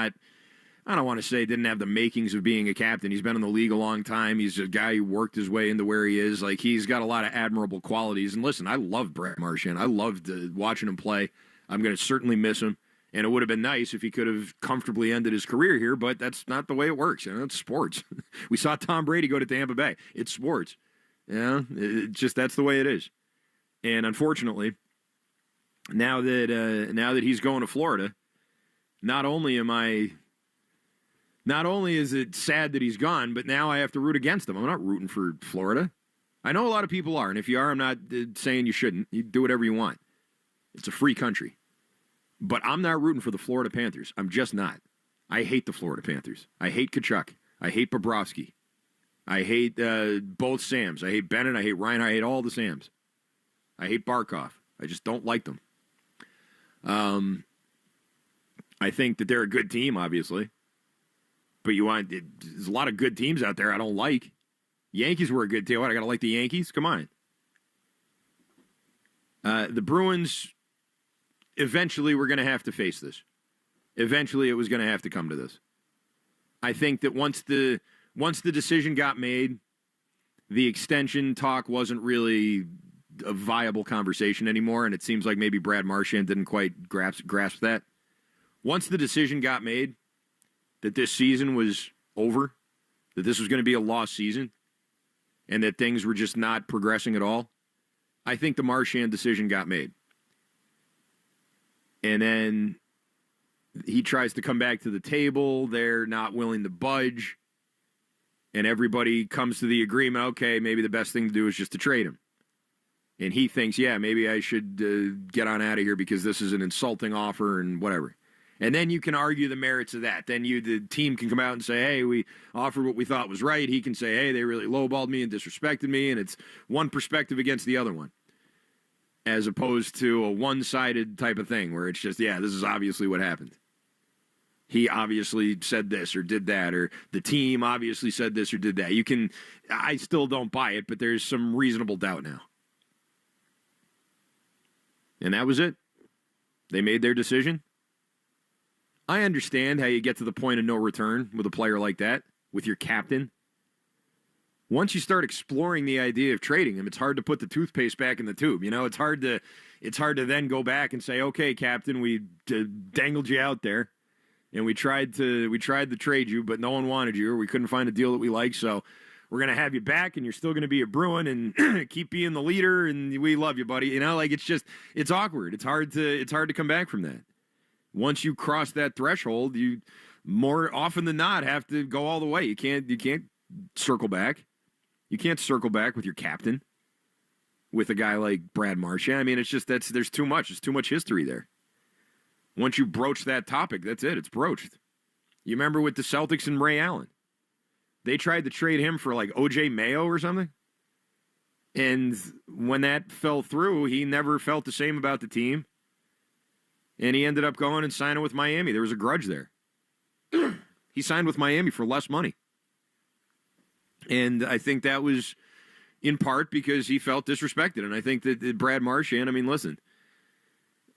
not, I don't want to say didn't have the makings of being a captain. He's been in the league a long time. He's a guy who worked his way into where he is. Like, he's got a lot of admirable qualities. And listen, I loved Brad Marchand. I loved watching him play. I'm going to certainly miss him. And it would have been nice if he could have comfortably ended his career here, but that's not the way it works. It's sports. We saw Tom Brady go to Tampa Bay. It's sports. That's the way it is. And unfortunately, now that he's going to Florida, not only is it sad that he's gone, but now I have to root against him. I'm not rooting for Florida. I know a lot of people are, and if you are, I'm not saying you shouldn't. You do whatever you want. It's a free country. But I'm not rooting for the Florida Panthers. I'm just not. I hate the Florida Panthers. I hate Kachuk. I hate Bobrovsky. I hate both Sams. I hate Bennett. I hate Ryan. I hate all the Sams. I hate Barkov. I just don't like them. I think that they're a good team, obviously. But there's a lot of good teams out there I don't like. Yankees were a good team. What, I got to like the Yankees? Come on. The Bruins, eventually we're going to have to face this. Eventually it was going to have to come to this. I think that once the decision got made, the extension talk wasn't really a viable conversation anymore, and it seems like maybe Brad Marchand didn't quite grasp that. Once the decision got made that this season was over, that this was going to be a lost season, and that things were just not progressing at all, I think the Marchand decision got made. And then he tries to come back to the table. They're not willing to budge. And everybody comes to the agreement, okay, maybe the best thing to do is just to trade him. And he thinks, yeah, maybe I should get on out of here because this is an insulting offer and whatever. And then you can argue the merits of that. Then the team can come out and say, hey, we offered what we thought was right. He can say, hey, they really lowballed me and disrespected me, and it's one perspective against the other one. As opposed to a one-sided type of thing where it's just, yeah, this is obviously what happened. He obviously said this or did that, or the team obviously said this or did that. I still don't buy it, but there's some reasonable doubt now. And that was it. They made their decision. I understand how you get to the point of no return with a player like that, with your captain. Once you start exploring the idea of trading him, it's hard to put the toothpaste back in the tube. It's hard to then go back and say, okay, captain, we dangled you out there, and we tried to trade you, but no one wanted you, or we couldn't find a deal that we liked, so we're going to have you back, and you're still going to be a Bruin and keep being the leader, and we love you, buddy. It's awkward. It's hard to come back from that. Once you cross that threshold, you more often than not have to go all the way. You can't circle back. You can't circle back with your captain, with a guy like Brad Marchand. I mean, it's just there's too much. There's too much history there. Once you broach that topic, that's it. It's broached. You remember with the Celtics and Ray Allen? They tried to trade him for like O.J. Mayo or something. And when that fell through, he never felt the same about the team. And he ended up going and signing with Miami. There was a grudge there. He signed with Miami for less money. And I think that was in part because he felt disrespected. And I think that Brad Marchand, I mean, listen,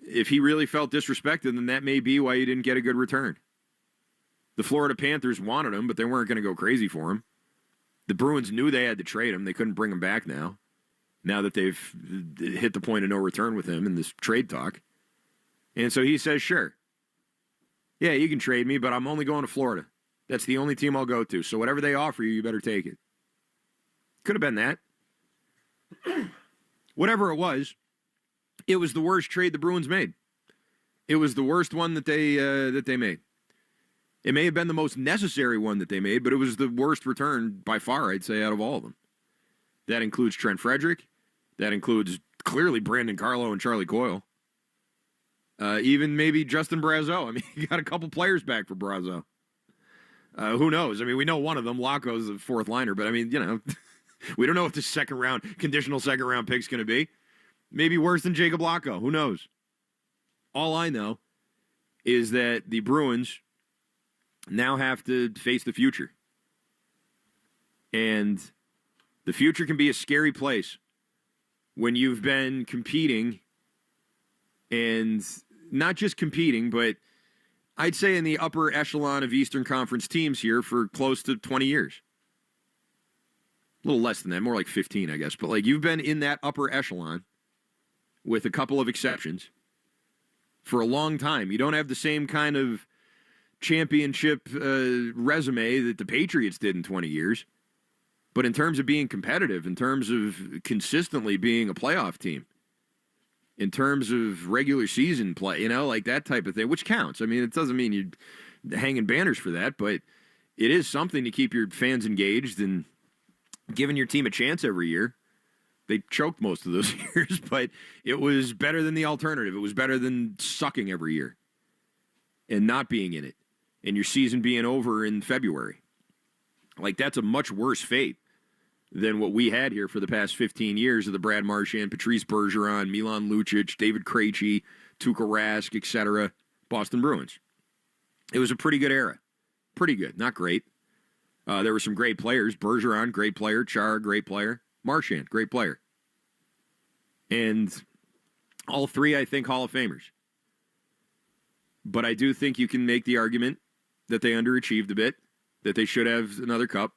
if he really felt disrespected, then that may be why he didn't get a good return. The Florida Panthers wanted him, but they weren't going to go crazy for him. The Bruins knew they had to trade him. They couldn't bring him back now that they've hit the point of no return with him in this trade talk. And so he says, sure. Yeah, you can trade me, but I'm only going to Florida. That's the only team I'll go to. So whatever they offer you, you better take it. Could have been that. Whatever it was the worst trade the Bruins made. It was the worst one that they made. It may have been the most necessary one that they made, but it was the worst return by far, I'd say, out of all of them. That includes Trent Frederick. That includes clearly Brandon Carlo and Charlie Coyle. Even maybe Justin Brazeau. I mean, you got a couple players back for Brazeau. Who knows? I mean, we know one of them, Laco's the fourth liner, but I mean, we don't know what the conditional second round pick's going to be. Maybe worse than Jacob Laco. Who knows? All I know is that the Bruins now have to face the future. And the future can be a scary place when you've been competing, and not just competing, but I'd say in the upper echelon of Eastern Conference teams here for close to 20 years. A little less than that, more like 15, I guess. But like you've been in that upper echelon with a couple of exceptions for a long time. You don't have the same kind of championship resume that the Patriots did in 20 years. But in terms of being competitive, in terms of consistently being a playoff team, in terms of regular season play, like that type of thing, which counts. I mean, it doesn't mean you're hanging banners for that, but it is something to keep your fans engaged and giving your team a chance every year. They choked most of those years, but it was better than the alternative. It was better than sucking every year and not being in it and your season being over in February. Like, that's a much worse fate than what we had here for the past 15 years of the Brad Marchand, Patrice Bergeron, Milan Lucic, David Krejci, Tuukka Rask, etc. Boston Bruins. It was a pretty good era. Pretty good, not great. There were some great players. Bergeron, great player. Chara, great player. Marchand, great player. And all three, I think, Hall of Famers. But I do think you can make the argument that they underachieved a bit, that they should have another cup.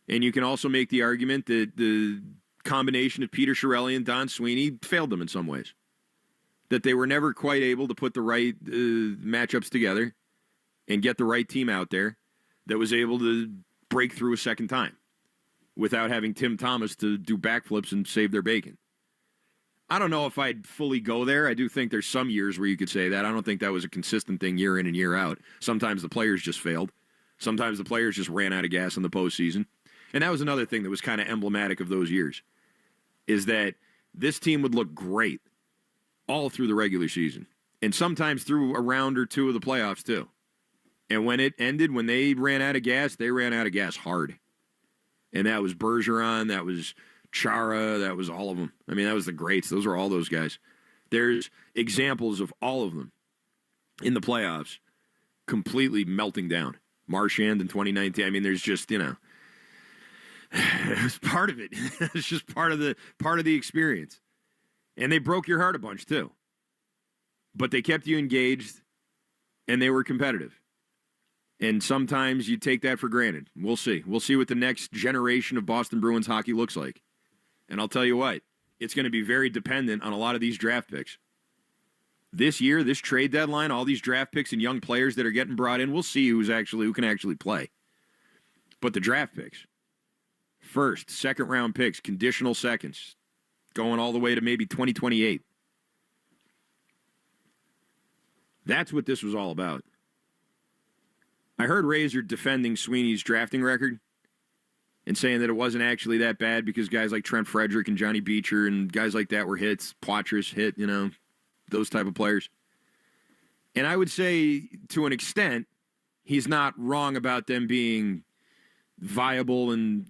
And you can also make the argument that the combination of Peter Chiarelli and Don Sweeney failed them in some ways. That they were never quite able to put the right matchups together and get the right team out there that was able to break through a second time without having Tim Thomas to do backflips and save their bacon. I don't know if I'd fully go there. I do think there's some years where you could say that. I don't think that was a consistent thing year in and year out. Sometimes the players just failed. Sometimes the players just ran out of gas in the postseason. And that was another thing that was kind of emblematic of those years, is that this team would look great all through the regular season and sometimes through a round or two of the playoffs too. And when it ended, when they ran out of gas, they ran out of gas hard. And that was Bergeron, that was Chara, that was all of them. I mean, that was the greats. Those were all those guys. There's examples of all of them in the playoffs completely melting down. Marchand in 2019. I mean, there's just, it's part of it. It's just part of the experience. And they broke your heart a bunch too. But they kept you engaged and they were competitive. And sometimes you take that for granted. We'll see. We'll see what the next generation of Boston Bruins hockey looks like. And I'll tell you what, it's going to be very dependent on a lot of these draft picks. This year, this trade deadline, all these draft picks and young players that are getting brought in, we'll see who can actually play. But the draft picks, first, second round picks, conditional seconds, going all the way to maybe 2028. That's what this was all about. I heard Razor defending Sweeney's drafting record and saying that it wasn't actually that bad because guys like Trent Frederick and Johnny Beecher and guys like that were hits. Poitras hit, those type of players. And I would say, to an extent, he's not wrong about them being viable and,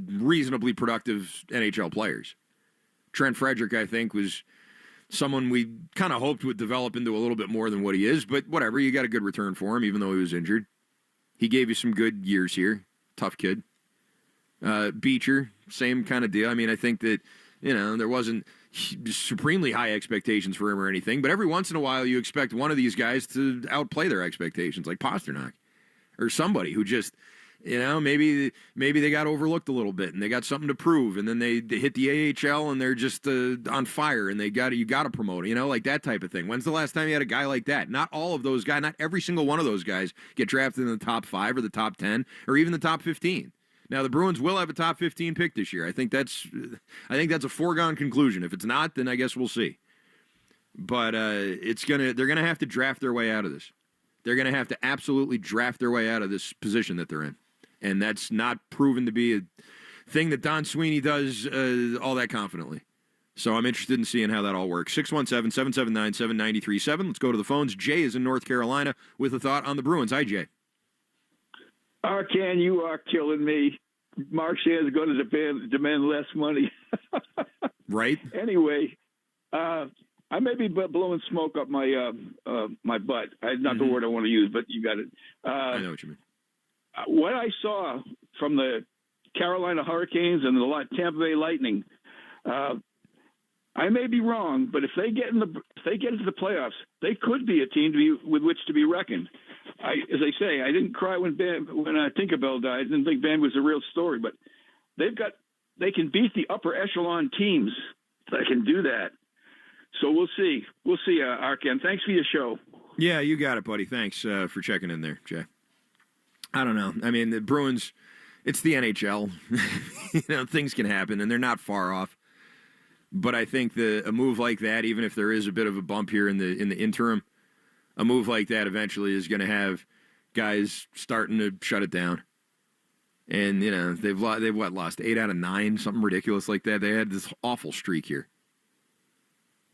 reasonably productive NHL players. Trent Frederick, I think, was someone we kind of hoped would develop into a little bit more than what he is, but whatever, you got a good return for him, even though he was injured. He gave you some good years here. Tough kid. Beecher, same kind of deal. I mean, I think that, there wasn't supremely high expectations for him or anything, but every once in a while you expect one of these guys to outplay their expectations, like Pasternak or somebody who just, maybe they got overlooked a little bit and they got something to prove, and then they hit the AHL and they're just on fire and you got to promote, like that type of thing. When's the last time you had a guy like that? Not all of those guys, not every single one of those guys get drafted in the top 5 or the top 10 or even the top 15. Now, the Bruins will have a top 15 pick this year. I think that's a foregone conclusion. If it's not, then I guess we'll see. But they're gonna have to draft their way out of this. They're gonna have to absolutely draft their way out of this position that they're in, and that's not proven to be a thing that Don Sweeney does all that confidently. So I'm interested in seeing how that all works. 617-779-7937. Let's go to the phones. Jay is in North Carolina with a thought on the Bruins. Hi, Jay. Ken, you are killing me. Marchand is going to demand less money. Right. Anyway, I may be blowing smoke up my my butt. Not the word I want to use, but you got it. I know what you mean. What I saw from the Carolina Hurricanes and the Tampa Bay Lightning, I may be wrong, but if they get into the playoffs, they could be a team with which to be reckoned. As I say, I didn't cry when Tinkerbell died. I didn't think Bam was a real story, but they can beat the upper echelon teams that can do that. So we'll see. We'll see, Arkan. Thanks for your show. Yeah, you got it, buddy. Thanks for checking in there, Jay. I don't know. I mean, the Bruins, it's the NHL. Things can happen, and they're not far off. But I think a move like that, even if there is a bit of a bump here in the interim, a move like that eventually is going to have guys starting to shut it down. And, they've lost 8 out of 9, something ridiculous like that. They had this awful streak here.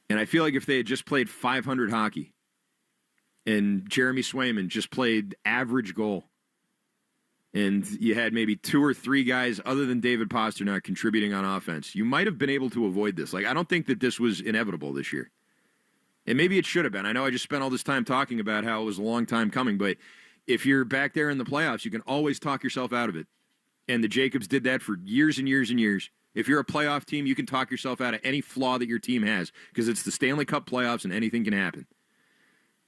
And I feel like if they had just played 500 hockey and Jeremy Swayman just played average goal, and you had maybe 2 or 3 guys other than David Pastrnak contributing on offense, you might have been able to avoid this. Like, I don't think that this was inevitable this year. And maybe it should have been. I know I just spent all this time talking about how it was a long time coming, but if you're back there in the playoffs, you can always talk yourself out of it. And the Jacobs did that for years and years and years. If you're a playoff team, you can talk yourself out of any flaw that your team has because it's the Stanley Cup playoffs and anything can happen.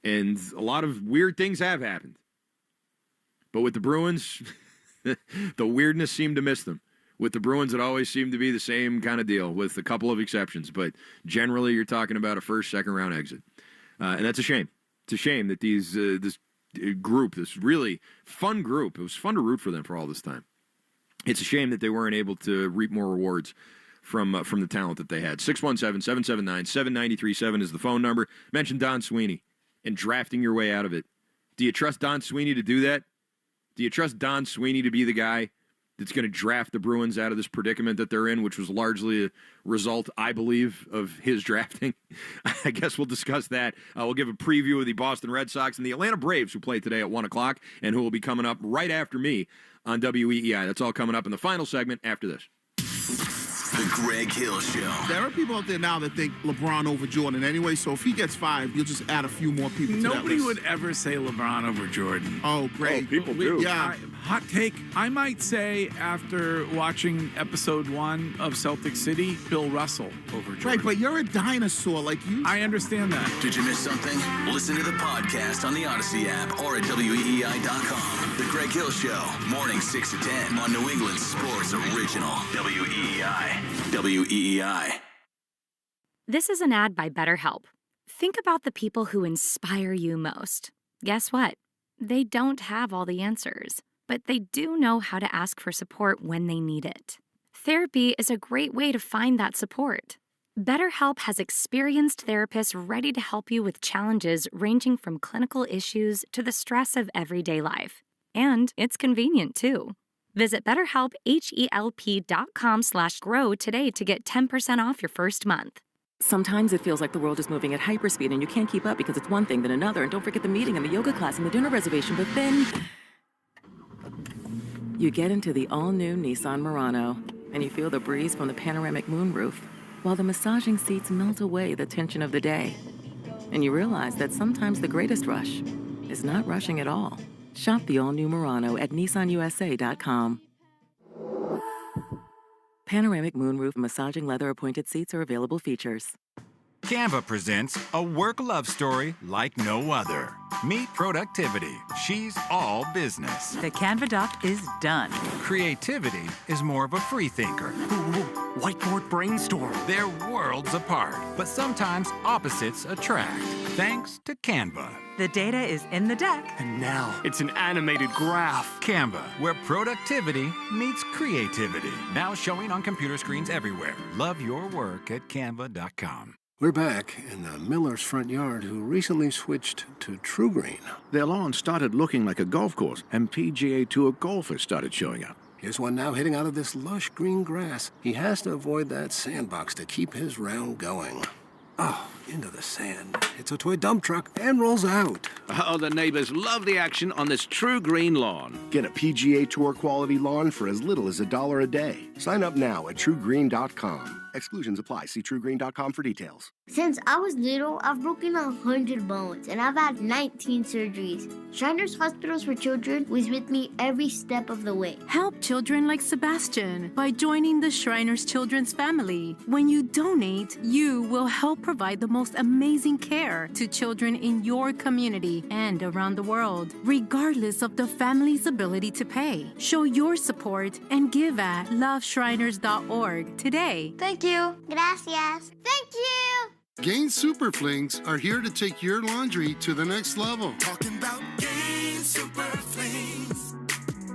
And a lot of weird things have happened. But with the Bruins, the weirdness seemed to miss them. With the Bruins, it always seemed to be the same kind of deal with a couple of exceptions. But generally, you're talking about a first, second-round exit. And that's a shame. It's a shame that this group, this really fun group, it was fun to root for them for all this time. It's a shame that they weren't able to reap more rewards from the talent that they had. 617-779-7937 is the phone number. Mention Don Sweeney and drafting your way out of it. Do you trust Don Sweeney to do that? Do you trust Don Sweeney to be the guy that's going to draft the Bruins out of this predicament that they're in, which was largely a result, I believe, of his drafting? I guess we'll discuss that. We'll give a preview of the Boston Red Sox and the Atlanta Braves, who play today at 1 o'clock, and who will be coming up right after me on WEEI. That's all coming up in the final segment after this. The Greg Hill Show. There are people out there now that think LeBron over Jordan anyway, so if he gets 5, you'll just add a few more people to that Nobody list. would ever say LeBron over Jordan. Oh, Greg. Oh, people do. Yeah. Hot take. I might say after watching episode 1 of Celtic City, Bill Russell over Jordan. Right, but you're a dinosaur like you. I understand that. Did you miss something? Listen to the podcast on the Odyssey app or at WEEI.com. The Greg Hill Show, morning 6 to 10 on New England Sports Original. WEEI. WEEI. This is an ad by BetterHelp. Think about the people who inspire you most. Guess what? They don't have all the answers, but they do know how to ask for support when they need it. Therapy is a great way to find that support. BetterHelp has experienced therapists ready to help you with challenges ranging from clinical issues to the stress of everyday life. And it's convenient, too. Visit BetterHelp.com/grow today to get 10% off your first month. Sometimes it feels like the world is moving at hyperspeed and you can't keep up because it's one thing then another. And don't forget the meeting and the yoga class and the dinner reservation. But then you get into the all-new Nissan Murano and you feel the breeze from the panoramic moonroof while the massaging seats melt away the tension of the day. And you realize that sometimes the greatest rush is not rushing at all. Shop the all-new Murano at nissanusa.com. Panoramic moonroof massaging leather appointed seats are available features. Canva presents a work love story like no other. Meet Productivity. She's all business. The Canva doc is done. Creativity is more of a free thinker. Whiteboard brainstorm. They're worlds apart, but sometimes opposites attract. Thanks to Canva. The data is in the deck. And now it's an animated graph. Canva, where productivity meets creativity. Now showing on computer screens everywhere. Love your work at canva.com. We're back in the Miller's front yard who recently switched to True Green. Their lawn started looking like a golf course, and PGA Tour golfers started showing up. Here's one now hitting out of this lush green grass. He has to avoid that sandbox to keep his round going. Oh, into the sand, hits a toy dump truck, and rolls out. Oh, the neighbors love the action on this True Green lawn. Get a PGA Tour quality lawn for as little as $1 a day. Sign up now at TrueGreen.com. Exclusions apply. See TrueGreen.com for details. Since I was little, I've broken 100 bones, and I've had 19 surgeries. Shriners Hospitals for Children was with me every step of the way. Help children like Sebastian by joining the Shriners Children's family. When you donate, you will help provide the most amazing care to children in your community and around the world, regardless of the family's ability to pay. Show your support and give at loveshriners.org today. Thank you. Gracias. Thank you. Gain Super Flings are here to take your laundry to the next level. Talking about Gain Super Flings.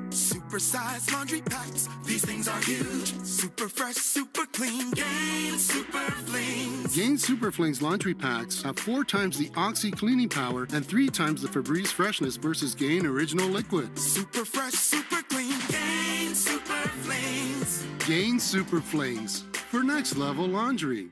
Super-sized laundry packs. These things are huge. Super fresh, super clean. Gain Super Flings. Gain Super Flings laundry packs have 4 times the Oxy cleaning power and 3 times the Febreze freshness versus Gain Original Liquid. Super fresh, super clean. Gain Super Flings. Gain Super Flings for next level laundry.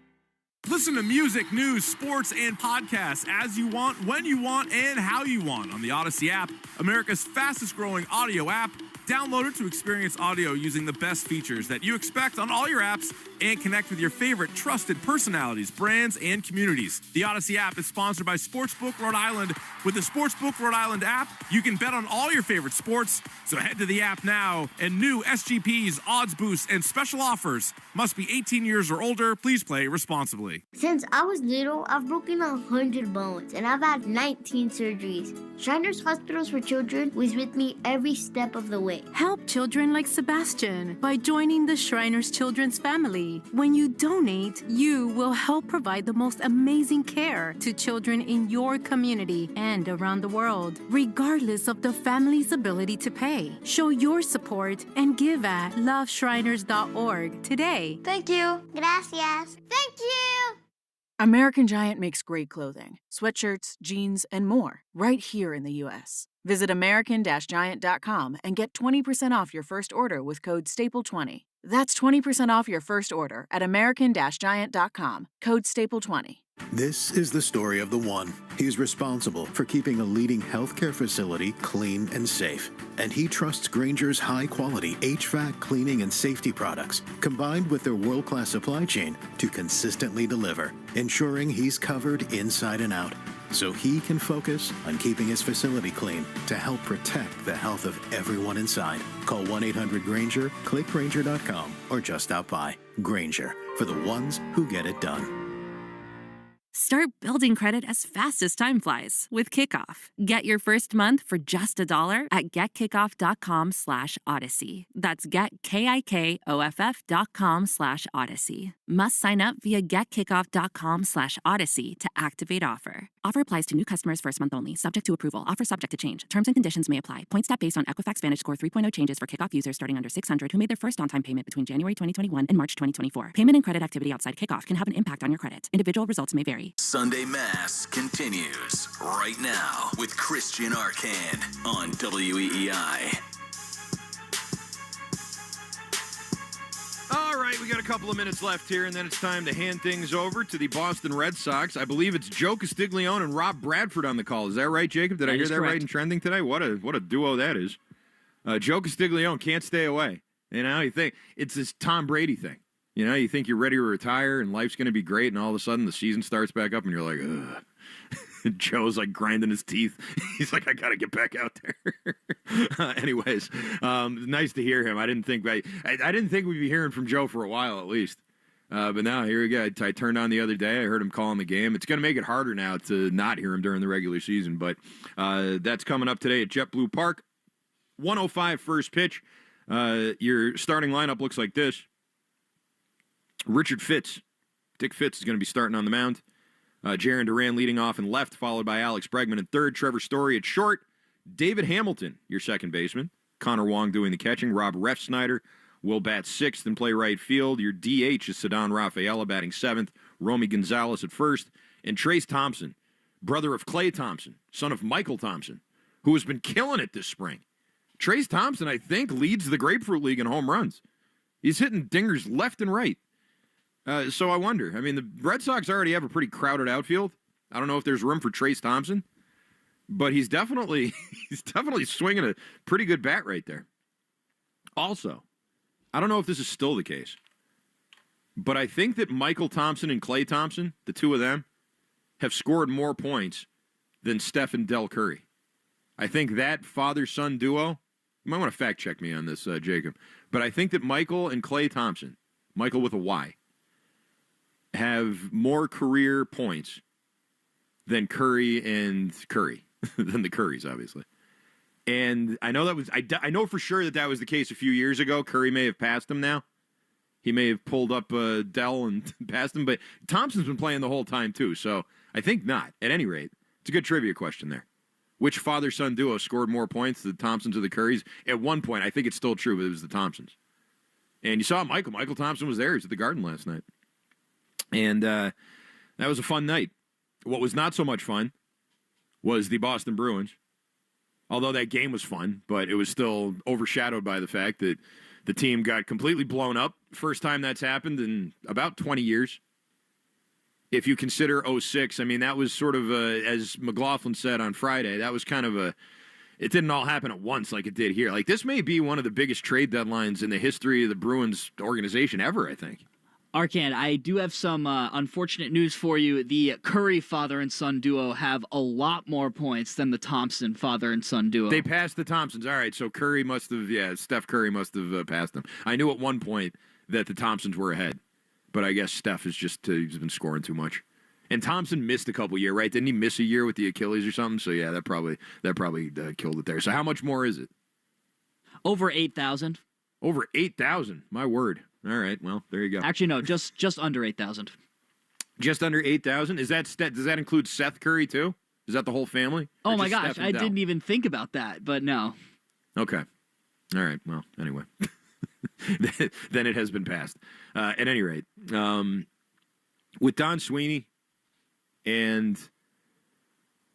Listen to music, news, sports, and podcasts as you want, when you want, and how you want on the Odyssey app, America's fastest-growing audio app. Download it to experience audio using the best features that you expect on all your apps and connect with your favorite trusted personalities, brands, and communities. The Odyssey app is sponsored by Sportsbook Rhode Island. With the Sportsbook Rhode Island app, you can bet on all your favorite sports. So head to the app now, and new SGPs, odds boosts, and special offers. Must be 18 years or older. Please play responsibly. Since I was little, I've broken 100 bones, and I've had 19 surgeries. Shriners Hospitals for Children was with me every step of the way. Help children like Sebastian by joining the Shriners Children's family. When you donate, you will help provide the most amazing care to children in your community and around the world, regardless of the family's ability to pay. Show your support and give at loveshriners.org today. Thank you. Gracias. Thank you. American Giant makes great clothing, sweatshirts, jeans, and more right here in the U.S. Visit American-Giant.com and get 20% off your first order with code STAPLE20. That's 20% off your first order at American-Giant.com, code STAPLE20. This is the story of the one. He's responsible for keeping a leading healthcare facility clean and safe. And he trusts Grainger's high-quality HVAC cleaning and safety products, combined with their world-class supply chain, to consistently deliver, ensuring he's covered inside and out, so he can focus on keeping his facility clean to help protect the health of everyone inside. Call 1-800-GRAINGER, click Grainger.com, or just stop by. Grainger, for the ones who get it done. Start building credit as fast as time flies with Kickoff. Get your first month for just $1 at getkickoff.com/Odyssey. That's getkickoff.com/Odyssey. Must sign up via getkickoff.com/Odyssey to activate offer. Offer applies to new customers first month only, subject to approval. Offer subject to change. Terms and conditions may apply. Point stat based on Equifax Vantage Score 3.0 changes for Kickoff users starting under 600 who made their first on-time payment between January 2021 and March 2024. Payment and credit activity outside Kickoff can have an impact on your credit. Individual results may vary. Sunday Mass continues right now with Christian Arcand on WEEI. All right, we got a couple of minutes left here, and then it's time to hand things over to the Boston Red Sox. I believe it's Joe Castiglione and Rob Bradford on the call. Is that right, Jacob? Did I hear that right in trending today? What a duo that is. Joe Castiglione can't stay away. You know, you think it's this Tom Brady thing. You know, you think you're ready to retire and life's going to be great, and all of a sudden the season starts back up, and you're like, ugh. Joe's like grinding his teeth. He's like, I got to get back out there. Anyways, nice to hear him. I didn't think we'd be hearing from Joe for a while at least. But now here we go. I turned on the other day. I heard him calling the game. It's going to make it harder now to not hear him during the regular season. But that's coming up today at JetBlue Park. 1:05 first pitch. Your starting lineup looks like this. Richard Fitz. Dick Fitz is going to be starting on the mound. Jarren Duran leading off in left, followed by Alex Bregman in third. Trevor Story at short. David Hamilton, your second baseman. Connor Wong doing the catching. Rob Refsnyder will bat sixth and play right field. Your DH is Ceddanne Rafaela batting seventh. Romy Gonzalez at first. And Trace Thompson, brother of Clay Thompson, son of Michael Thompson, who has been killing it this spring. Trace Thompson, I think, leads the Grapefruit League in home runs. He's hitting dingers left and right. So I wonder. I mean, the Red Sox already have a pretty crowded outfield. I don't know if there's room for Trace Thompson, but he's definitely swinging a pretty good bat right there. Also, I don't know if this is still the case, but I think that Michael Thompson and Klay Thompson, the two of them, have scored more points than Steph and Del Curry. I think that father-son duo, you might want to fact check me on this, Jacob, but I think that Michael and Klay Thompson, Michael with a Y, have more career points than Curry and Curry, than the Currys, obviously. And I know I know for sure that was the case a few years ago. Curry may have passed him now. He may have pulled up Dell and passed him, but Thompson's been playing the whole time too, so I think not. At any rate, it's a good trivia question there. Which father-son duo scored more points, the Thompsons or the Currys? At one point, I think it's still true, but it was the Thompsons. And you saw Michael. Michael Thompson was there. He was at the Garden last night. And that was a fun night. What was not so much fun was the Boston Bruins. Although that game was fun, but it was still overshadowed by the fact that the team got completely blown up. First time that's happened in about 20 years. If you consider 06, I mean, that was sort of, as McLaughlin said on Friday, that was kind of it didn't all happen at once like it did here. Like, this may be one of the biggest trade deadlines in the history of the Bruins organization ever, I think. Arcand, I do have some unfortunate news for you. The Curry father and son duo have a lot more points than the Thompson father and son duo. They passed the Thompsons. All right, so Curry must have, Steph Curry must have passed them. I knew at one point that the Thompsons were ahead, but I guess Steph is just, he's been scoring too much. And Thompson missed a couple years, right? Didn't he miss a year with the Achilles or something? So, yeah, that probably killed it there. So how much more is it? Over 8,000. Over 8,000? My word. All right, well, there you go. Actually, no, just under 8,000. Just under 8,000? Does that include Seth Curry, too? Is that the whole family? Oh, my gosh, I didn't even think about that, but no. Okay. All right, well, anyway. Then it has been passed. At any rate, with Don Sweeney and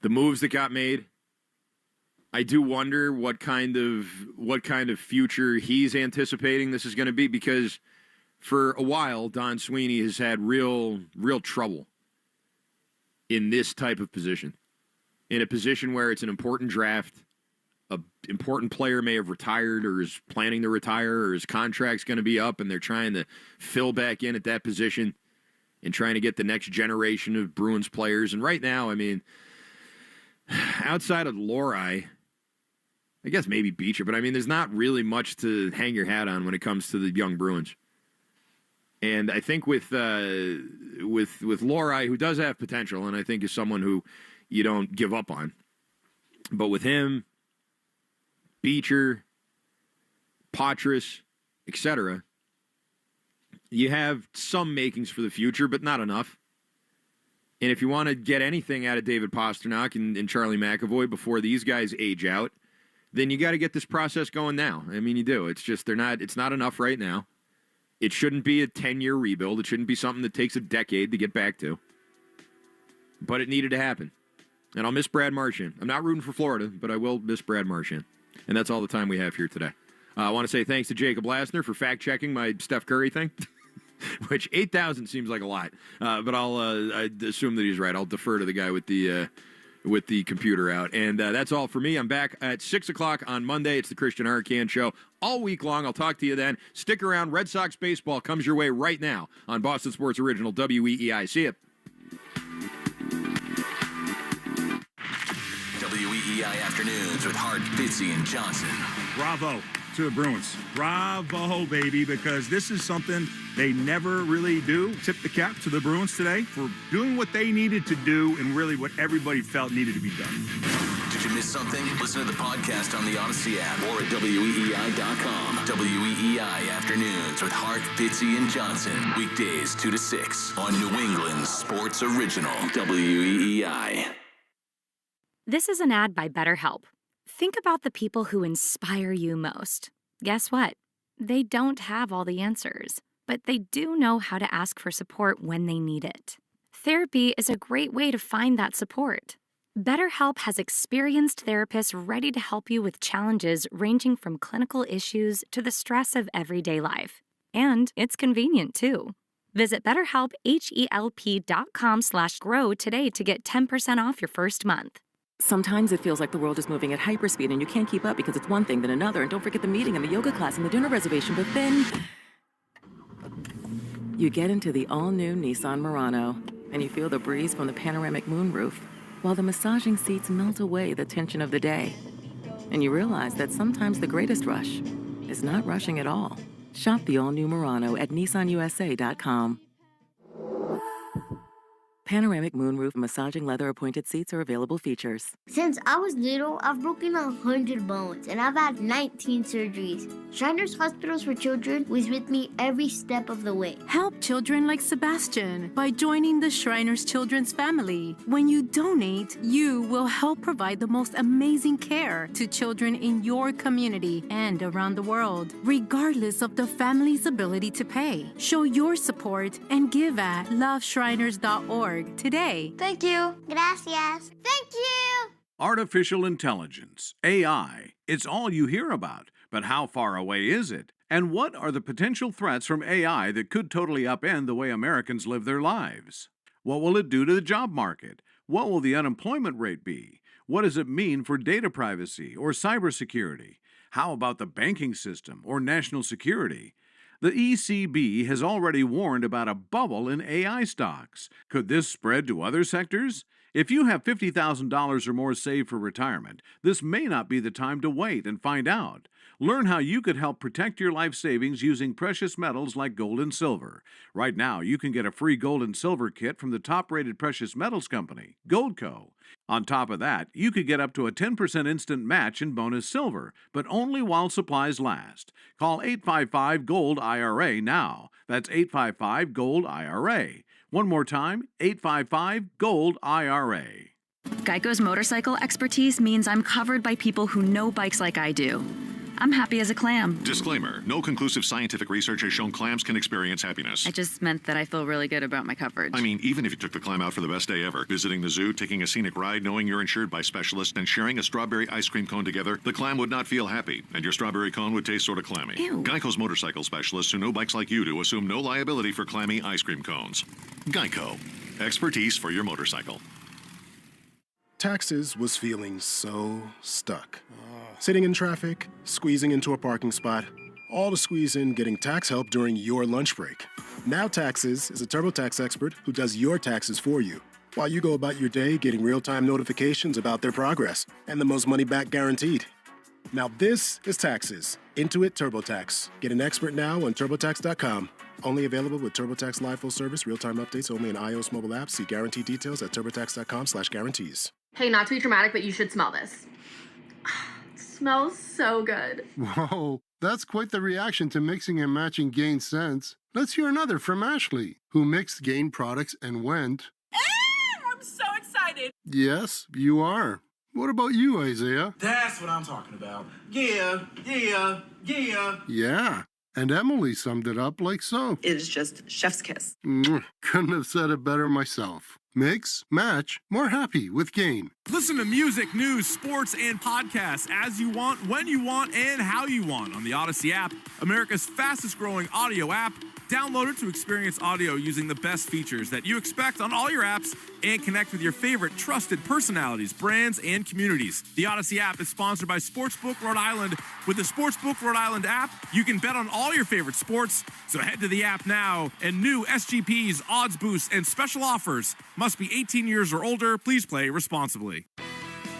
the moves that got made, I do wonder what kind of future he's anticipating this is going to be, because for a while Don Sweeney has had real trouble in this type of position. In a position where it's an important draft, an important player may have retired or is planning to retire, or his contract's going to be up and they're trying to fill back in at that position and trying to get the next generation of Bruins players. And right now, I mean, outside of Lori, I guess maybe Beecher, but I mean, there's not really much to hang your hat on when it comes to the young Bruins. And I think with Lori, who does have potential, and I think is someone who you don't give up on, but with him, Beecher, Patras, etc., you have some makings for the future, but not enough. And if you want to get anything out of David Pastrnak and Charlie McAvoy before these guys age out, then you got to get this process going now. I mean, you do. It's just it's not enough right now. It shouldn't be a 10-year rebuild. It shouldn't be something that takes a decade to get back to. But it needed to happen. And I'll miss Brad Marchand. I'm not rooting for Florida, but I will miss Brad Marchand. And that's all the time we have here today. I want to say thanks to Jacob Lassner for fact-checking my Steph Curry thing, which 8,000 seems like a lot. But I assume that he's right. I'll defer to the guy with the computer out. And that's all for me. I'm back at 6 o'clock on Monday. It's the Christian Arcand Show all week long. I'll talk to you then. Stick around. Red Sox baseball comes your way right now on Boston Sports Original WEEI. See ya. WEEI Afternoons with Hart, Fitzy, and Johnson. Bravo to the Bruins. Bravo, baby, because this is something they never really do. Tip the cap to the Bruins today for doing what they needed to do and really what everybody felt needed to be done. Did you miss something? Listen to the podcast on the Odyssey app or at WEEI.com. WEEI Afternoons with Hart, Fitzy, and Johnson. Weekdays 2 to 6 on New England Sports Original. WEEI. This is an ad by BetterHelp. Think about the people who inspire you most. Guess what? They don't have all the answers, but they do know how to ask for support when they need it. Therapy is a great way to find that support. BetterHelp has experienced therapists ready to help you with challenges ranging from clinical issues to the stress of everyday life. And it's convenient, too. Visit BetterHelp, HELP.com/grow today to get 10% off your first month. Sometimes it feels like the world is moving at hyperspeed and you can't keep up because it's one thing then another. And don't forget the meeting and the yoga class and the dinner reservation. But then you get into the all-new Nissan Murano and you feel the breeze from the panoramic moonroof while the massaging seats melt away the tension of the day. And you realize that sometimes the greatest rush is not rushing at all. Shop the all-new Murano at nissanusa.com. Panoramic moonroof massaging leather appointed seats are available features. Since I was little, I've broken 100 bones, and I've had 19 surgeries. Shriners Hospitals for Children was with me every step of the way. Help children like Sebastian by joining the Shriners Children's family. When you donate, you will help provide the most amazing care to children in your community and around the world, regardless of the family's ability to pay. Show your support and give at loveshriners.org today. Thank you. Gracias. Thank you. Artificial intelligence, AI, it's all you hear about. But how far away is it? And what are the potential threats from AI that could totally upend the way Americans live their lives? What will it do to the job market? What will the unemployment rate be? What does it mean for data privacy or cybersecurity? How about the banking system or national security? The ECB has already warned about a bubble in AI stocks. Could this spread to other sectors? If you have $50,000 or more saved for retirement, this may not be the time to wait and find out. Learn how you could help protect your life savings using precious metals like gold and silver. Right now, you can get a free gold and silver kit from the top-rated precious metals company, Goldco. On top of that, you could get up to a 10% instant match in bonus silver, but only while supplies last. Call 855-GOLD-IRA now. That's 855-GOLD-IRA. One more time, 855-GOLD-IRA. Geico's motorcycle expertise means I'm covered by people who know bikes like I do. I'm happy as a clam. Disclaimer, no conclusive scientific research has shown clams can experience happiness. I just meant that I feel really good about my coverage. I mean, even if you took the clam out for the best day ever, visiting the zoo, taking a scenic ride, knowing you're insured by specialists, and sharing a strawberry ice cream cone together, the clam would not feel happy, and your strawberry cone would taste sort of clammy. Ew. Geico's motorcycle specialists who know bikes like you do assume no liability for clammy ice cream cones. Geico. Expertise for your motorcycle. Taxes was feeling so stuck. Sitting in traffic, squeezing into a parking spot, all to squeeze in getting tax help during your lunch break. Now Taxes is a TurboTax expert who does your taxes for you, while you go about your day getting real-time notifications about their progress and the most money back guaranteed. Now this is Taxes. Intuit TurboTax. Get an expert now on TurboTax.com. Only available with TurboTax Live Full Service, real-time updates only in iOS mobile apps. See guarantee details at TurboTax.com/guarantees. Hey, not to be dramatic, but you should smell this. It smells so good. Whoa, that's quite the reaction to mixing and matching Gain scents. Let's hear another from Ashley, who mixed Gain products and went... I'm so excited. Yes, you are. What about you, Isaiah? That's what I'm talking about. Yeah. Yeah. And Emily summed it up like so. It is just chef's kiss. Couldn't have said it better myself. Mix, match, more happy with Gain. Listen to music, news, sports, and podcasts as you want, when you want, and how you want on the Odyssey app, America's fastest growing audio app. Download it to experience audio using the best features that you expect on all your apps and connect with your favorite trusted personalities, brands, and communities. The Odyssey app is sponsored by Sportsbook Rhode Island. With the Sportsbook Rhode Island app, you can bet on all your favorite sports. So head to the app now, and new SGPs, odds boosts, and special offers. Must be 18 years or older. Please play responsibly.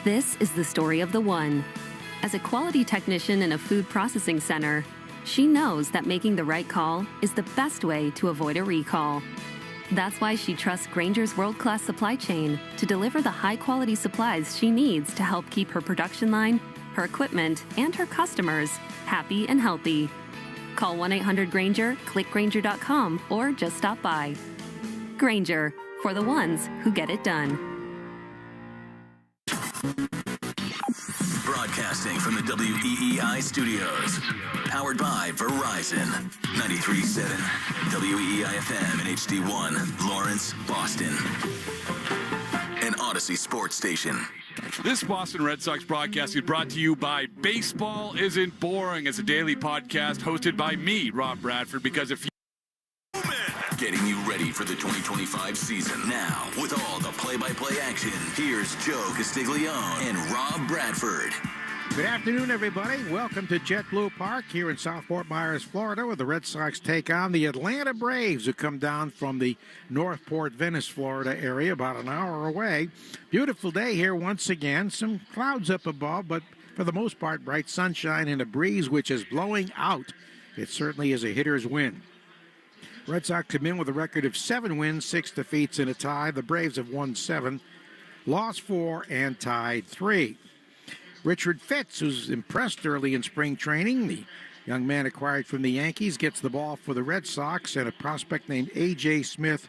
This is the story of the one. As a quality technician in a food processing center, she knows that making the right call is the best way to avoid a recall. That's why she trusts Grainger's world-class supply chain to deliver the high-quality supplies she needs to help keep her production line, her equipment, and her customers happy and healthy. Call 1-800-GRAINGER, click Grainger.com, or just stop by. Grainger, for the ones who get it done. Broadcasting from the WEEI studios. Powered by Verizon. 93.7 WEEI-FM and HD1, Lawrence, Boston. An Odyssey sports station. This Boston Red Sox broadcast is brought to you by Baseball Isn't Boring. It's a daily podcast hosted by me, Rob Bradford, because if you... getting you ready for the 2025 season. Now, with all the play-by-play action, here's Joe Castiglione and Rob Bradford. Good afternoon, everybody. Welcome to JetBlue Park here in South Fort Myers, Florida, where the Red Sox take on the Atlanta Braves, who come down from the Northport, Venice, Florida area, about an hour away. Beautiful day here once again. Some clouds up above, but for the most part, bright sunshine and a breeze which is blowing out. It certainly is a hitter's win. Red Sox come in with a record of 7 wins, 6 defeats, and a tie. The Braves have won 7, lost 4, and tied 3. Richard Fitz, who's impressed early in spring training, the young man acquired from the Yankees, gets the ball for the Red Sox, and a prospect named A.J. Smith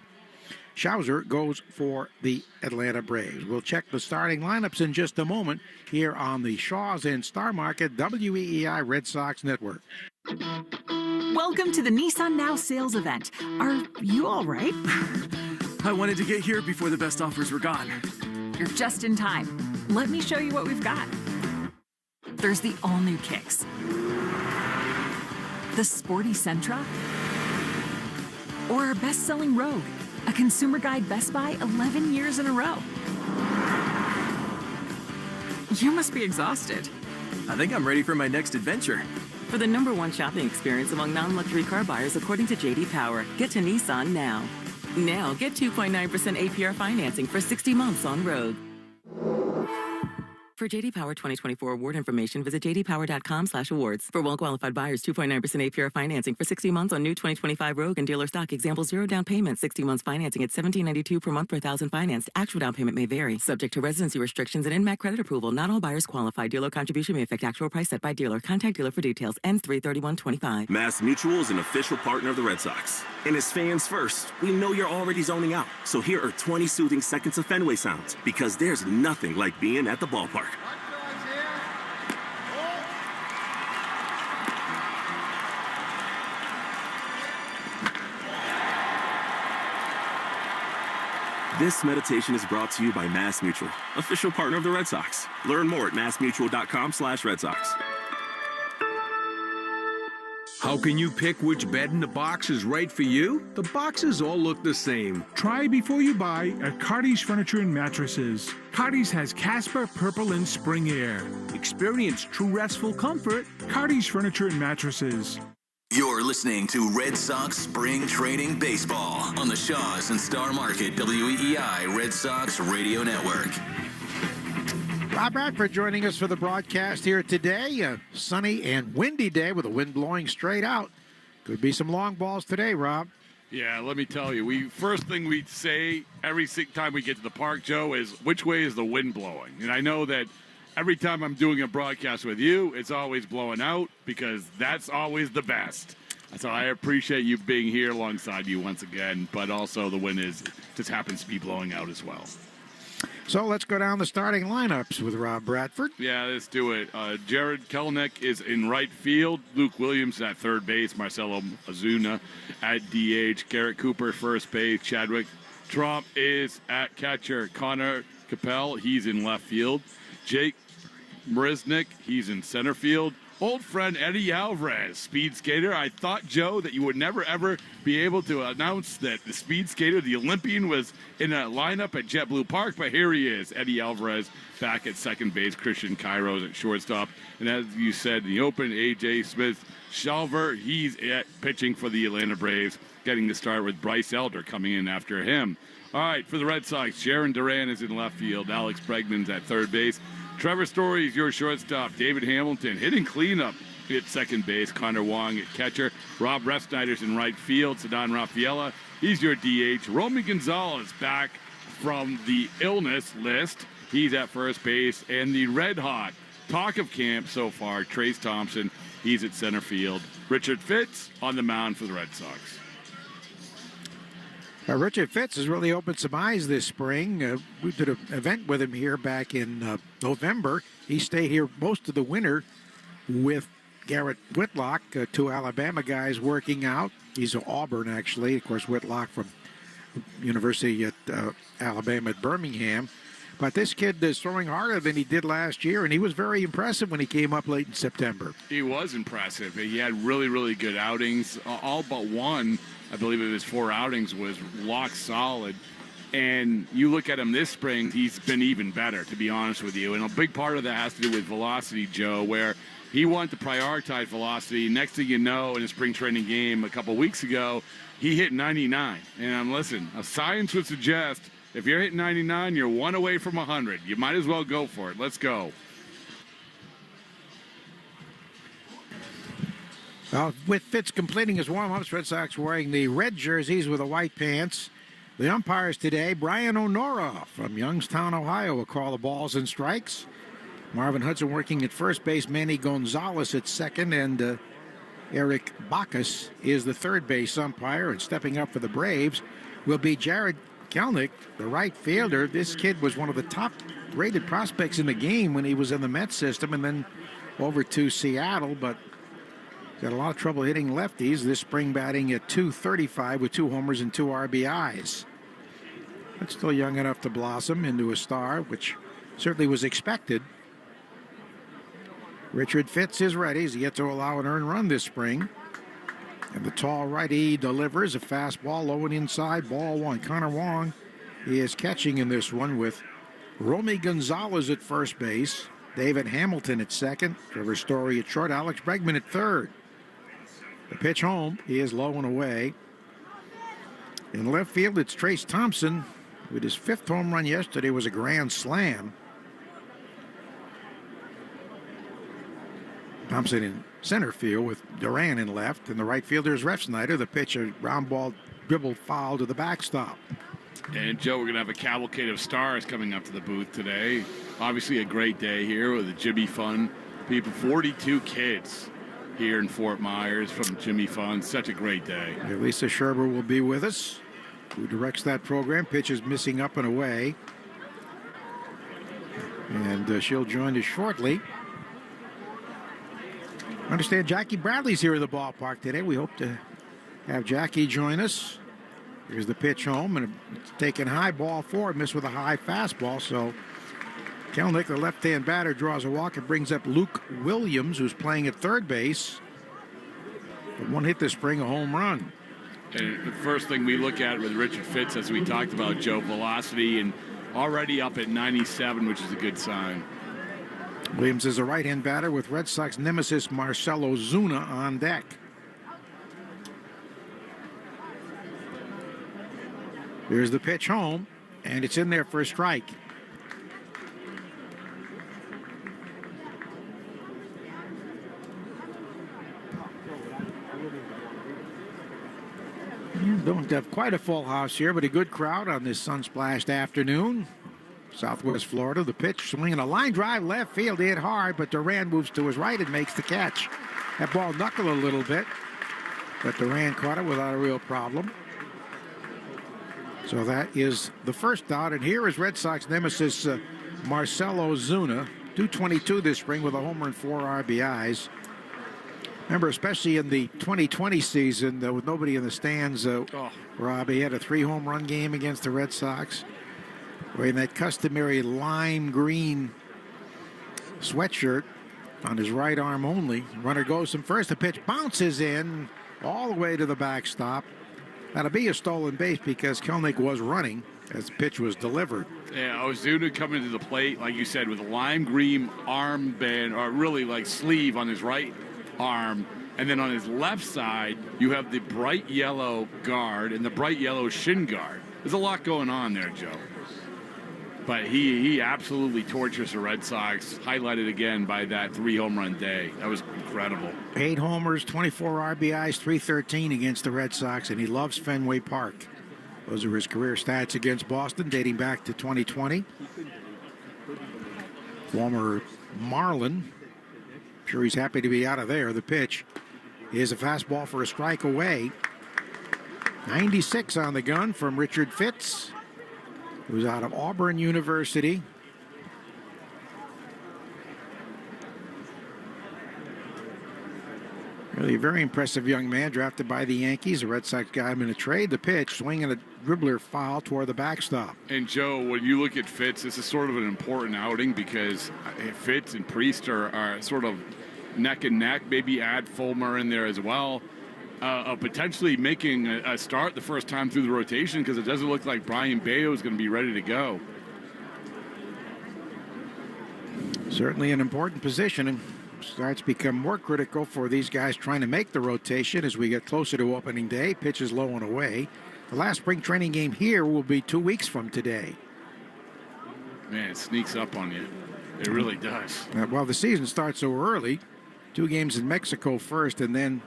Schauser goes for the Atlanta Braves. We'll check the starting lineups in just a moment here on the Shaw's and Star Market WEEI Red Sox Network. Welcome to the Nissan Now sales event. Are you all right? I wanted to get here before the best offers were gone. You're just in time. Let me show you what we've got. There's the all-new Kicks, the sporty Sentra, or our best-selling Rogue, a Consumer Guide Best Buy 11 years in a row. You must be exhausted. I think I'm ready for my next adventure. For the #1 shopping experience among non-luxury car buyers, according to J.D. Power, get to Nissan now. Now, get 2.9% APR financing for 60 months on Rogue. For J.D. Power 2024 award information, visit jdpower.com/awards. For well-qualified buyers, 2.9% APR financing for 60 months on new 2025 Rogue and dealer stock. Example, 0 down payment, 60 months financing at $1,792 per month per thousand financed. Actual down payment may vary. Subject to residency restrictions and INMAC credit approval. Not all buyers qualify. Dealer contribution may affect actual price set by dealer. Contact dealer for details. Ends 3/31/25. Mass Mutual is an official partner of the Red Sox. And as fans first, we know you're already zoning out. So here are 20 soothing seconds of Fenway sounds, because there's nothing like being at the ballpark. This meditation is brought to you by Mass Mutual, official partner of the Red Sox. Learn more at massmutual.com/Red Sox. How can you pick which bed in the box is right for you? The boxes all look the same. Try before you buy at Cardi's Furniture and Mattresses. Cardi's has Casper, Purple, and Spring Air. Experience true restful comfort. Cardi's Furniture and Mattresses. You're listening to Red Sox Spring Training Baseball on the Shaw's and Star Market WEEI Red Sox Radio Network. Rob Bradford joining us for the broadcast here today. A sunny and windy day with the wind blowing straight out. Could be some long balls today, Rob. Yeah, let me tell you. First thing we say every time we get to the park, Joe, is which way is the wind blowing? And I know that every time I'm doing a broadcast with you, it's always blowing out because that's always the best. So I appreciate you being here alongside you once again, but also the wind just happens to be blowing out as well. So let's go down the starting lineups with Rob Bradford. Yeah, let's do it. Jared Kelenic is in right field. Luke Williams at third base. Marcelo Ozuna at DH. Garrett Cooper first base. Chadwick Trump is at catcher. Connor Capel, he's in left field. Jake Marisnick, he's in center field. Old friend Eddie Alvarez, speed skater. I thought, Joe, that you would never, ever be able to announce that the speed skater, the Olympian, was in a lineup at JetBlue Park, but here he is, Eddie Alvarez back at second base, Christian Kairos at shortstop. And as you said, the open, A.J. Smith Shalver, he's pitching for the Atlanta Braves, getting the start with Bryce Elder coming in after him. All right, for the Red Sox, Sharon Duran is in left field. Alex Bregman's at third base. Trevor Story is your shortstop. David Hamilton hitting cleanup at second base. Connor Wong at catcher. Rob Refsnyder's in right field. Ceddanne Rafaela, he's your DH. Romy Gonzalez back from the illness list. He's at first base. And the red hot talk of camp so far, Trace Thompson, he's at center field. Richard Fitz on the mound for the Red Sox. Richard Fitz has really opened some eyes this spring. We did an event with him here back in November. He stayed here most of the winter with Garrett Whitlock, two Alabama guys working out. He's at Auburn, actually. Of course, Whitlock from University at Alabama at Birmingham. But this kid is throwing harder than he did last year, and he was very impressive when he came up late in September. He was impressive. He had really, really good outings, all but one I believe of his 4 outings, was rock solid. And you look at him this spring, he's been even better, to be honest with you. And a big part of that has to do with velocity, Joe, where he wanted to prioritize velocity. Next thing you know, in a spring training game a couple weeks ago, he hit 99. And listen, science would suggest if you're hitting 99, you're 1 away from 100. You might as well go for it. Let's go. With Fitz completing his warm-ups, Red Sox wearing the red jerseys with the white pants. The umpires today, Brian Onora from Youngstown, Ohio, will call the balls and strikes. Marvin Hudson working at first base, Manny Gonzalez at second, and Eric Bacchus is the third base umpire. And stepping up for the Braves will be Jared Kelenic, the right fielder. This kid was one of the top-rated prospects in the game when he was in the Mets system and then over to Seattle, but got a lot of trouble hitting lefties. This spring batting at .235 with 2 homers and 2 RBIs. But still young enough to blossom into a star, which certainly was expected. Richard Fitz is ready. He's yet to allow an earned run this spring. And the tall righty delivers a fastball low and inside, ball 1. Connor Wong is catching in this one with Romy Gonzalez at first base, David Hamilton at second, Trevor Story at short, Alex Bregman at third. The pitch home is low and away. In left field, it's Trace Thompson with his 5th home run yesterday, was a grand slam. Thompson in center field with Duran in left, and the right fielder is Refsnyder. The pitch, a ground ball dribbled foul to the backstop. And Joe, we're going to have a cavalcade of stars coming up to the booth today. Obviously a great day here with the Jimmy Fund people. 42 kids here in Fort Myers from Jimmy Fund. Such a great day. Lisa Sherber will be with us, who directs that program. Pitch is missing up and away. And she'll join us shortly. I understand Jackie Bradley's here in the ballpark today. We hope to have Jackie join us. Here's the pitch home, and it's taken high, ball 4, missed with a high fastball. So Kelenic, the left-hand batter, draws a walk and brings up Luke Williams, who's playing at third base. But 1 hit this spring, a home run. And the first thing we look at with Richard Fitz, as we talked about, Joe, velocity, and already up at 97, which is a good sign. Williams is a right-hand batter with Red Sox nemesis Marcelo Zuna on deck. Here's the pitch home, and it's in there for a strike. Don't have quite a full house here, but a good crowd on this sun-splashed afternoon. Southwest Florida, the pitch swinging a line drive left field, hit hard, but Duran moves to his right and makes the catch. That ball knuckled a little bit, but Duran caught it without a real problem. So that is the first out, and here is Red Sox nemesis Marcelo Zuna, .222 this spring with a homer and 4 RBIs. Remember, especially in the 2020 season, with nobody in the stands, Rob, he had a 3-home run game against the Red Sox, wearing that customary lime green sweatshirt on his right arm only. Runner goes from first. The pitch bounces in all the way to the backstop. That'll be a stolen base because Kelenic was running as the pitch was delivered. Yeah, Ozuna coming to the plate, like you said, with a lime green armband, or really like sleeve on his right arm. And then on his left side, you have the bright yellow guard and the bright yellow shin guard. There's a lot going on there, Joe. But he absolutely tortures the Red Sox, highlighted again by that 3-home run day. That was incredible. 8 homers, 24 RBIs, .313 against the Red Sox, and he loves Fenway Park. Those are his career stats against Boston, dating back to 2020. Former Marlin. Sure he's happy to be out of there. The pitch is a fastball for a strike away. 96 on the gun from Richard Fitz, who's out of Auburn University. Really a very impressive young man, drafted by the Yankees. The Red Sox got him in a trade. The pitch, swinging a dribbler foul toward the backstop. And Joe, when you look at Fitz, this is sort of an important outing because Fitz and Priest are sort of neck and neck. Maybe add Fulmer in there as well. of potentially making a start the first time through the rotation, because it doesn't look like Brian Bayo is going to be ready to go. Certainly an important position, and starts to become more critical for these guys trying to make the rotation as we get closer to opening day. Pitches low and away. The last spring training game here will be 2 weeks from today. Man, it sneaks up on you. It really does. Well, the season starts so early. 2 games in Mexico first, and then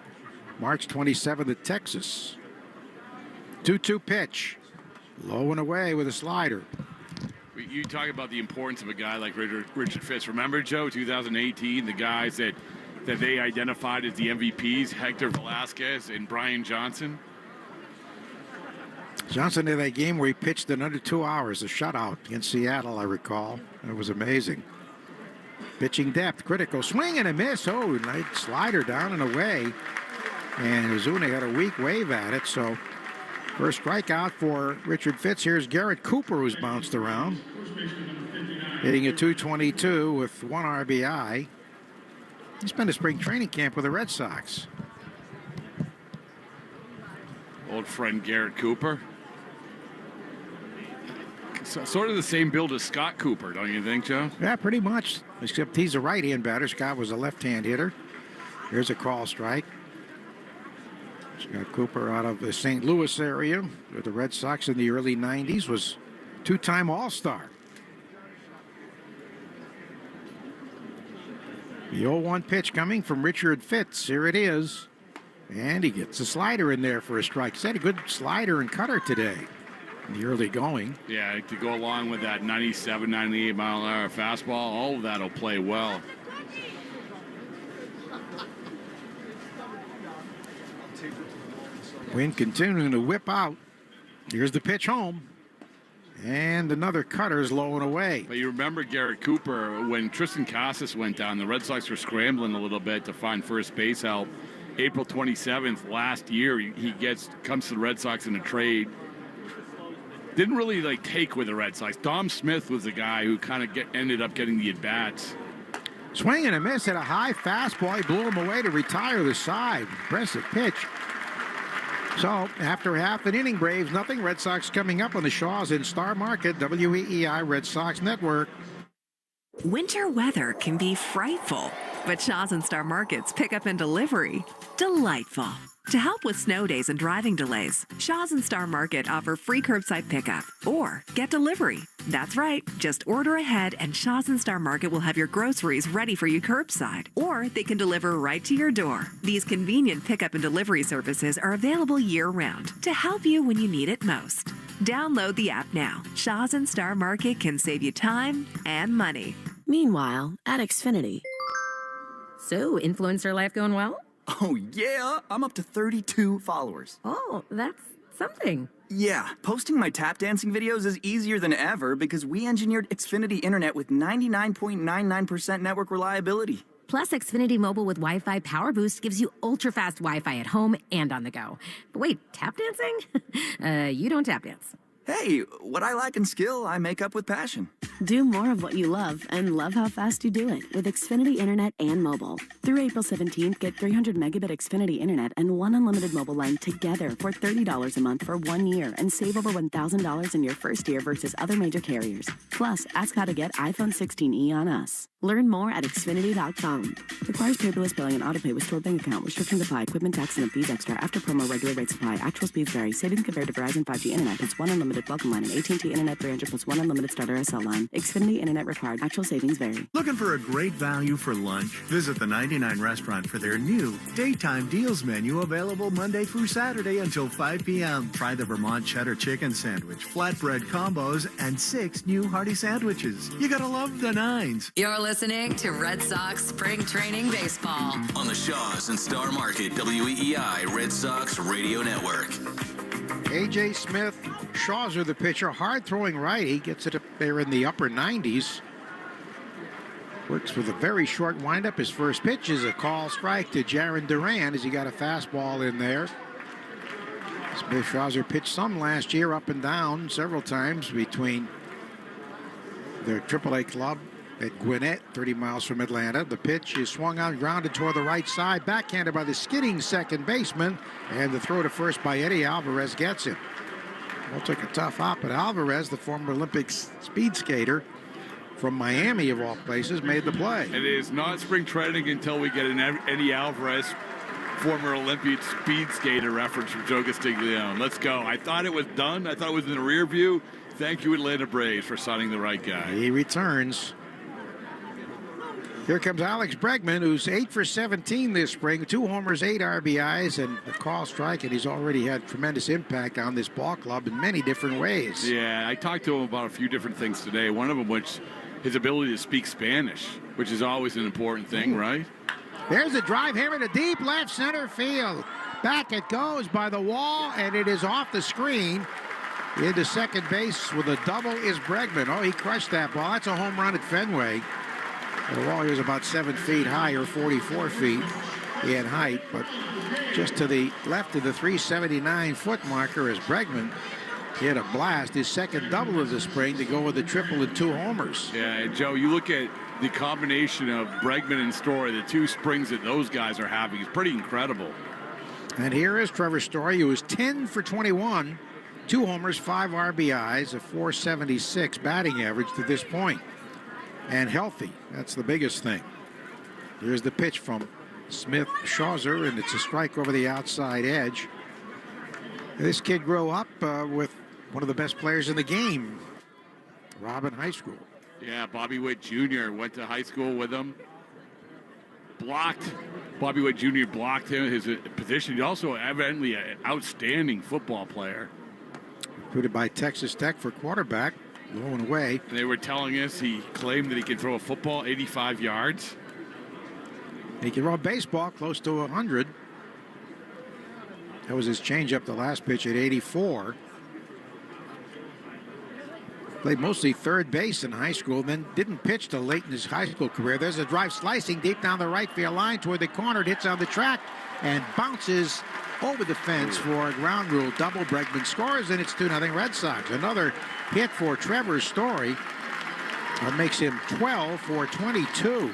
March 27th at Texas. 2-2 pitch. Low and away with a slider. You talk about the importance of a guy like Richard Fitz. Remember, Joe, 2018, the guys that they identified as the MVPs, Hector Velasquez and Brian Johnson? Johnson had that game where he pitched in under 2 hours, a shutout against Seattle, I recall. It was amazing. Pitching depth, critical. Swing and a miss. Oh, nice slider down and away. And Ozuna got a weak wave at it, so first strikeout for Richard Fitz. Here's Garrett Cooper, who's bounced around. Hitting a .222 with 1 RBI. He spent a spring training camp with the Red Sox. Old friend Garrett Cooper. Sort of the same build as Scott Cooper, don't you think, Joe? Yeah, pretty much. Except he's a right-hand batter. Scott was a left-hand hitter. Here's a call strike. Scott Cooper out of the St. Louis area with the Red Sox in the early 90s, was two-time All-Star. The 0-1 pitch coming from Richard Fitz. Here it is. And he gets a slider in there for a strike. He's had a good slider and cutter today in the early going. Yeah, to go along with that 97, 98 mile an hour fastball, all of that will play well. Wind continuing to whip out. Here's the pitch home. And another cutter is low and away. But you remember Garrett Cooper, when Tristan Casas went down, the Red Sox were scrambling a little bit to find first base help. April 27th last year, he comes to the Red Sox in a trade. Didn't really take with the Red Sox. Dom Smith was the guy who kind of ended up getting the at-bats. Swing and a miss at a high fastball. He blew him away to retire the side. Impressive pitch. So, after half an inning, Braves, nothing. Red Sox coming up on the Shaws in Star Market, WEEI Red Sox Network. Winter weather can be frightful, but Shaws and Star Market's pickup and delivery, delightful. To help with snow days and driving delays, Shaws and Star Market offer free curbside pickup or get delivery. That's right, just order ahead and Shaws and Star Market will have your groceries ready for you curbside, or they can deliver right to your door. These convenient pickup and delivery services are available year-round to help you when you need it most. Download the app now. Shaws and Star Market can save you time and money. Meanwhile, at Xfinity. So, influencer life going well? Oh, yeah. I'm up to 32 followers. Oh, that's something. Yeah, posting my tap dancing videos is easier than ever because we engineered Xfinity Internet with 99.99% network reliability. Plus, Xfinity Mobile with Wi-Fi Power Boost gives you ultra-fast Wi-Fi at home and on the go. But wait, tap dancing? You don't tap dance. Hey, what I lack in skill, I make up with passion. Do more of what you love and love how fast you do it with Xfinity Internet and mobile. Through April 17th, get 300 megabit Xfinity Internet and one unlimited mobile line together for $30 a month for 1 year and save over $1,000 in your first year versus other major carriers. Plus, ask how to get iPhone 16e on us. Learn more at Xfinity.com. Requires paperless billing and autopay with stored bank account. Restrictions apply. Equipment tax and fees extra. After promo, regular rates apply. Actual speeds vary. Savings compared to Verizon 5G Internet plus one unlimited welcome line and AT&T Internet 300 plus one unlimited starter SL line. Xfinity Internet required. Actual savings vary. Looking for a great value for lunch? Visit the 99 Restaurant for their new Daytime Deals menu available Monday through Saturday until 5 p.m. Try the Vermont Cheddar Chicken Sandwich, flatbread combos, and 6 new hearty sandwiches. You gotta love the nines. You're listening to Red Sox Spring Training Baseball on the Shaws and Star Market WEEI Red Sox Radio Network. A.J. Smith, Shaws are the pitcher, hard-throwing righty, gets it up there in the upper 90s. Works with a very short windup. His first pitch is a call strike to Jaron Duran as he got a fastball in there. Smith Shawser pitched some last year up and down several times between their AAA club at Gwinnett, 30 miles from Atlanta. The pitch is swung on, grounded toward the right side, backhanded by the skidding second baseman, and the throw to first by Eddie Alvarez gets him. Well, took a tough hop, but Alvarez, the former Olympic speed skater from Miami, of all places, made the play. It is not spring training until we get an Eddie Alvarez, former Olympic speed skater reference from Joe Castiglione. Let's go. I thought it was done. I thought it was in the rear view. Thank you, Atlanta Braves, for signing the right guy. He returns. Here comes Alex Bregman, who's 8 for 17 this spring, 2 homers, 8 RBIs, and a call strike, and he's already had tremendous impact on this ball club in many different ways. Yeah, I talked to him about a few different things today. One of them, which his ability to speak Spanish, which is always an important thing, right? There's a drive here into deep left center field. Back it goes by the wall, and it is off the screen. Into second base with a double is Bregman. Oh, he crushed that ball. That's a home run at Fenway. The wall here is about 7 feet high, or 44 feet in height, but just to the left of the 379-foot marker is Bregman. Hit a blast, his second double of the spring, to go with a triple and 2 homers. Yeah, and Joe, you look at the combination of Bregman and Story, the 2 springs that those guys are having is pretty incredible. And here is Trevor Story, who is 10 for 21, 2 homers, 5 RBIs, a .476 batting average to this point. And healthy. That's the biggest thing. Here's the pitch from Smith Schauser, and it's a strike over the outside edge. This kid grew up with one of the best players in the game, Robin High School. Yeah, Bobby Witt Jr. went to high school with him. Bobby Witt Jr. blocked him, his position. He's also evidently an outstanding football player. Recruited by Texas Tech for quarterback. Low and away. And they were telling us he claimed that he can throw a football 85 yards. He can throw a baseball close to 100. That was his changeup, the last pitch at 84. Played mostly third base in high school, then didn't pitch till late in his high school career. There's a drive slicing deep down the right field line toward the corner. It hits on the track and bounces over the fence for a ground rule double. Bregman scores, and it's 2-0 Red Sox. Another hit for Trevor Story. That makes him 12 for 22.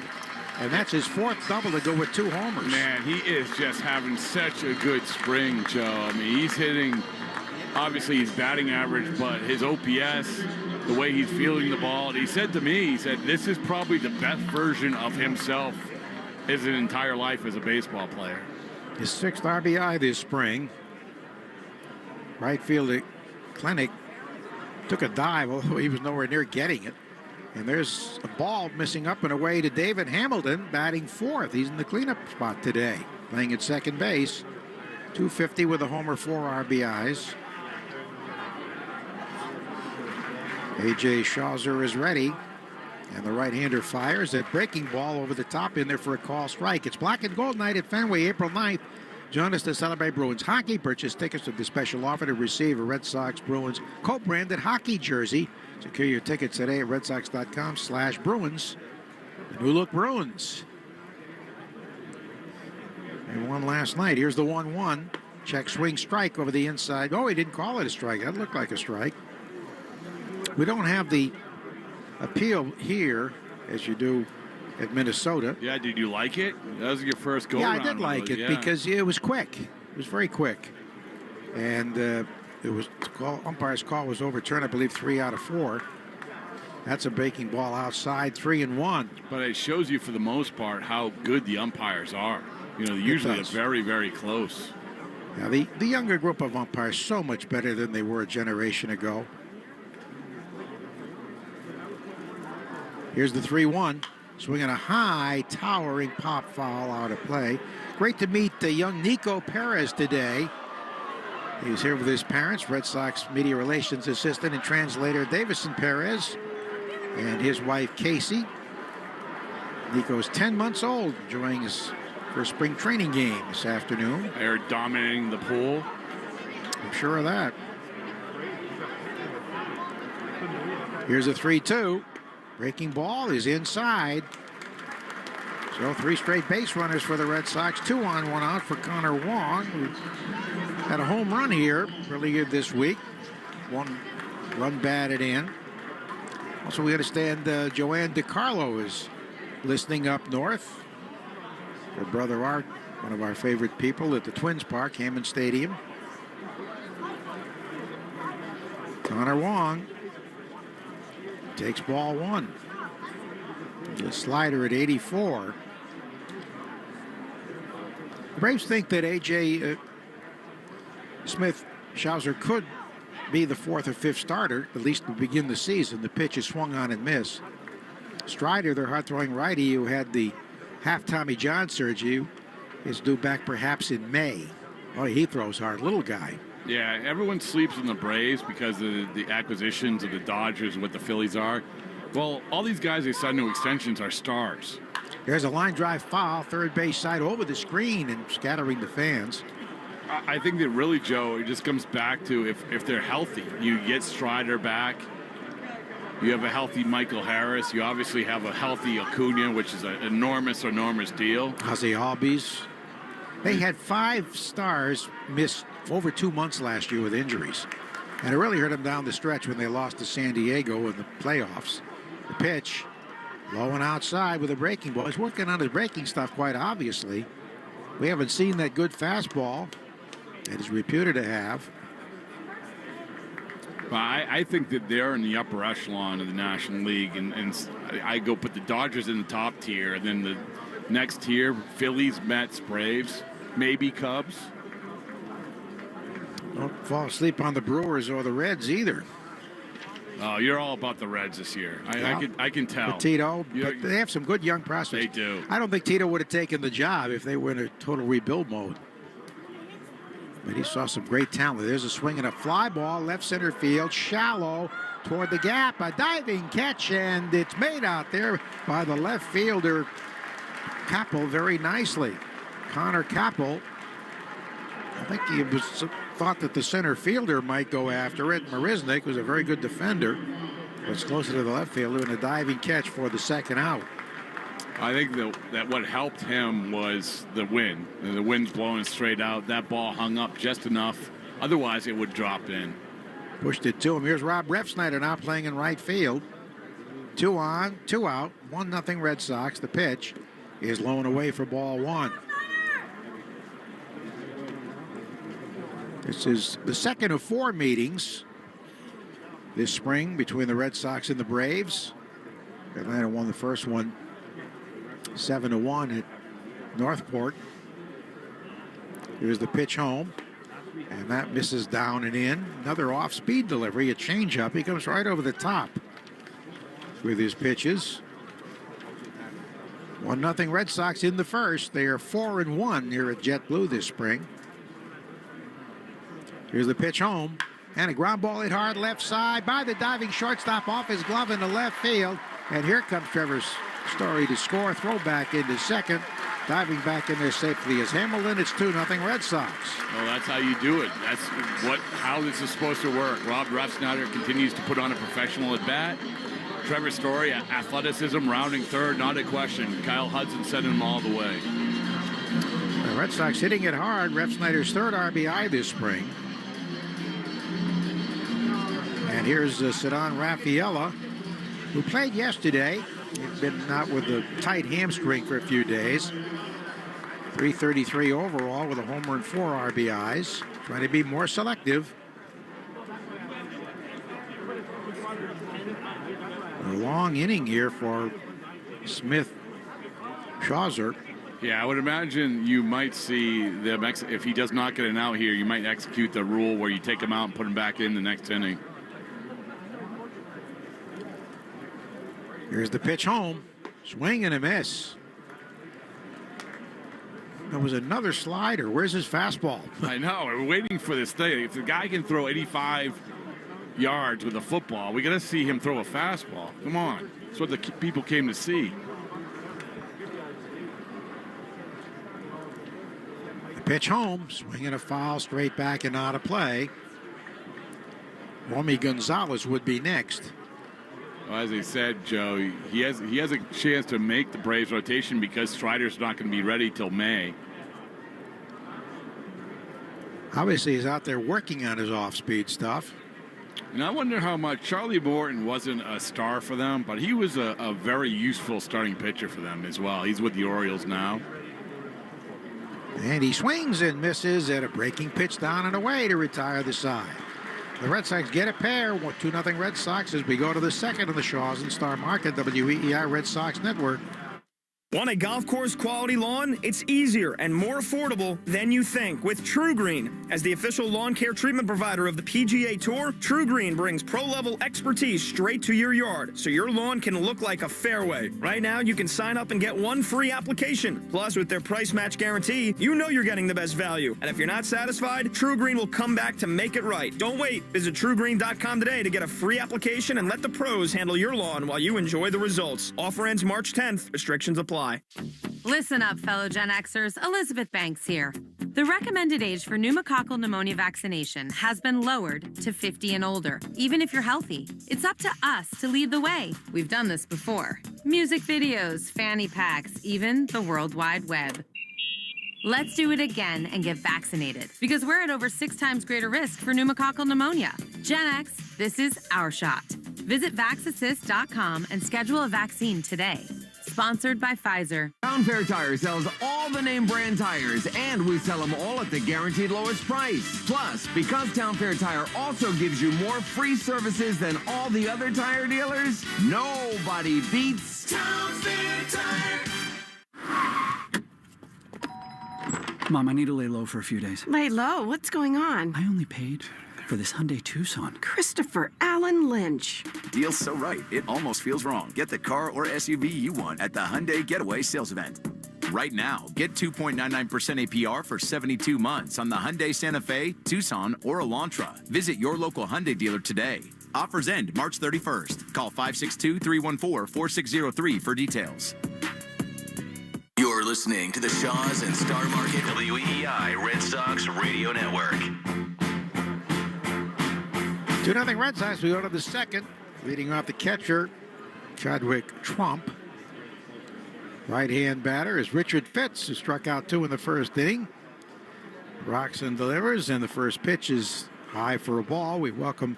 And that's his 4th double to go with 2 homers. Man, he is just having such a good spring, Joe. I mean, he's hitting, obviously, his batting average, but his OPS, the way he's fielding the ball. He said to me, he said, this is probably the best version of himself his entire life as a baseball player. His 6th RBI this spring. Right field Clinic took a dive, although he was nowhere near getting it. And there's a ball missing up and away to David Hamilton, batting 4th. He's in the cleanup spot today, playing at second base. .250 with a homer, 4 RBIs. A.J. Schauser is ready. And the right-hander fires that breaking ball over the top in there for a call strike. It's Black and Gold night at Fenway, April 9th. Join us to celebrate Bruins hockey. Purchase tickets with the special offer to receive a Red Sox Bruins co-branded hockey jersey. Secure your tickets today at redsox.com/Bruins. The new look Bruins. They won last night. Here's the 1-1. Check swing strike over the inside. Oh, he didn't call it a strike. That looked like a strike. We don't have the appeal here as you do at Minnesota. Yeah, did you like it? That was your first go Yeah, around. I did like it because it was quick. It was very quick. And umpire's call was overturned, I believe, 3 out of 4. That's a breaking ball outside, 3-1. But it shows you, for the most part, how good the umpires are. You know, usually they're very, very close. Now, the younger group of umpires so much better than they were a generation ago. Here's the 3-1. Swinging a high, towering pop foul out of play. Great to meet the young Nico Perez today. He's here with his parents, Red Sox media relations assistant and translator Davison Perez, and his wife Casey. Nico's 10 months old, enjoying his first spring training game this afternoon. They're dominating the pool. I'm sure of that. Here's a 3-2. Breaking ball is inside. So 3 straight base runners for the Red Sox. 2 on, 1 out for Connor Wong, who had a home run here earlier this week. 1 run batted in. Also, we understand Joanne DiCarlo is listening up north. Her brother Art, one of our favorite people at the Twins Park, Hammond Stadium. Connor Wong takes ball one. The slider at 84. The Braves think that A.J. Smith-Shawser could be the fourth or fifth starter, at least to begin the season. The pitch is swung on and missed. Strider, their hard-throwing righty, who had the half Tommy John surgery, is due back perhaps in May. Oh, he throws hard. Little guy. Yeah, everyone sleeps on the Braves because of the acquisitions of the Dodgers and what the Phillies are. Well, all these guys they signed new extensions are stars. There's a line drive foul, third base side over the screen and scattering the fans. I think that really, Joe, it just comes back to if they're healthy. You get Strider back. You have a healthy Michael Harris. You obviously have a healthy Acuna, which is an enormous deal. Ozzie Albies. They had 5 stars miss over 2 months last year with injuries. And it really hurt them down the stretch when they lost to San Diego in the playoffs. The pitch, low and outside with a breaking ball. He's working on his breaking stuff quite obviously. We haven't seen that good fastball that he's reputed to have. Well, I think that they're in the upper echelon of the National League, and I go put the Dodgers in the top tier, and then the next tier, Phillies, Mets, Braves, maybe Cubs. Don't fall asleep on the Brewers or the Reds either. Oh, you're all about the Reds this year. I can tell. Tito, but they have some good young prospects. They do. I don't think Tito would have taken the job if they were in a total rebuild mode. But he saw some great talent. There's a swing and a fly ball, left center field, shallow toward the gap. A diving catch, and it's made out there by the left fielder, Kappel, very nicely. Connor Kappel. I think he was thought that the center fielder might go after it. Marisnik was a very good defender. Was closer to the left fielder, and a diving catch for the second out. I think that what helped him was the wind. The wind's blowing straight out. That ball hung up just enough. Otherwise, it would drop in. Pushed it to him. Here's Rob Refsnyder now playing in right field. 2 on, 2 out. 1-0 Red Sox. The pitch is low and away for ball 1. This is the second of 4 meetings this spring between the Red Sox and the Braves. Atlanta won the first one 7-1 at Northport. Here's the pitch home, and that misses down and in. Another off-speed delivery, a changeup. He comes right over the top with his pitches. 1-0 Red Sox in the first. They are 4-1 here at JetBlue this spring. Here's the pitch home, and a ground ball hit hard left side by the diving shortstop off his glove into left field. And here comes Trevor Story to score. Throwback into second. Diving back in there safely is Hamilton. It's 2-0 Red Sox. Well, that's how you do it. That's how this is supposed to work. Rob Refsnyder continues to put on a professional at bat. Trevor Story, athleticism, rounding third, not a question. Kyle Hudson sending him all the way. The Red Sox hitting it hard. Refsnyder's third RBI this spring. And here's Ceddanne Rafaela, who played yesterday. He's been out with a tight hamstring for a few days. 333 overall with a homer and 4 RBIs. Trying to be more selective. A long inning here for Smith-Shawser. Yeah, I would imagine you might see them, if he does not get an out here, you might execute the rule where you take him out and put him back in the next inning. Here's the pitch home. Swing and a miss. There was another slider. Where's his fastball? I know. We're waiting for this thing. If the guy can throw 85 yards with a football, we got to see him throw a fastball. Come on. That's what the people came to see. The pitch home. Swing and a foul straight back and out of play. Romy Gonzalez would be next. Well, as I said, Joe, he has a chance to make the Braves rotation because Strider's not going to be ready till May. Obviously, he's out there working on his off-speed stuff. And I wonder how much Charlie Morton wasn't a star for them, but he was a very useful starting pitcher for them as well. He's with the Orioles now. And he swings and misses at a breaking pitch down and away to retire the side. The Red Sox get a pair, 2-0 Red Sox as we go to the second of the Shaws and Star Market, WEEI Red Sox Network. Want a golf course quality lawn? It's easier and more affordable than you think with True Green. As the official lawn care treatment provider of the PGA Tour, True Green brings pro-level expertise straight to your yard so your lawn can look like a fairway. Right now, you can sign up and get one free application. Plus, with their price match guarantee, you know you're getting the best value. And if you're not satisfied, True Green will come back to make it right. Don't wait. Visit TrueGreen.com today to get a free application and let the pros handle your lawn while you enjoy the results. Offer ends March 10th. Restrictions apply. Listen up, fellow Gen Xers. Elizabeth Banks here. The recommended age for pneumococcal pneumonia vaccination has been lowered to 50 and older, even if you're healthy. It's up to us to lead the way. We've done this before. Music videos, fanny packs, even the World Wide Web. Let's do it again and get vaccinated, because we're at over 6 times greater risk for pneumococcal pneumonia. Gen X, this is our shot. Visit vaxassist.com and schedule a vaccine today. Sponsored by Pfizer. Town Fair Tire sells all the name brand tires, and we sell them all at the guaranteed lowest price. Plus, because Town Fair Tire also gives you more free services than all the other tire dealers, nobody beats Town Fair Tire. Mom, I need to lay low for a few days. Lay low? What's going on? I only paid for this Hyundai Tucson. Christopher Allen Lynch. Deal's so right, it almost feels wrong. Get the car or SUV you want at the Hyundai Getaway Sales Event. Right now, get 2.99% APR for 72 months on the Hyundai Santa Fe, Tucson, or Elantra. Visit your local Hyundai dealer today. Offers end March 31st. Call 562-314-4603 for details. You're listening to the Shaws and Star Market WEEI Red Sox Radio Network. 2-0 Red Sox. We go to the second. Leading off the catcher, Chadwick Trump. Right-hand batter is Richard Fitz, who struck out 2 in the first inning. Rocks and delivers, and the first pitch is high for a ball. We welcome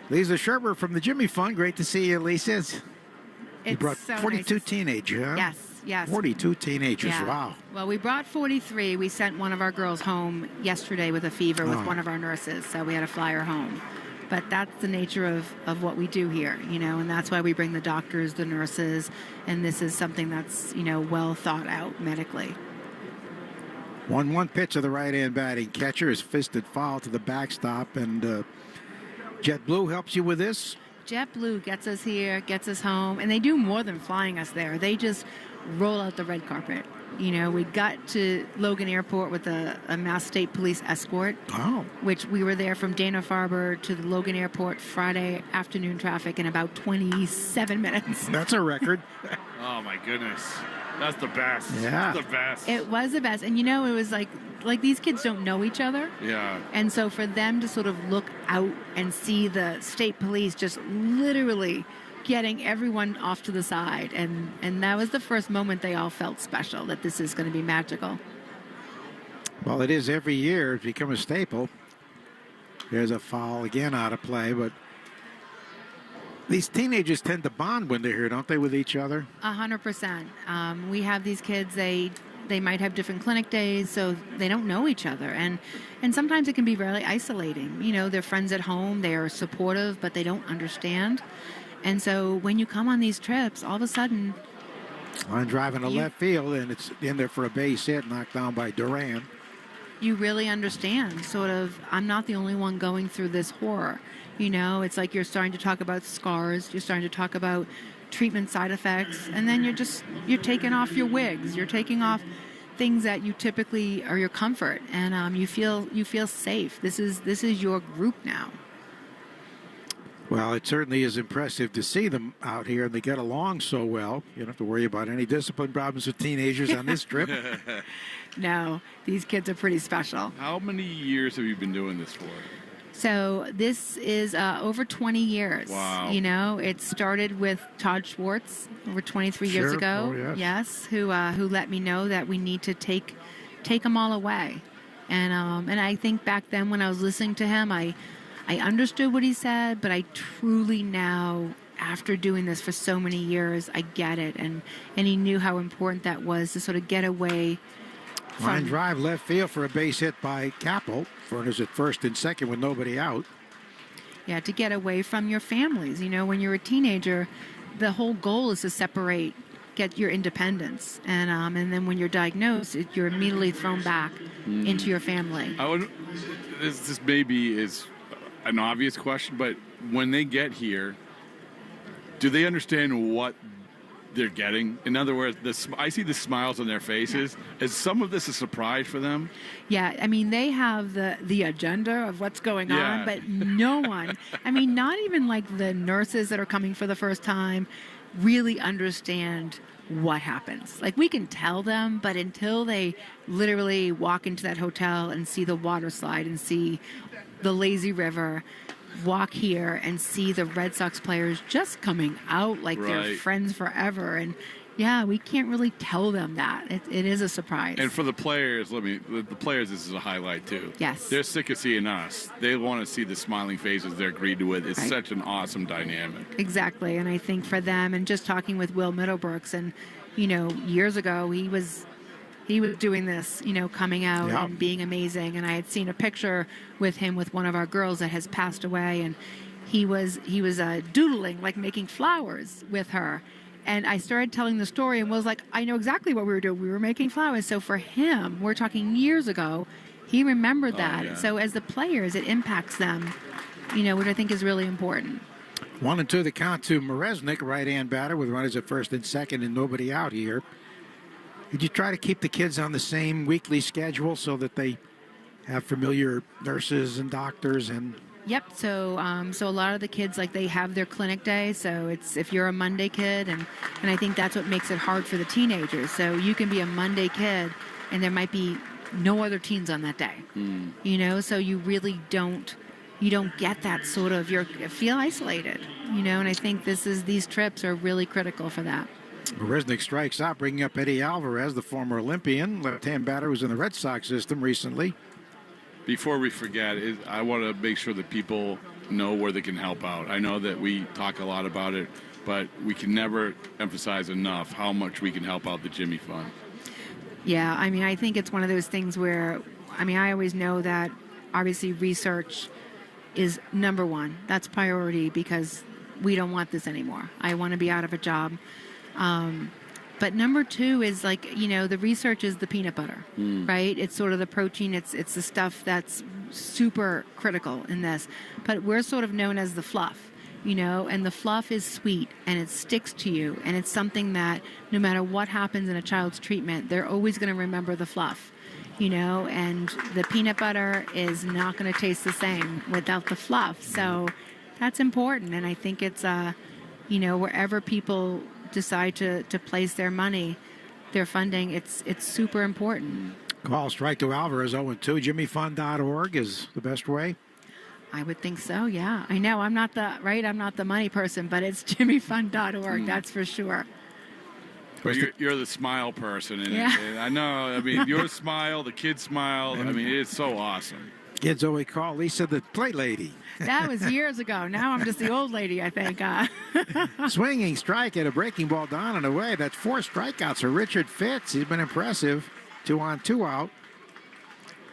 Lisa Sherber from the Jimmy Fund. Great to see you, Lisa. You brought so 42 nice. teenagers, huh? Yes. 42 teenagers, Yeah. wow. Well, we brought 43. We sent one of our girls home yesterday with a fever with one of our nurses, so we had to fly her home. But that's the nature of what we do here, and that's why we bring the doctors, the nurses, and this is something that's, well thought out medically. 1-1 pitch of the right-hand batting catcher is fisted foul to the backstop, and JetBlue helps you with this? JetBlue gets us here, gets us home, and they do more than flying us there. They just roll out the red carpet. We got to Logan Airport with a Mass State Police escort, which we were there from Dana-Farber to the Logan Airport Friday afternoon traffic in about 27 minutes. That's a record. Oh, my goodness. That's the best. Yeah. That's the best. It was the best. And, it was like these kids don't know each other. Yeah. And so for them to sort of look out and see the state police just literally getting everyone off to the side. And that was the first moment they all felt special, that this is going to be magical. Well, it is every year. It's become a staple. There's a foul again out of play, but these teenagers tend to bond when they're here, don't they, with each other? 100%. We have these kids, they might have different clinic days, so they don't know each other. And sometimes it can be really isolating. They're friends at home, they are supportive, but they don't understand. And so when you come on these trips, all of a sudden... I'm driving to left field, and it's in there for a base hit, knocked down by Duran. You really understand, sort of, I'm not the only one going through this horror. It's like you're starting to talk about scars, you're starting to talk about treatment side effects, and then you're taking off your wigs, you're taking off things that you typically are your comfort, and you feel safe. This is your group now. Well, it certainly is impressive to see them out here, and they get along so well. You don't have to worry about any discipline problems with teenagers on this trip. No, these kids are pretty special. How many years have you been doing this for? So this is over 20 years. Wow. It started with Todd Schwartz over 23 years ago. Oh, yes. Who let me know that we need to take them all away. And I think back then when I was listening to him, I understood what he said, but I truly now, after doing this for so many years, I get it. And he knew how important that was to sort of get away Line drive left field for a base hit by Capel. Runners at first and second with nobody out. Yeah, to get away from your families. You know, when you're a teenager, the whole goal is to separate, get your independence. And then when you're diagnosed, you're immediately thrown back into your family. This maybe is an obvious question, but when they get here, do they understand what they're getting? In other words, I see the smiles on their faces. Yeah. Is some of this a surprise for them? Yeah, I mean, they have the agenda of what's going on, but no one, I mean, not even like the nurses that are coming for the first time really understand what happens. Like, we can tell them, but until they literally walk into that hotel and see the water slide and see the lazy river, walk here and see the Red Sox players just coming out like they're friends forever. And yeah, we can't really tell them that. It is a surprise. And for the players, the players, this is a highlight too. Yes. They're sick of seeing us. They want to see the smiling faces they're greeted with. It's right. Such an awesome dynamic. Exactly. And I think for them, and just talking with Will Middlebrooks, and, you know, years ago, he was doing this, you know, coming out and being amazing. And I had seen a picture with him with one of our girls that has passed away, and he was doodling, like making flowers with her. And I started telling the story and was like, I know exactly what we were doing. We were making flowers. So for him, we're talking years ago, he remembered that. Yeah. So as the players, it impacts them, you know, which I think is really important. 1-2 the count to Maresnik, right-hand batter with runners at first and second and nobody out here. Did you try to keep the kids on the same weekly schedule so that they have familiar nurses and doctors and... Yep. So a lot of the kids, like, they have their clinic day. So it's if you're a Monday kid, and I think that's what makes it hard for the teenagers. So you can be a Monday kid, and there might be no other teens on that day. You know, so you really don't get that sort of, you feel isolated. You know, and I think these trips are really critical for that. Maresnik strikes out, bringing up Eddie Alvarez, the former Olympian. Left-hand batter was in the Red Sox system recently. Before we forget, I want to make sure that people know where they can help out. I know that we talk a lot about it, but we can never emphasize enough how much we can help out the Jimmy Fund. Yeah, I mean, I think it's one of those things where, I mean, I always know that obviously research is number one. That's priority, because we don't want this anymore. I want to be out of a job. But number two is, like, you know, the research is the peanut butter, right? It's sort of the protein. It's the stuff that's super critical in this. But we're sort of known as the fluff, you know, and the fluff is sweet and it sticks to you. And it's something that no matter what happens in a child's treatment, they're always going to remember the fluff, you know, and the peanut butter is not going to taste the same without the fluff. So that's important. And I think it's, you know, wherever people decide to place their money, their funding, it's super important. Call strike to Alvarez, 0-2. JimmyFund.org is the best way. I would think so, yeah. I know I'm not the money person, but it's JimmyFund.org, that's for sure. But you're the smile person, and I know. I mean, your smile, the kids' smile. I mean, it's so awesome. Kids always call Lisa the plate lady. That was years ago. Now I'm just the old lady, I think. Swinging strike at a breaking ball down and away. That's 4 strikeouts for Richard Fitz. He's been impressive. 2 on, 2 out.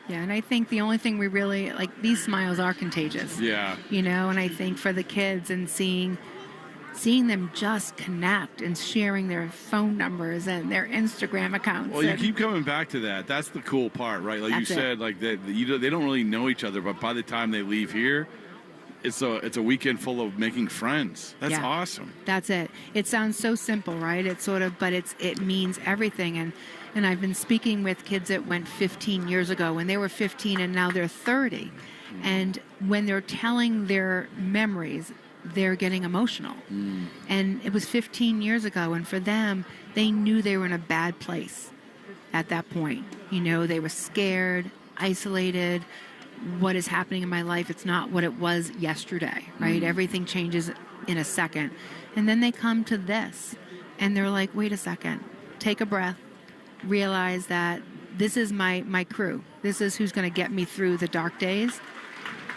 Yeah, and I think the only thing we really, like, these smiles are contagious. Yeah. You know, and I think for the kids and seeing them just connect and sharing their phone numbers and their Instagram accounts. Well, you keep coming back to that. That's the cool part, right? Like you said, like they don't really know each other, but by the time they leave here, it's a weekend full of making friends. That's awesome. That's it. It sounds so simple, right? It's sort of, but it means everything. And I've been speaking with kids that went 15 years ago when they were 15 and now they're 30. And when they're telling their memories, they're getting emotional. And it was 15 years ago, and for them, they knew they were in a bad place at that point. You know, they were scared, isolated. What is happening in my life? It's not what it was yesterday, right? Everything changes in a second. And then they come to this, and they're like, wait a second, take a breath, realize that this is my crew. This is who's going to get me through the dark days.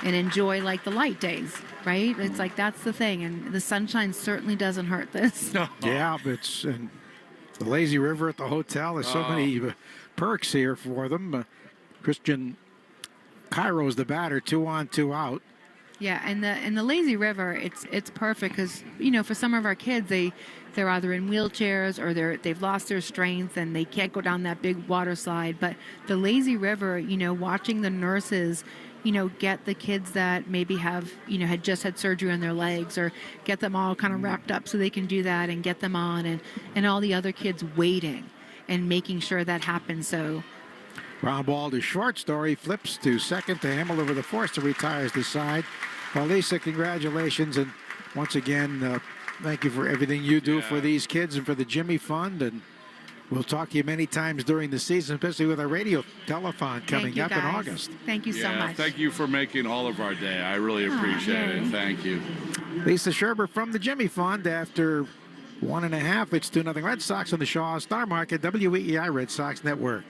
and enjoy like the light days, right? It's like that's the thing, and the sunshine certainly doesn't hurt this. Yeah, but it's and the lazy river at the hotel. There's so many perks here for them. Christian Cairo's the batter, 2 on, 2 out. Yeah, and the lazy river, it's perfect because for some of our kids they're either in wheelchairs or they've lost their strength and they can't go down that big water slide. But the lazy river, watching the nurses, get the kids that maybe have had just had surgery on their legs, or get them all kind of wrapped up so they can do that and get them on, and all the other kids waiting and making sure that happens. So. Ground ball to short. Story flips to second to Hamill over the force to retires the side. Well, Lisa, congratulations, and once again, thank you for everything you do for these kids and for the Jimmy Fund. And we'll talk to you many times during the season, especially with our radio telethon coming up in August. Thank you so much. Thank you for making all of our day. I really appreciate it. Thank you. Lisa Scherber from the Jimmy Fund. After 1.5, it's 2-0 Red Sox on the Shaw Star Market, WEEI Red Sox Network.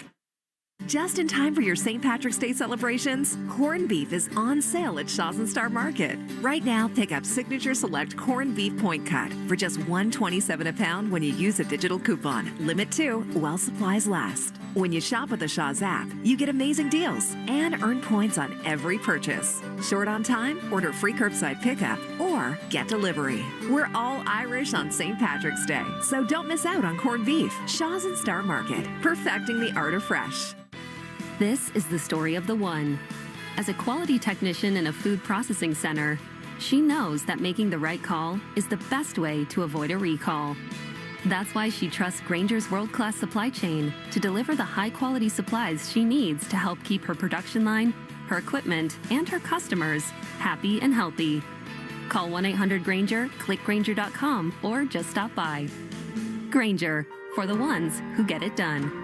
Just in time for your St. Patrick's Day celebrations, corned beef is on sale at Shaw's and Star Market. Right now, pick up Signature Select Corned Beef Point Cut for just $1.27 a pound when you use a digital coupon. Limit 2 while supplies last. When you shop with the Shaw's app, you get amazing deals and earn points on every purchase. Short on time? Order free curbside pickup or get delivery. We're all Irish on St. Patrick's Day, so don't miss out on corned beef. Shaw's and Star Market, perfecting the art of fresh. This is the story of the one. As a quality technician in a food processing center, she knows that making the right call is the best way to avoid a recall. That's why she trusts Grainger's world-class supply chain to deliver the high-quality supplies she needs to help keep her production line, her equipment, and her customers happy and healthy. Call 1-800-GRAINGER, click Grainger.com, or just stop by. Grainger, for the ones who get it done.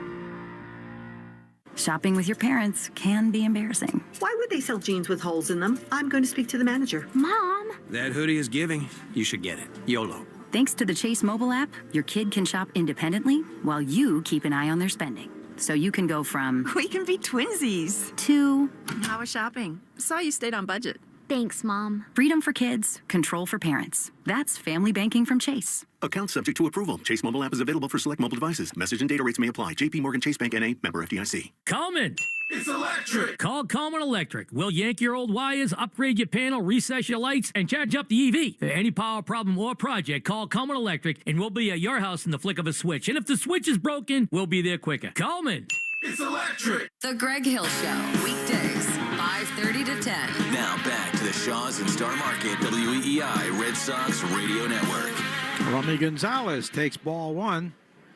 Shopping with your parents can be embarrassing. Why would they sell jeans with holes in them? I'm going to speak to the manager. Mom! That hoodie is giving. You should get it. YOLO. Thanks to the Chase mobile app, your kid can shop independently while you keep an eye on their spending. So you can go from... We can be twinsies. To... How was shopping? Saw you stayed on budget. Thanks, Mom. Freedom for kids, control for parents. That's family banking from Chase. Account subject to approval. Chase mobile app is available for select mobile devices. Message and data rates may apply. JP Morgan Chase Bank N.A. member FDIC. Coleman. It's electric. Call Coleman Electric. We'll yank your old wires, upgrade your panel, recess your lights, and charge up the EV. For any power problem or project, call Coleman Electric, and we'll be at your house in the flick of a switch. And if the switch is broken, we'll be there quicker. Coleman. It's electric. The Greg Hill Show, weekdays, 5:30 to 10. Now back to the Shaws and Star Market WEEI Red Sox Radio Network. Romy Gonzalez takes ball 1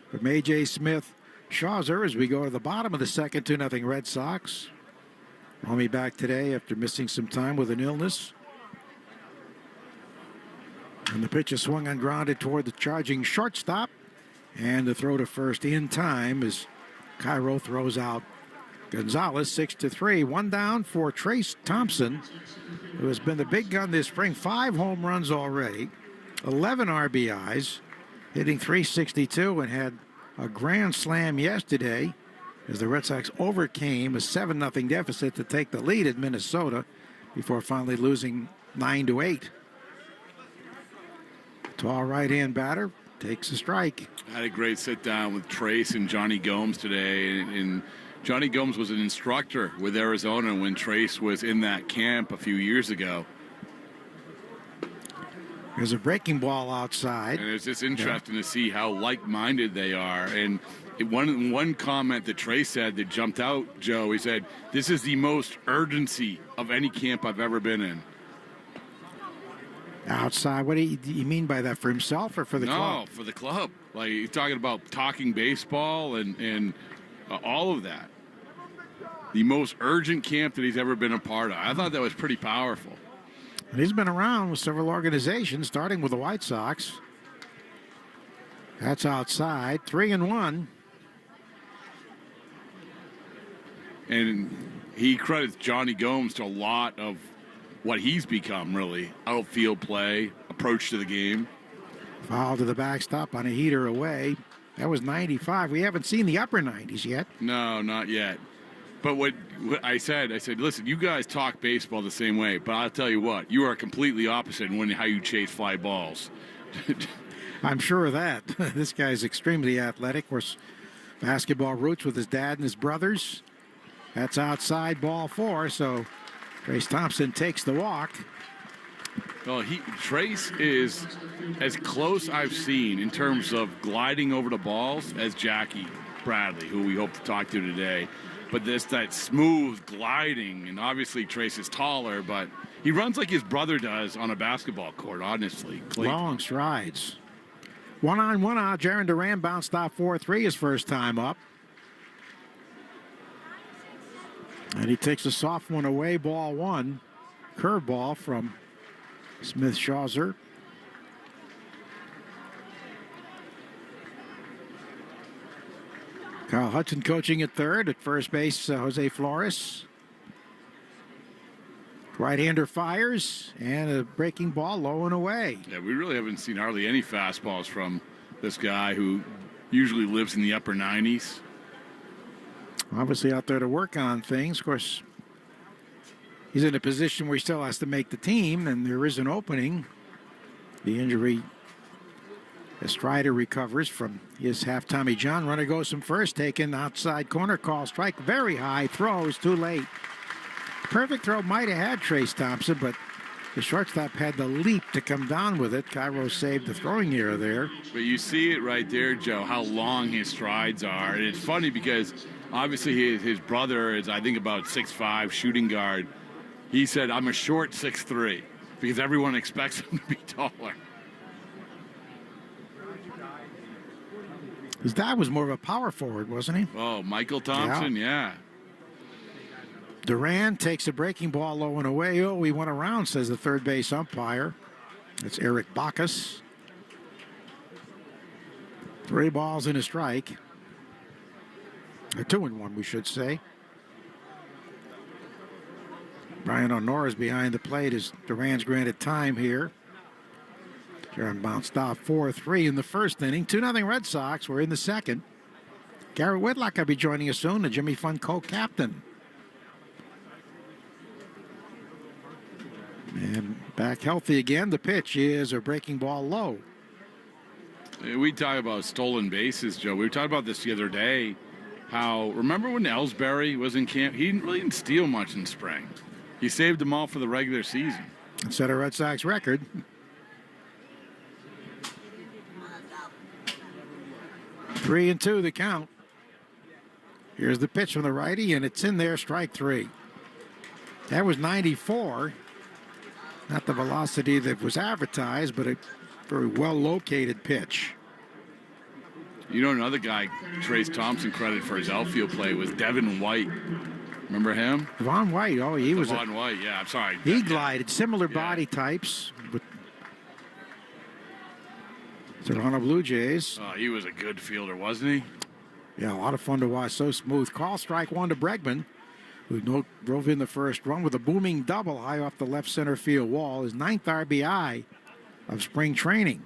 from A.J. Smith Shawser as we go to the bottom of the second, 2-0 Red Sox. Romy back today after missing some time with an illness. And the pitch is swung and grounded toward the charging shortstop. And the throw to first in time as Cairo throws out Gonzalez. 6-3. 1 down for Trace Thompson, who has been the big gun this spring. 5 home runs already, 11 RBIs, hitting .362, and had a grand slam yesterday as the Red Sox overcame a 7-0 deficit to take the lead at Minnesota before finally losing 9-8. Tall right-hand batter takes a strike. I had a great sit-down with Trace and Johnny Gomes today, and Johnny Gomes was an instructor with Arizona when Trace was in that camp a few years ago. There's a breaking ball outside. And it's just interesting to see how like-minded they are. And one comment that Trace said that jumped out, Joe, he said, "This is the most urgency of any camp I've ever been in." Outside, what do you mean by that? For himself or for the club? No, for the club. Like, he's talking about talking baseball and all of that. The most urgent camp that he's ever been a part of. I thought that was pretty powerful. And he's been around with several organizations, starting with the White Sox. That's outside. 3-1. And he credits Johnny Gomes to a lot of what he's become, really. Outfield play, approach to the game. Foul to the backstop on a heater away. That was 95. We haven't seen the upper 90s yet. No, not yet. But what I said, listen, you guys talk baseball the same way, but I'll tell you what, you are completely opposite in how you chase fly balls. I'm sure of that. This guy's extremely athletic. Of course, basketball roots with his dad and his brothers. That's outside, ball 4, so Trace Thompson takes the walk. Well, Trace is as close I've seen in terms of gliding over the balls as Jackie Bradley, who we hope to talk to today. But that smooth gliding, and obviously Trace is taller, but he runs like his brother does on a basketball court, honestly. Long strides. 1-on, 1-out. Jaron Duran bounced off 4-3 his first time up. And he takes a soft one away, ball 1. Curveball from Smith-Shawzer. Kyle Hudson coaching at third. At first base, Jose Flores. Right-hander fires, and a breaking ball low and away. Yeah, we really haven't seen hardly any fastballs from this guy who usually lives in the upper 90s. Obviously out there to work on things. Of course, he's in a position where he still has to make the team, and there is an opening. The injury, as Strider recovers from his half Tommy John. Runner goes from first, taken outside corner, call strike, very high, throws too late. Perfect throw might have had Trace Thompson, but the shortstop had the leap to come down with it. Cairo saved the throwing error there. But you see it right there, Joe, how long his strides are. And it's funny because obviously his brother is, I think, about 6'5", shooting guard. He said, I'm a short 6'3", because everyone expects him to be taller. His dad was more of a power forward, wasn't he? Oh, Michael Thompson, yeah. Duran takes a breaking ball low and away. Oh, we went around, says the third base umpire. That's Eric Bacchus. 3 balls and a strike. Or 2-1, we should say. Brian Honora's behind the plate as Duran's granted time here. Duran bounced off 4-3 in the first inning. 2-0 Red Sox. We're in the second. Garrett Whitlock will be joining us soon, the Jimmy Fund co-captain. And back healthy again. The pitch is a breaking ball low. We talk about stolen bases, Joe. We were talking about this the other day. How, remember when Ellsbury was in camp? He didn't steal much in spring. He saved them all for the regular season. Set a Red Sox record. Three and 2 the count. Here's the pitch from the righty, and it's in there, strike 3. That was 94. Not the velocity that was advertised, but a very well-located pitch. You know, another guy Trace Thompson credit for his outfield play was Devin White. Remember him? Devon White. Oh, he was. Devon White. Yeah, I'm sorry. He glided. Similar body types with Toronto Blue Jays. He was a good fielder, wasn't he? Yeah, a lot of fun to watch. So smooth. Call strike 1 to Bregman, who drove in the first run with a booming double high off the left center field wall. His 9th RBI of spring training.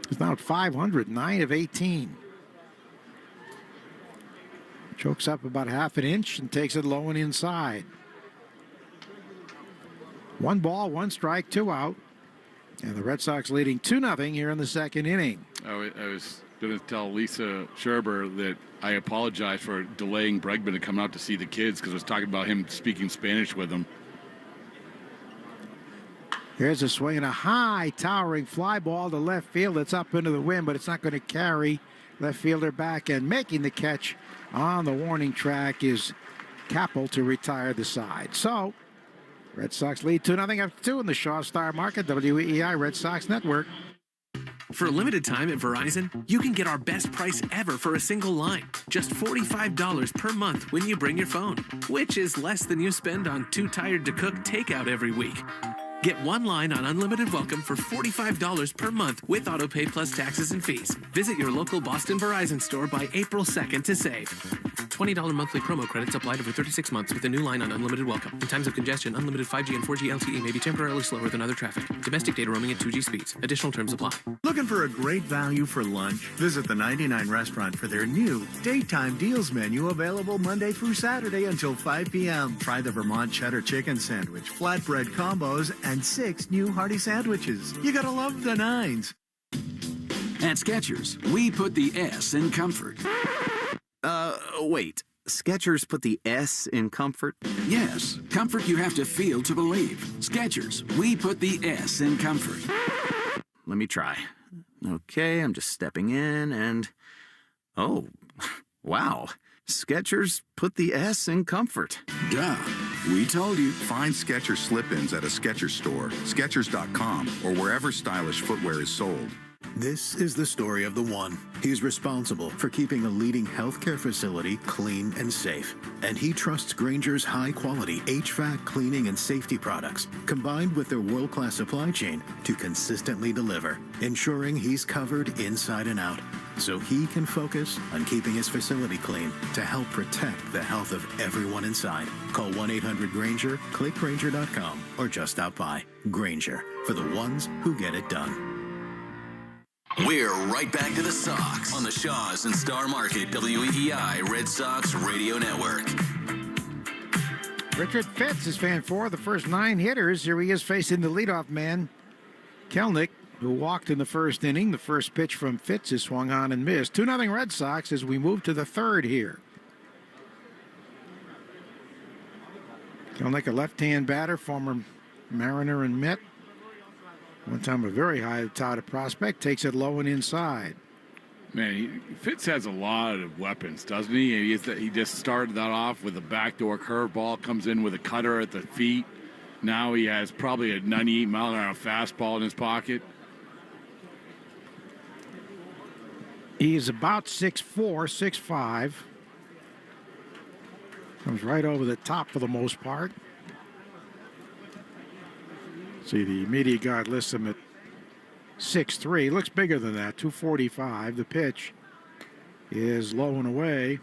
He's now at 500, 9 of 18. Chokes up about half an inch and takes it low and inside. 1 ball, 1 strike, 2 out. And the Red Sox leading 2-0 here in the second inning. I was going to tell Lisa Scherber that I apologize for delaying Bregman to come out to see the kids because I was talking about him speaking Spanish with them. Here's a swing and a high towering fly ball to left field. It's up into the wind, but it's not going to carry. Left fielder back, and making the catch on the warning track is Capel to retire the side. So Red Sox lead 2-0 after 2 in the Shaw Star Market, WEEI Red Sox Network. For a limited time at Verizon, you can get our best price ever for a single line. Just $45 per month when you bring your phone, which is less than you spend on Too Tired to Cook takeout every week. Get 1 line on Unlimited Welcome for $45 per month with AutoPay plus taxes and fees. Visit your local Boston Verizon store by April 2nd to save. $20 monthly promo credits applied over 36 months with a new line on unlimited welcome. In times of congestion, unlimited 5G and 4G LTE may be temporarily slower than other traffic. Domestic data roaming at 2G speeds. Additional terms apply. Looking for a great value for lunch? Visit the 99 Restaurant for their new Daytime Deals menu, available Monday through Saturday until 5 p.m. Try the Vermont Cheddar Chicken Sandwich, flatbread combos, and 6 new hearty sandwiches. You gotta love the 9s. At Skechers, we put the S in comfort. Wait. Skechers put the S in comfort? Yes, comfort you have to feel to believe. Skechers, we put the S in comfort. Let me try. Okay, I'm just stepping in and... Oh, wow. Skechers put the S in comfort. Duh. We told you. Find Skechers slip-ins at a Skechers store, Skechers.com, or wherever stylish footwear is sold. This is the story of the one. He's responsible for keeping a leading healthcare facility clean and safe. And he trusts Grainger's high-quality HVAC cleaning and safety products, combined with their world-class supply chain, to consistently deliver, ensuring he's covered inside and out, so he can focus on keeping his facility clean to help protect the health of everyone inside. Call 1-800-GRAINGER, click Grainger.com, or just stop by. Grainger, for the ones who get it done. We're right back to the Sox on the Shaws and Star Market WEEI Red Sox Radio Network. Richard Fitz is fan 4 of the first 9 hitters. Here he is facing the leadoff man, Kelenic, who walked in the first inning. The first pitch from Fitz is swung on and missed. 2-0 Red Sox as we move to the third here. Kelenic, a left-hand batter, former Mariner and Met. One time a very high touted prospect, takes it low and inside. Man, Fitz has a lot of weapons, doesn't he? He just started that off with a backdoor curveball, comes in with a cutter at the feet. Now he has probably a 98-mile-an-hour fastball in his pocket. He's about 6'4", 6'5". Comes right over the top for the most part. See, the media guard lists him at 6'3". Looks bigger than that, 245. The pitch is low and away.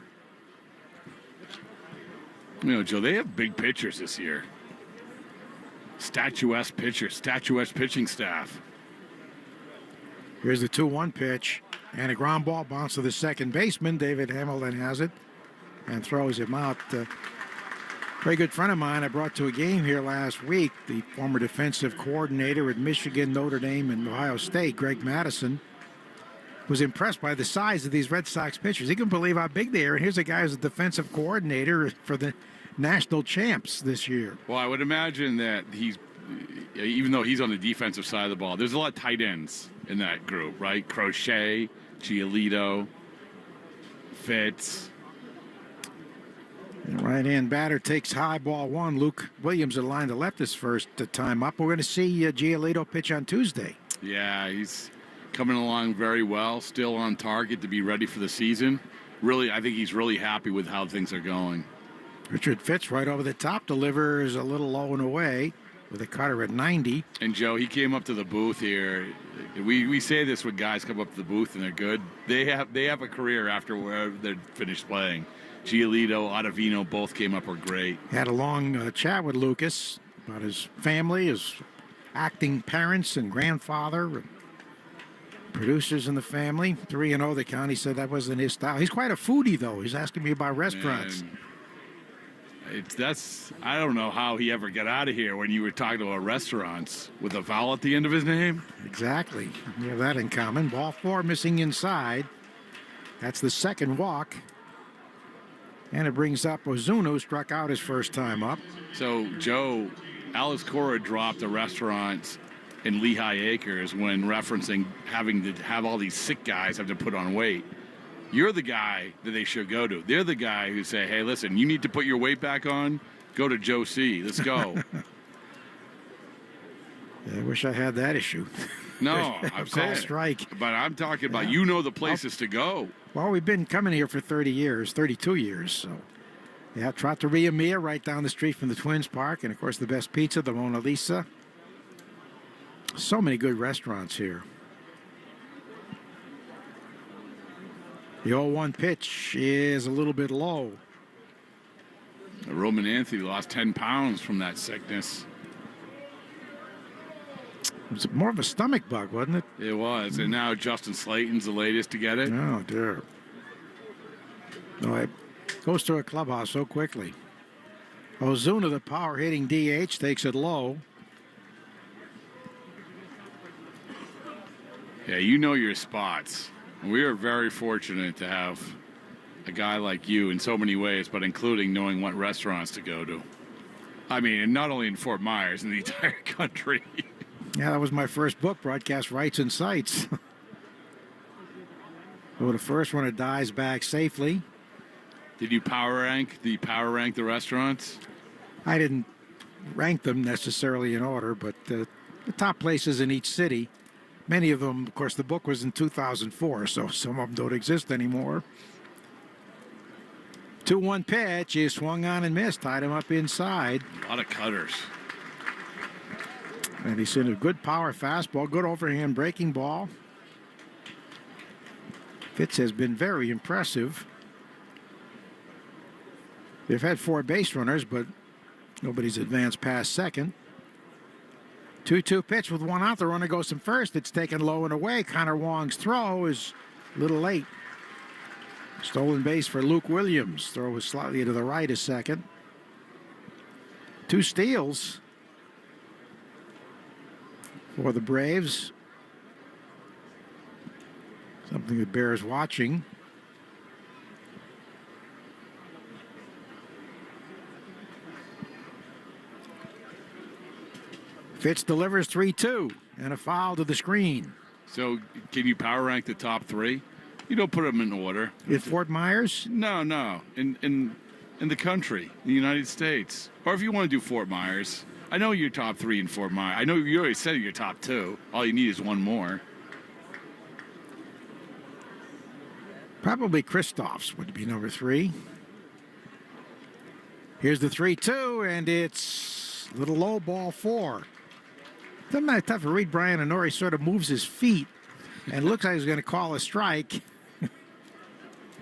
You know, Joe, they have big pitchers this year. Statuesque pitchers, statuesque pitching staff. Here's the 2-1 pitch, and a ground ball bounce to the second baseman. David Hamilton has it and throws him out. Very good friend of mine I brought to a game here last week, the former defensive coordinator at Michigan, Notre Dame, and Ohio State, Greg Madison, was impressed by the size of these Red Sox pitchers. He couldn't believe how big they are. And here's a guy who's a defensive coordinator for the national champs this year. Well, I would imagine that even though he's on the defensive side of the ball, there's a lot of tight ends in that group, right? Crochet, Giolito, Fitz. The right-hand batter takes high ball 1. Luke Williams at line to left his first time up. We're going to see Giolito pitch on Tuesday. Yeah, he's coming along very well, still on target to be ready for the season. Really, I think he's really happy with how things are going. Richard Fitz right over the top, delivers a little low and away with a cutter at 90. And Joe, he came up to the booth here. We say this when guys come up to the booth and they're good. They have a career after where they're finished playing. Giolito, Ottavino both came up, were great. Had a long chat with Lucas about his family, his acting parents and grandfather, and producers in the family. 3-0 the county said that wasn't his style. He's quite a foodie, though. He's asking me about restaurants. I don't know how he ever got out of here when you were talking about restaurants with a vowel at the end of his name. Exactly. We have that in common. Ball 4 missing inside. That's the second walk. And it brings up Ozuna, who struck out his first time up. So, Joe, Alice Cora dropped the restaurants in Lehigh Acres when referencing having to have all these sick guys have to put on weight. You're the guy that they should go to. They're the guy who say, hey, listen, you need to put your weight back on. Go to Joe C. Let's go. I wish I had that issue. No, I'm saying. Strike. But I'm talking about, the places to go. Well, we've been coming here for 32 years. So, yeah, Trattoria Mia right down the street from the Twins Park. And, of course, the best pizza, the Mona Lisa. So many good restaurants here. The 0-1 pitch is a little bit low. Roman Anthony lost 10 pounds from that sickness. It was more of a stomach bug, wasn't it? It was, and now Justin Slayton's the latest to get it. Oh, dear. No, it goes to a clubhouse so quickly. Ozuna, the power-hitting DH, takes it low. Yeah, you know your spots. We are very fortunate to have a guy like you in so many ways, but including knowing what restaurants to go to. I mean, and not only in Fort Myers, in the entire country. Yeah, that was my first book, Broadcast Rights and Sights. So the first one, it dies back safely. Did you power rank? Do you power rank the restaurants? I didn't rank them necessarily in order, but the top places in each city. Many of them, of course, the book was in 2004, so some of them don't exist anymore. 2-1 pitch is swung on and missed, tied him up inside. A lot of cutters. And he's in a good power fastball, good overhand breaking ball. Fitz has been very impressive. They've had 4 base runners, but nobody's advanced past second. 2-2 pitch with 1 out. The runner goes from first. It's taken low and away. Connor Wong's throw is a little late. Stolen base for Luke Williams. Throw was slightly to the right a second. 2 steals for the Braves. Something that bears watching. Fitz delivers 3-2 and a foul to the screen. So can you power rank the top 3? You don't put them in order. In Fort Myers? No. In the country, the United States. Or if you want to do Fort Myers. I know you're top 3 in Fort Myers. I know you already said you're top 2. All you need is 1 more. Probably Kristoff's would be number 3. Here's the 3-2, and it's a little low, ball 4. Doesn't that tough to read? Brian Honore sort of moves his feet and looks like he's going to call a strike.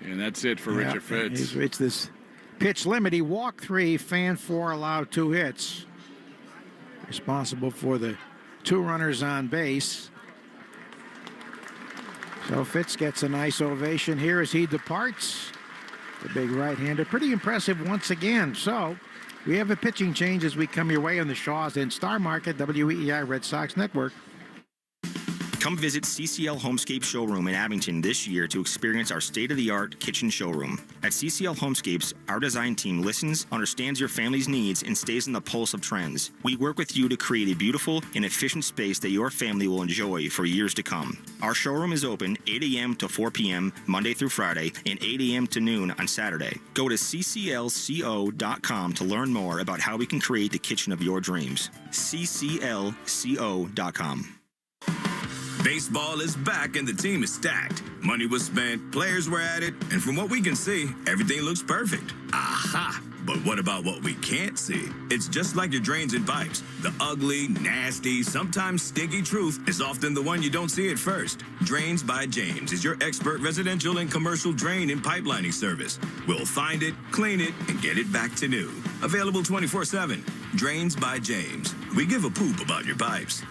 And that's it for Richard Fitz. He's reached this pitch limit. He walked 3, fanned 4, allowed 2 hits. Responsible for the 2 runners on base. So Fitz gets a nice ovation here as he departs. The big right-hander. Pretty impressive once again. So we have a pitching change as we come your way on the Shaws and Star Market, WEEI Red Sox Network. Come visit CCL Homescape Showroom in Abington this year to experience our state-of-the-art kitchen showroom. At CCL Homescapes, our design team listens, understands your family's needs, and stays on the pulse of trends. We work with you to create a beautiful and efficient space that your family will enjoy for years to come. Our showroom is open 8 a.m. to 4 p.m. Monday through Friday and 8 a.m. to noon on Saturday. Go to cclco.com to learn more about how we can create the kitchen of your dreams. cclco.com. Baseball is back and the team is stacked. Money was spent, players were at it, and from what we can see, everything looks perfect. Aha! But what about what we can't see? It's just like your drains and pipes. The ugly, nasty, sometimes stinky truth is often the one you don't see at first. Drains by James is your expert residential and commercial drain and pipelining service. We'll find it, clean it, and get it back to new. Available 24/7. Drains by James. We give a poop about your pipes.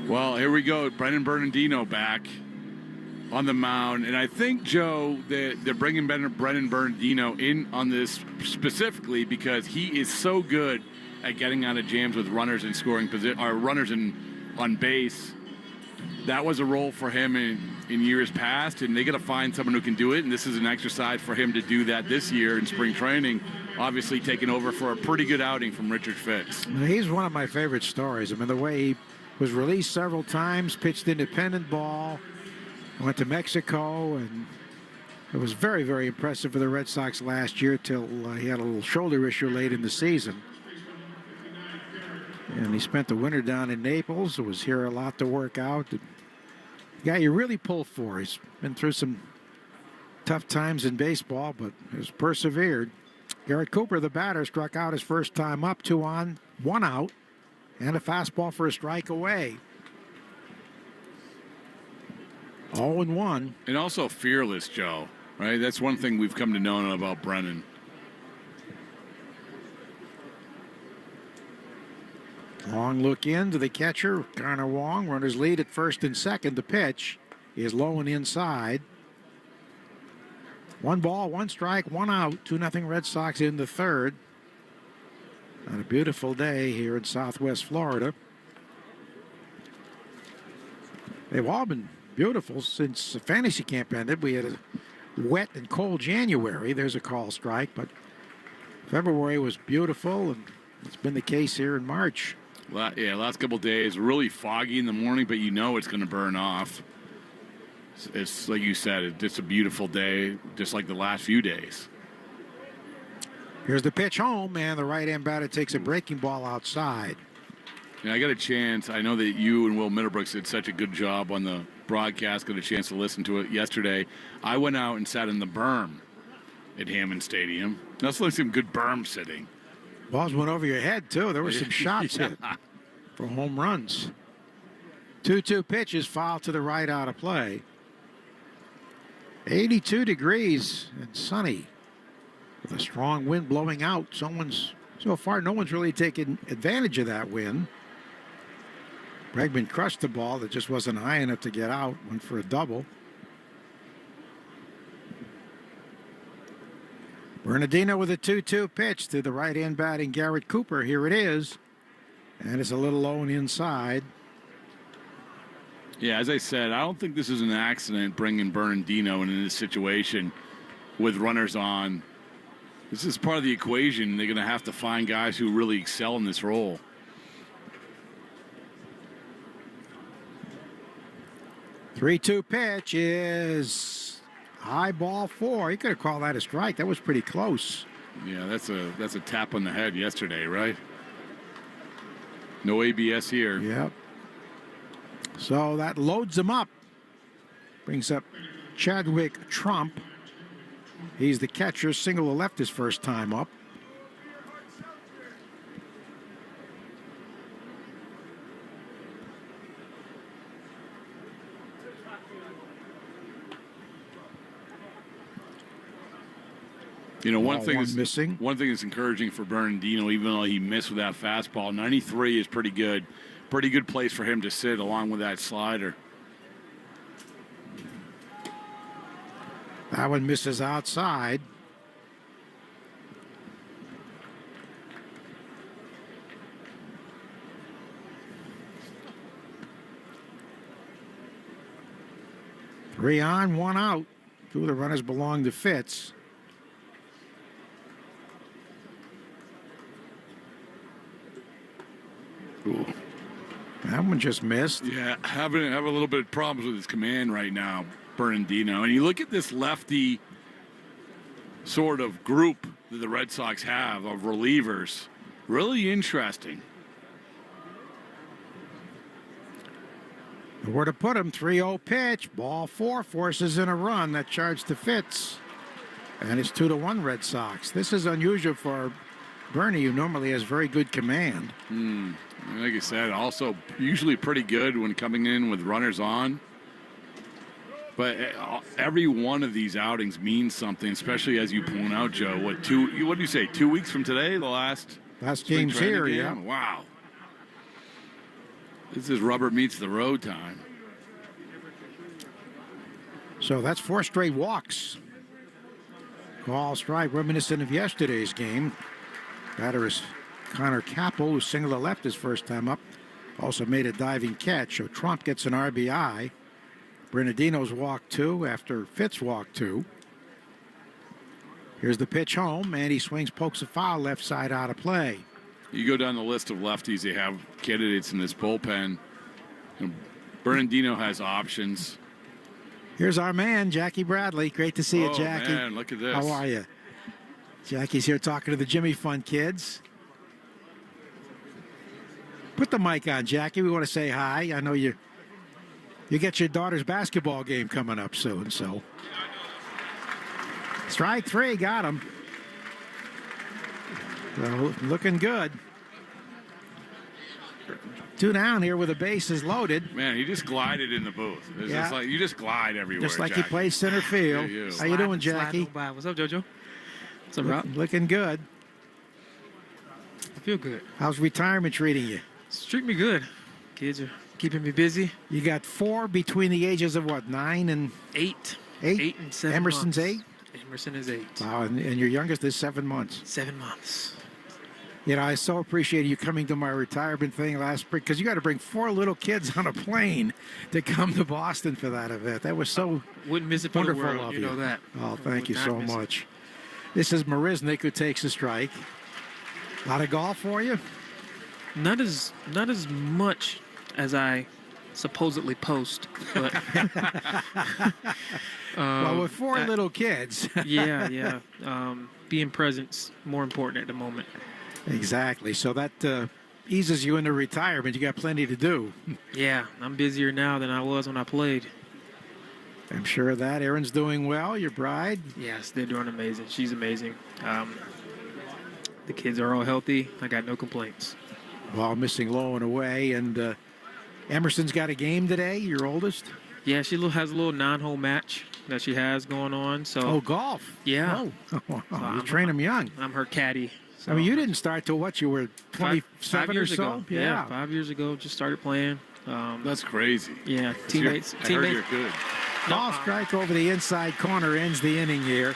Well, here we go. Brendan Bernardino back on the mound. And I think, Joe, that they're bringing Brendan Bernardino in on this specifically because he is so good at getting out of jams with runners in scoring position, or runners on base. That was a role for him in years past, and they got to find someone who can do it. And this is an exercise for him to do that this year in spring training. Obviously taking over for a pretty good outing from Richard Fitz. He's one of my favorite stories. I mean, the way he was released several times, pitched independent ball, went to Mexico, and it was very, very impressive for the Red Sox last year till he had a little shoulder issue late in the season. And he spent the winter down in Naples. It was here a lot to work out. The guy you really pull for. He's been through some tough times in baseball, but has persevered. Garrett Cooper, the batter, struck out his first time up, 2 on, 1 out, and a fastball for a strike away. 0-1. And also fearless, Joe, right? That's one thing we've come to know about Brennan. Long look in to the catcher, Garner Wong. Runners lead at first and second. The pitch is low and inside. 1 ball, 1 strike, 1 out. 2-0 Red Sox in the third. On a beautiful day here in Southwest Florida. They've all been beautiful since the fantasy camp ended. We had a wet and cold January. There's a call strike, but February was beautiful, and it's been the case here in March. Yeah, last couple of days, really foggy in the morning, but you know it's going to burn off. It's like you said, it's just a beautiful day, just like the last few days. Here's the pitch home, and the right-hand batter takes a breaking ball outside. Yeah, I got a chance. I know that you and Will Mitterbrooks did such a good job on the broadcast. Got a chance to listen to it yesterday. I went out and sat in the berm at Hammond Stadium. That's like some good berm sitting. Balls went over your head, too. There were some shots hit for home runs. 2-2 pitch is foul to the right out of play. 82 degrees and sunny with a strong wind blowing out. So far, no one's really taken advantage of that wind. Bregman crushed the ball that just wasn't high enough to get out. Went for a double. Bernardino with a 2-2 pitch to the right-hand batting Garrett Cooper. Here it is. And it's a little low and inside. Yeah, as I said, I don't think this is an accident bringing Bernardino into this situation with runners on. This is part of the equation. They're going to have to find guys who really excel in this role. Three-two pitch is high ball 4. He could have called that a strike. That was pretty close. Yeah, that's a tap on the head yesterday, right? No ABS here. Yep. So that loads him up. Brings up Chadwick Trump. He's the catcher, single to left his first time up. You know, one thing that's encouraging for Bernardino, even though he missed with that fastball, 93 is pretty good. Pretty good place for him to sit along with that slider. That one misses outside. Three on, 1 out. 2 of the runners belong to Fitz. Ooh. That one just missed. Yeah, having a little bit of problems with his command right now, Bernardino. And you look at this lefty sort of group that the Red Sox have of relievers. Really interesting. Where to put him, 3-0 pitch. Ball 4 forces in a run that charged to Fitz. And it's 2-1 Red Sox. This is unusual for Bernie, who normally has very good command. Like I said, also usually pretty good when coming in with runners on. But every one of these outings means something, especially as you point out, Joe. What do you say, 2 weeks from today, the last game's here, game? yeah. Wow. This is rubber meets the road time. So that's 4 straight walks. Call strike reminiscent of yesterday's game. Batter is Connor Capel, who singled to left his first time up. Also made a diving catch. So Trump gets an RBI. Bernardino's walked 2 after Fitz walked 2. Here's the pitch home, and he swings, pokes a foul left side out of play. You go down the list of lefties they have candidates in this bullpen. Bernardino has options. Here's our man, Jackie Bradley. Great to see you, Jackie. Man, look at this. How are you? Jackie's here talking to the Jimmy Fun kids. Put the mic on, Jackie. We want to say hi. I know you get your daughter's basketball game coming up soon, so. Strike 3, got him. Well, looking good. 2 down here with the bases loaded. Man, he just glided in the booth. It's just like you just glide everywhere. Just like Jackie. he plays center field. How you doing, Jackie? What's up, JoJo? What's up, Rob? Looking good. I feel good. How's retirement treating you? It's treating me good. Kids are keeping me busy. You got 4 between the ages of what, 9 and 8? 8? 8 and 7 Emerson's months. 8? Emerson is 8. Wow, and your youngest is 7 months. 7 months. You know, I so appreciate you coming to my retirement thing last spring because you got to bring 4 little kids on a plane to come to Boston for that event. That was so Wouldn't miss it for the wonderful world. of You know that. Oh, thank you Would so not miss it. much. This is Marisnik who takes the strike. A lot of golf for you? Not as much as I supposedly post, but well, with 4 little kids. yeah. Being present's more important at the moment. Exactly. So that eases you into retirement. You got plenty to do. Yeah, I'm busier now than I was when I played. I'm sure of that. Erin's doing well. Your bride? Yes, they're doing amazing. She's amazing. The kids are all healthy. I got no complaints. Well, missing low and away. And Emerson's got a game today, your oldest? Yeah, she has a little 9-hole match that she has going on. So. Oh, golf? Yeah. Oh, you train them young. I'm her caddy. So. I mean, you didn't start till what? You were 27 or so? Ago. Yeah, 5 years ago. Just started playing. That's crazy. Yeah, teammates. I heard you're good. Ball strike over the inside corner ends the inning here.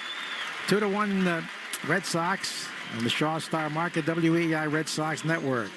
2-1 Red Sox on the Shaw Star Market WEI Red Sox Network.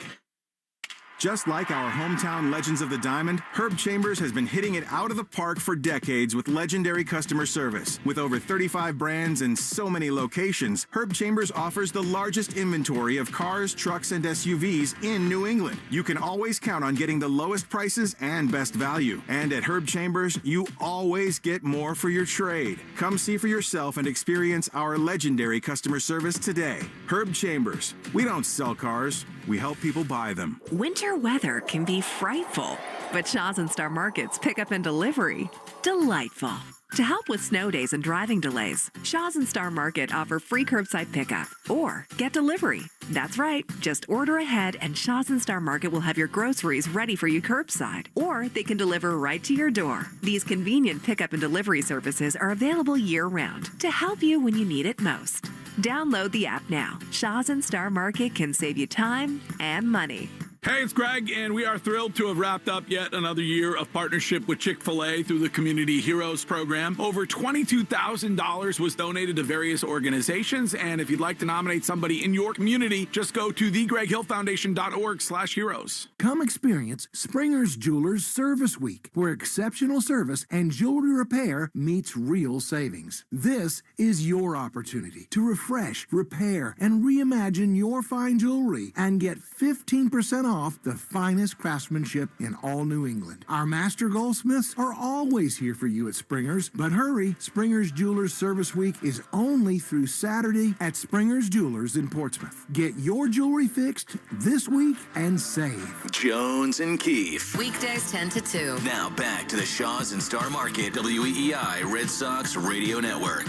Just like our hometown legends of the diamond, Herb Chambers has been hitting it out of the park for decades with legendary customer service. With over 35 brands and so many locations, Herb Chambers offers the largest inventory of cars, trucks, and SUVs in New England. You can always count on getting the lowest prices and best value. And at Herb Chambers, you always get more for your trade. Come see for yourself and experience our legendary customer service today. Herb Chambers. We don't sell cars. We help people buy them. Winter weather can be frightful, but Shaw's and Star Market's pickup and delivery, delightful. To help with snow days and driving delays, Shaw's and Star Market offer free curbside pickup or get delivery. That's right, just order ahead and Shaw's and Star Market will have your groceries ready for you curbside, or they can deliver right to your door. These convenient pickup and delivery services are available year-round to help you when you need it most. Download the app now. Shaw's and Star Market can save you time and money. Hey, it's Greg, and we are thrilled to have wrapped up yet another year of partnership with Chick-fil-A through the Community Heroes program. Over $22,000 was donated to various organizations, and if you'd like to nominate somebody in your community, just go to thegreghillfoundation.org/heroes. Come experience Springer's Jewelers Service Week, where exceptional service and jewelry repair meets real savings. This is your opportunity to refresh, repair, and reimagine your fine jewelry and get 15% off the finest craftsmanship in all New England. Our master goldsmiths are always here for you at Springer's, but hurry, Springer's Jewelers Service Week is only through Saturday at Springer's Jewelers in Portsmouth. Get your jewelry fixed this week and save. Jones and Keefe. Weekdays 10 to 2. Now back to the Shaws and Star Market WEEI Red Sox Radio Network.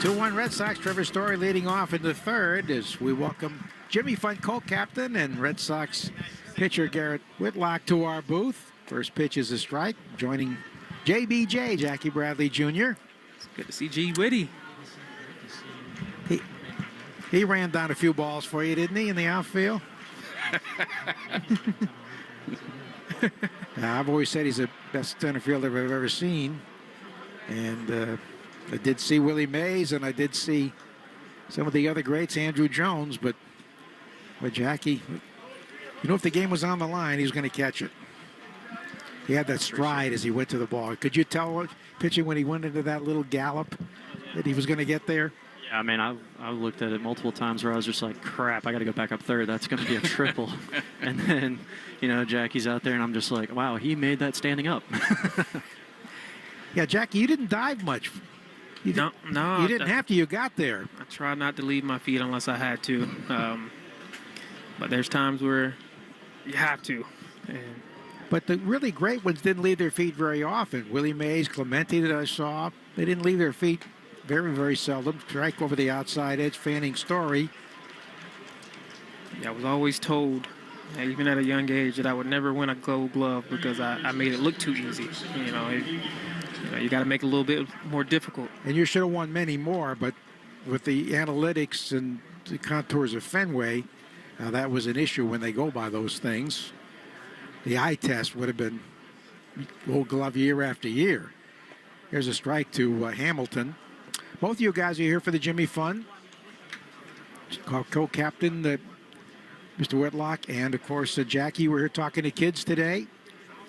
2-1 Red Sox. Trevor Story leading off in the third as we welcome Jimmy Fund, co-captain, and Red Sox pitcher Garrett Whitlock to our booth. First pitch is a strike. Joining JBJ, Jackie Bradley Jr. It's good to see G. Whitty. He ran down a few balls for you, didn't he, in the outfield? Now, I've always said he's the best center fielder I've ever seen. And I did see Willie Mays, and I did see some of the other greats, Andrew Jones, but Jackie, you know, if the game was on the line, he was going to catch it. He had that stride as he went to the ball. Could you tell pitching when he went into that little gallop that he was going to get there? Yeah, I mean, I looked at it multiple times where I was just like, crap, I got to go back up third. That's going to be a triple. And then, you know, Jackie's out there, and I'm just like, wow, he made that standing up. Yeah, Jackie, you didn't dive much. No. You didn't have to. You got there. I tried not to leave my feet unless I had to. But there's times where you have to. But the really great ones didn't leave their feet very often. Willie Mays, Clemente that I saw, they didn't leave their feet very, very seldom. Strike over the outside edge, Fanning Story. I was always told, even at a young age, that I would never win a Gold Glove because I made it look too easy. You got to make it a little bit more difficult. And you should have won many more, but with the analytics and the contours of Fenway, that was an issue when they go by those things. The eye test would have been Gold Glove year after year. Here's a strike to Hamilton. Both of you guys are here for the Jimmy Fun. Co-captain Mr. Whitlock, and of course Jackie. We're here talking to kids today.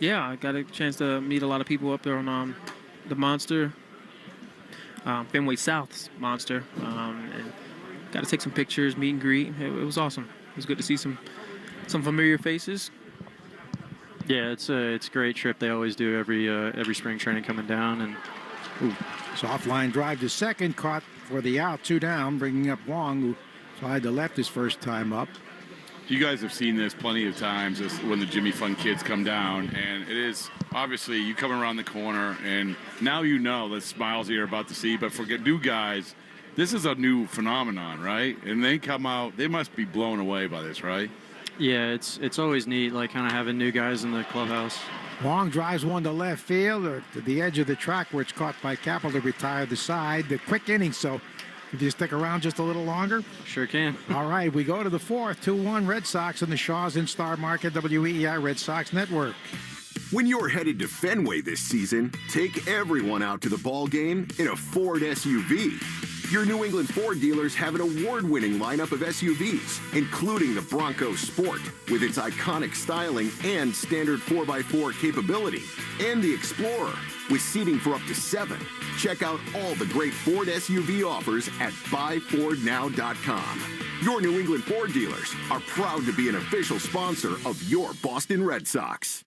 Yeah, I got a chance to meet a lot of people up there on the Monster, Fenway South's Monster, and got to take some pictures, meet and greet. It was awesome. It was good to see some familiar faces. Yeah, it's a great trip. They always do every spring training coming down. And soft line drive to second, caught for the out, 2 down, bringing up Wong, who tried to left his first time up. You guys have seen this plenty of times when the Jimmy Fun kids come down, and it is obviously you come around the corner, and now you know the smiles you're about to see. But for new guys, this is a new phenomenon, right? And they come out, they must be blown away by this, right? Yeah, it's always neat, like kind of having new guys in the clubhouse. Wong drives one to left field or to the edge of the track where it's caught by Capel to retire the side. The quick inning, so if you stick around just a little longer? Sure can. All right, we go to the 4th, 2-1 Red Sox in the Shaw's in Star Market, WEEI Red Sox Network. When you're headed to Fenway this season, take everyone out to the ball game in a Ford SUV. Your New England Ford dealers have an award-winning lineup of SUVs, including the Bronco Sport, with its iconic styling and standard 4x4 capability, and the Explorer, with seating for up to 7. Check out all the great Ford SUV offers at buyfordnow.com. Your New England Ford dealers are proud to be an official sponsor of your Boston Red Sox.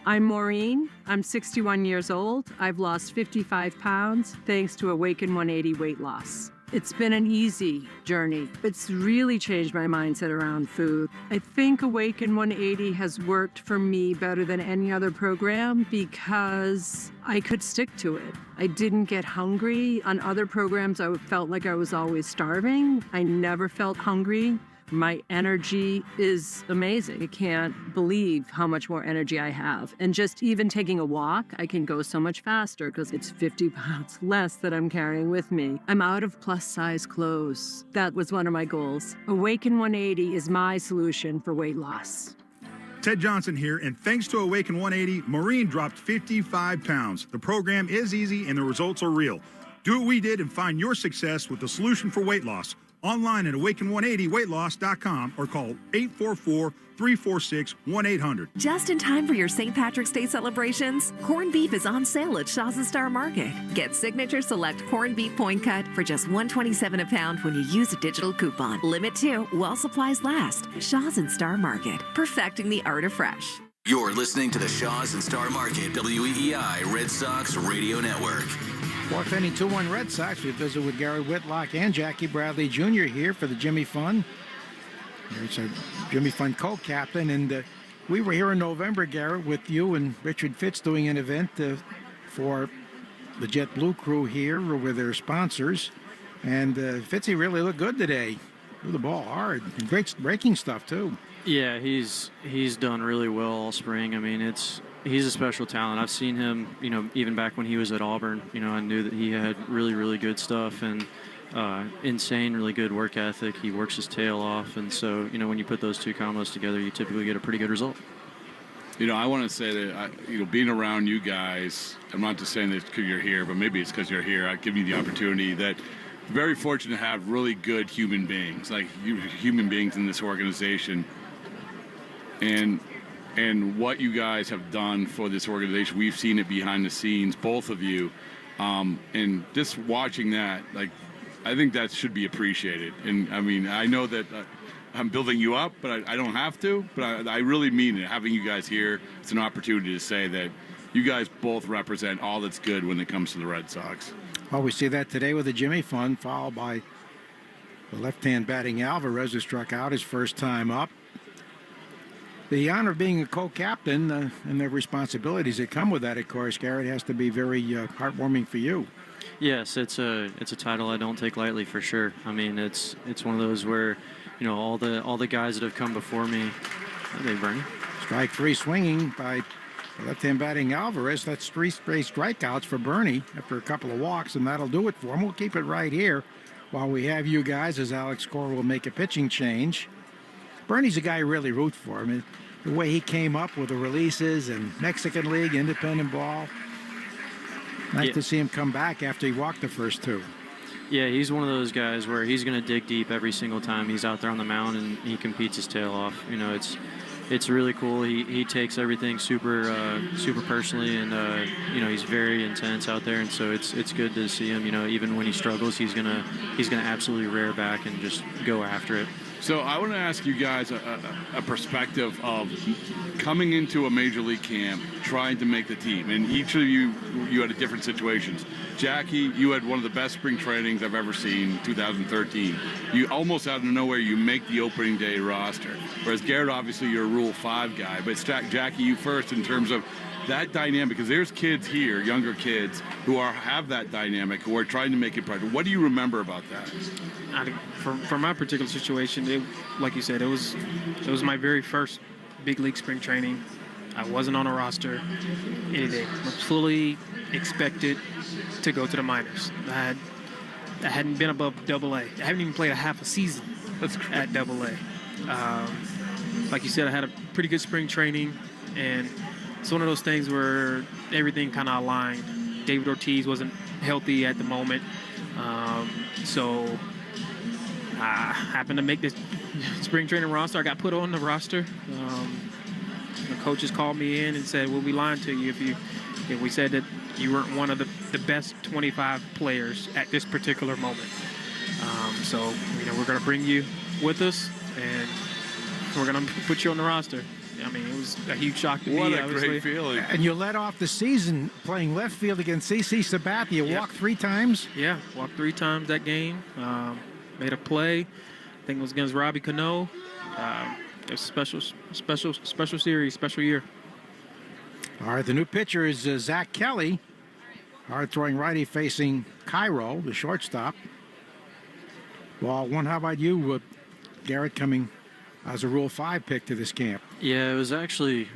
I'm Maureen. I'm 61 years old. I've lost 55 pounds thanks to Awaken 180 weight loss. It's been an easy journey. It's really changed my mindset around food. I think Awaken 180 has worked for me better than any other program because I could stick to it. I didn't get hungry. On other programs, I felt like I was always starving. I never felt hungry. My energy is amazing. I can't believe how much more energy I have. And just even taking a walk, I can go so much faster because it's 50 pounds less that I'm carrying with me. I'm out of plus-size clothes. That was one of my goals. Awaken 180 is my solution for weight loss. Ted Johnson here, and thanks to Awaken 180, Maureen dropped 55 pounds. The program is easy and the results are real. Do what we did and find your success with the solution for weight loss. Online at awaken180weightloss.com or call 844-346-1800. Just in time for your St. Patrick's Day celebrations, corned beef is on sale at Shaw's and Star Market. Get Signature Select corned beef point cut for just $1.27 a pound when you use a digital coupon. Limit 2 while supplies last. Shaw's and Star Market, perfecting the art of fresh. You're listening to the Shaw's and Star Market WEEI Red Sox Radio Network. 4th inning, 2-1 Red Sox. We visit with Gary Whitlock and Jackie Bradley Jr. here for the Jimmy Fun. It's our Jimmy Fun co-captain, and we were here in November, Garrett, with you and Richard Fitz doing an event for the JetBlue crew here with their sponsors. And Fitzy really looked good today. Threw the ball hard. And great breaking stuff, too. Yeah, he's done really well all spring. I mean, he's a special talent. I've seen him, even back when he was at Auburn. I knew that he had really, really good stuff and insane, really good work ethic. He works his tail off, and so when you put those two combos together, you typically get a pretty good result. I want to say that being around you guys, I'm not just saying that because you're here, but maybe it's because you're here. I give you the opportunity that. Very fortunate to have really good human beings, like human beings in this organization. And what you guys have done for this organization, we've seen it behind the scenes, both of you. And just watching that, I think that should be appreciated. And I mean, I know that I'm building you up, but I don't have to. But I really mean it. Having you guys here, it's an opportunity to say that you guys both represent all that's good when it comes to the Red Sox. Well, we see that today with the Jimmy Fun, followed by the left-hand batting Alvarez, who struck out his first time up. The honor of being a co-captain and the responsibilities that come with that, of course, Garrett, has to be very heartwarming for you. Yes, it's a title I don't take lightly for sure. I mean, it's one of those where, all the guys that have come before me. Hey, Bernie. Strike 3 swinging by left-hand batting Alvarez. That's 3 straight strikeouts for Bernie after a couple of walks, and that'll do it for him. We'll keep it right here while we have you guys, as Alex Cora will make a pitching change. Bernie's a guy you really root for. I mean, the way he came up with the releases and Mexican League, independent ball. Nice to see him come back after he walked the first 2. Yeah, he's one of those guys where he's going to dig deep every single time he's out there on the mound and he competes his tail off. It's really cool. He takes everything super personally, and he's very intense out there, and so it's good to see him. Even when he struggles, he's gonna absolutely rear back and just go after it. So I want to ask you guys a perspective of coming into a major league camp, trying to make the team, and each of you had a different situations. Jackie, you had one of the best spring trainings I've ever seen, 2013. You almost out of nowhere, you make the opening day roster. Whereas Garrett, obviously, you're a Rule 5 guy, but Jackie, you first in terms of that dynamic, because there's kids here, younger kids, who have that dynamic, who are trying to make it practical. What do you remember about that? For my particular situation, like you said, it was my very first big league spring training. I wasn't on a roster, anything. I was fully expected to go to the minors. I hadn't been above Double-A. I haven't even played a half a season at Double-A. Like you said, I had a pretty good spring training, and it's one of those things where everything kind of aligned. David Ortiz wasn't healthy at the moment, so I happened to make this spring training roster. I got put on the roster. The coaches called me in and said, "We'll be lying to you if we said that you weren't one of the best 25 players at this particular moment. So we're going to bring you with us, and we're going to put you on the roster." I mean, it was a huge shock to me. What a obviously. great feeling. And you led off the season playing left field against CC Sabathia. You walked 3 times? Yeah, walked 3 times that game. Made a play. I think it was against Robbie Cano. It was special series, special year. All right, the new pitcher is Zach Kelly. Hard-throwing righty facing Cairo, the shortstop. Ball 1. How about you, Garrett, coming as a Rule 5 pick to this camp? Yeah, it was actually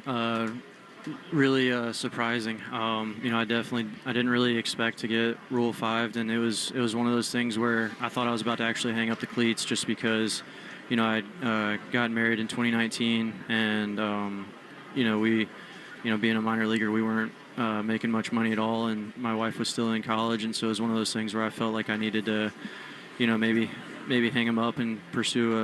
really surprising. I didn't really expect to get Rule 5, and it was one of those things where I thought I was about to actually hang up the cleats just because, I got married in 2019, and we, being a minor leaguer, we weren't making much money at all, and my wife was still in college, and so it was one of those things where I felt like I needed to, maybe hang him up and pursue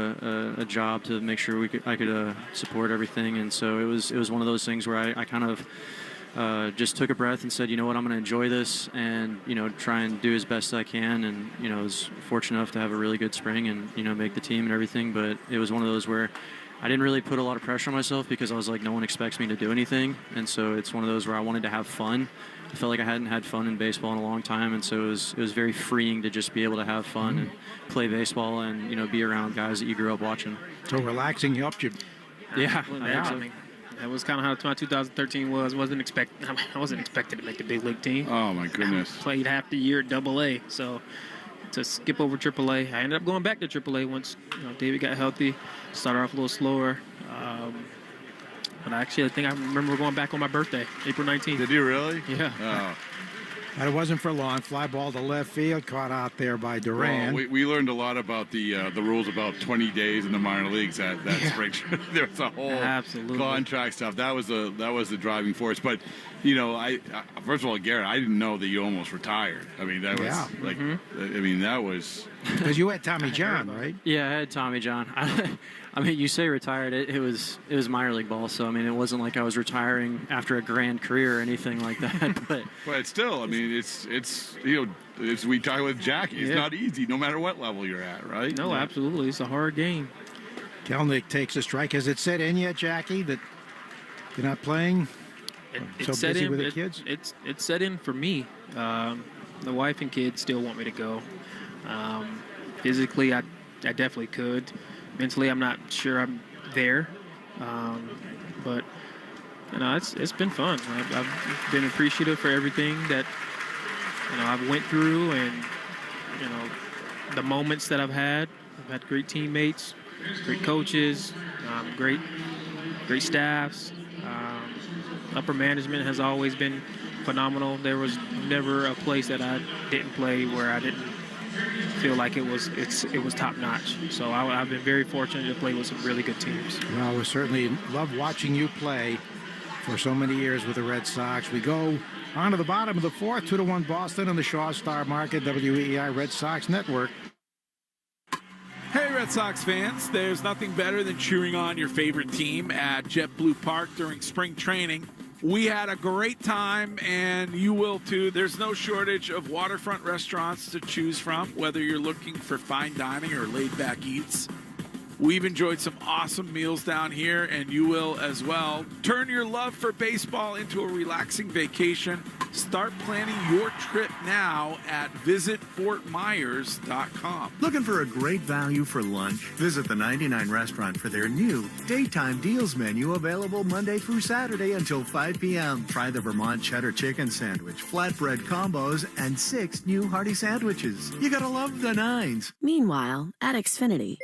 a job to make sure I could support everything. And so it was one of those things where I kind of just took a breath and said, you know what, I'm going to enjoy this and try and do as best I can. And I was fortunate enough to have a really good spring and make the team and everything. But it was one of those where I didn't really put a lot of pressure on myself because I was like, no one expects me to do anything. And so it's one of those where I wanted to have fun. I felt like I hadn't had fun in baseball in a long time, and so it was very freeing to just be able to have fun and play baseball and be around guys that you grew up watching. So relaxing helped you. Yeah, absolutely. That was kind of how my 2013 was. I wasn't expected to make the big league team. Oh my goodness! Played half the year at Double-A, so to skip over Triple-A, I ended up going back to Triple-A once David got healthy. Started off a little slower. But I think I remember going back on my birthday, April 19th. Did you really? Yeah. Oh. But it wasn't for long. Fly ball to left field, caught out there by Duran. Well, we learned a lot about the rules about 20 days in the minor leagues that spring. There was a whole contract stuff. That was the driving force. But I first of all, Garrett, I didn't know that you almost retired. I mean, that was that was because you had Tommy John, right? Yeah, I had Tommy John. I mean, you say retired. It was minor league ball, so I mean, it wasn't like I was retiring after a grand career or anything like that. But still, I mean, it's as we talk with Jackie, it's not easy, no matter what level you're at, right? No, absolutely, it's a hard game. Kelnick takes a strike. Has it set in yet, Jackie, that you're not playing? It's so busy with the kids? It's set in for me. The wife and kids still want me to go. Physically, I definitely could. Mentally, I'm not sure I'm there But it's been fun. I've been appreciative for everything that I've went through, and the moments that I've had. I've had great teammates, great coaches, great staffs. Upper management has always been phenomenal. There was never a place that I didn't play where I didn't feel like it was top notch. So I've been very fortunate to play with some really good teams. Well, we certainly love watching you play for so many years with the Red Sox. We go on to the bottom of the fourth, 2-1 Boston on the Shaw Star Market, WEEI Red Sox Network. Hey, Red Sox fans, there's nothing better than cheering on your favorite team at JetBlue Park during spring training. We had a great time, and you will too. There's no shortage of waterfront restaurants to choose from, whether you're looking for fine dining or laid-back eats. We've enjoyed some awesome meals down here, and you will as well. Turn your love for baseball into a relaxing vacation. Start planning your trip now at visitfortmyers.com. Looking for a great value for lunch? Visit the 99 Restaurant for their new Daytime Deals menu, available Monday through Saturday until 5 p.m. Try the Vermont Cheddar Chicken Sandwich, flatbread combos, and 6 new hearty sandwiches. You gotta love the 9s. Meanwhile, at Xfinity.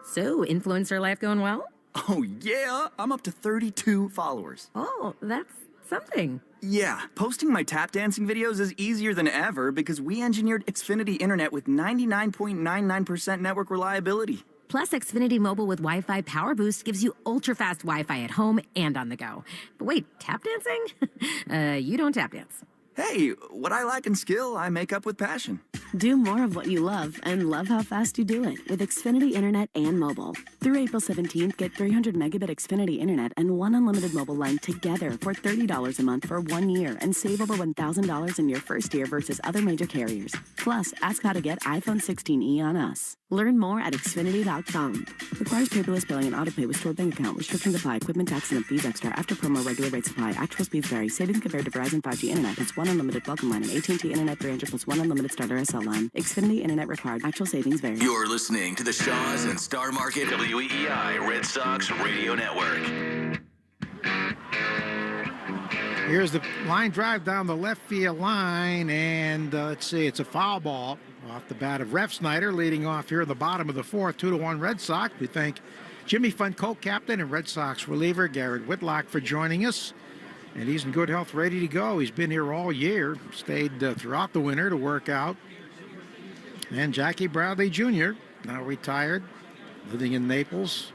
So, influencer life going well? Oh, yeah. I'm up to 32 followers. Oh, that's something. Yeah, posting my tap dancing videos is easier than ever because we engineered Xfinity Internet with 99.99% network reliability. Plus, Xfinity Mobile with Wi-Fi Power Boost gives you ultra-fast Wi-Fi at home and on the go. But wait, tap dancing? You don't tap dance. Hey, what I lack in skill, I make up with passion. Do more of what you love and love how fast you do it with Xfinity Internet and mobile. Through April 17th, get 300 megabit Xfinity Internet and 1 unlimited mobile line together for $30 a month for 1 year and save over $1,000 in your first year versus other major carriers. Plus, ask how to get iPhone 16e on us. Learn more at Xfinity.com. Requires paperless billing and autopay with stored bank account. Restrictions apply. Equipment tax and fees extra. After promo, regular rates apply. Actual speeds vary. Savings compared to Verizon 5G Internet plus 1 unlimited welcome line and AT&T Internet 300 plus 1 unlimited starter SL line. Xfinity Internet required. Actual savings vary. You're listening to the Shaws and Star Market WEEI Red Sox Radio Network. Here's the line drive down the left field line, and let's see, it's a foul ball off the bat of Ref Snyder, leading off here in the bottom of the fourth, 2-1 Red Sox. We thank Jimmy Fund, co-captain, and Red Sox reliever Garrett Whitlock for joining us. And he's in good health, ready to go. He's been here all year, stayed throughout the winter to work out. And Jackie Bradley Jr., now retired, living in Naples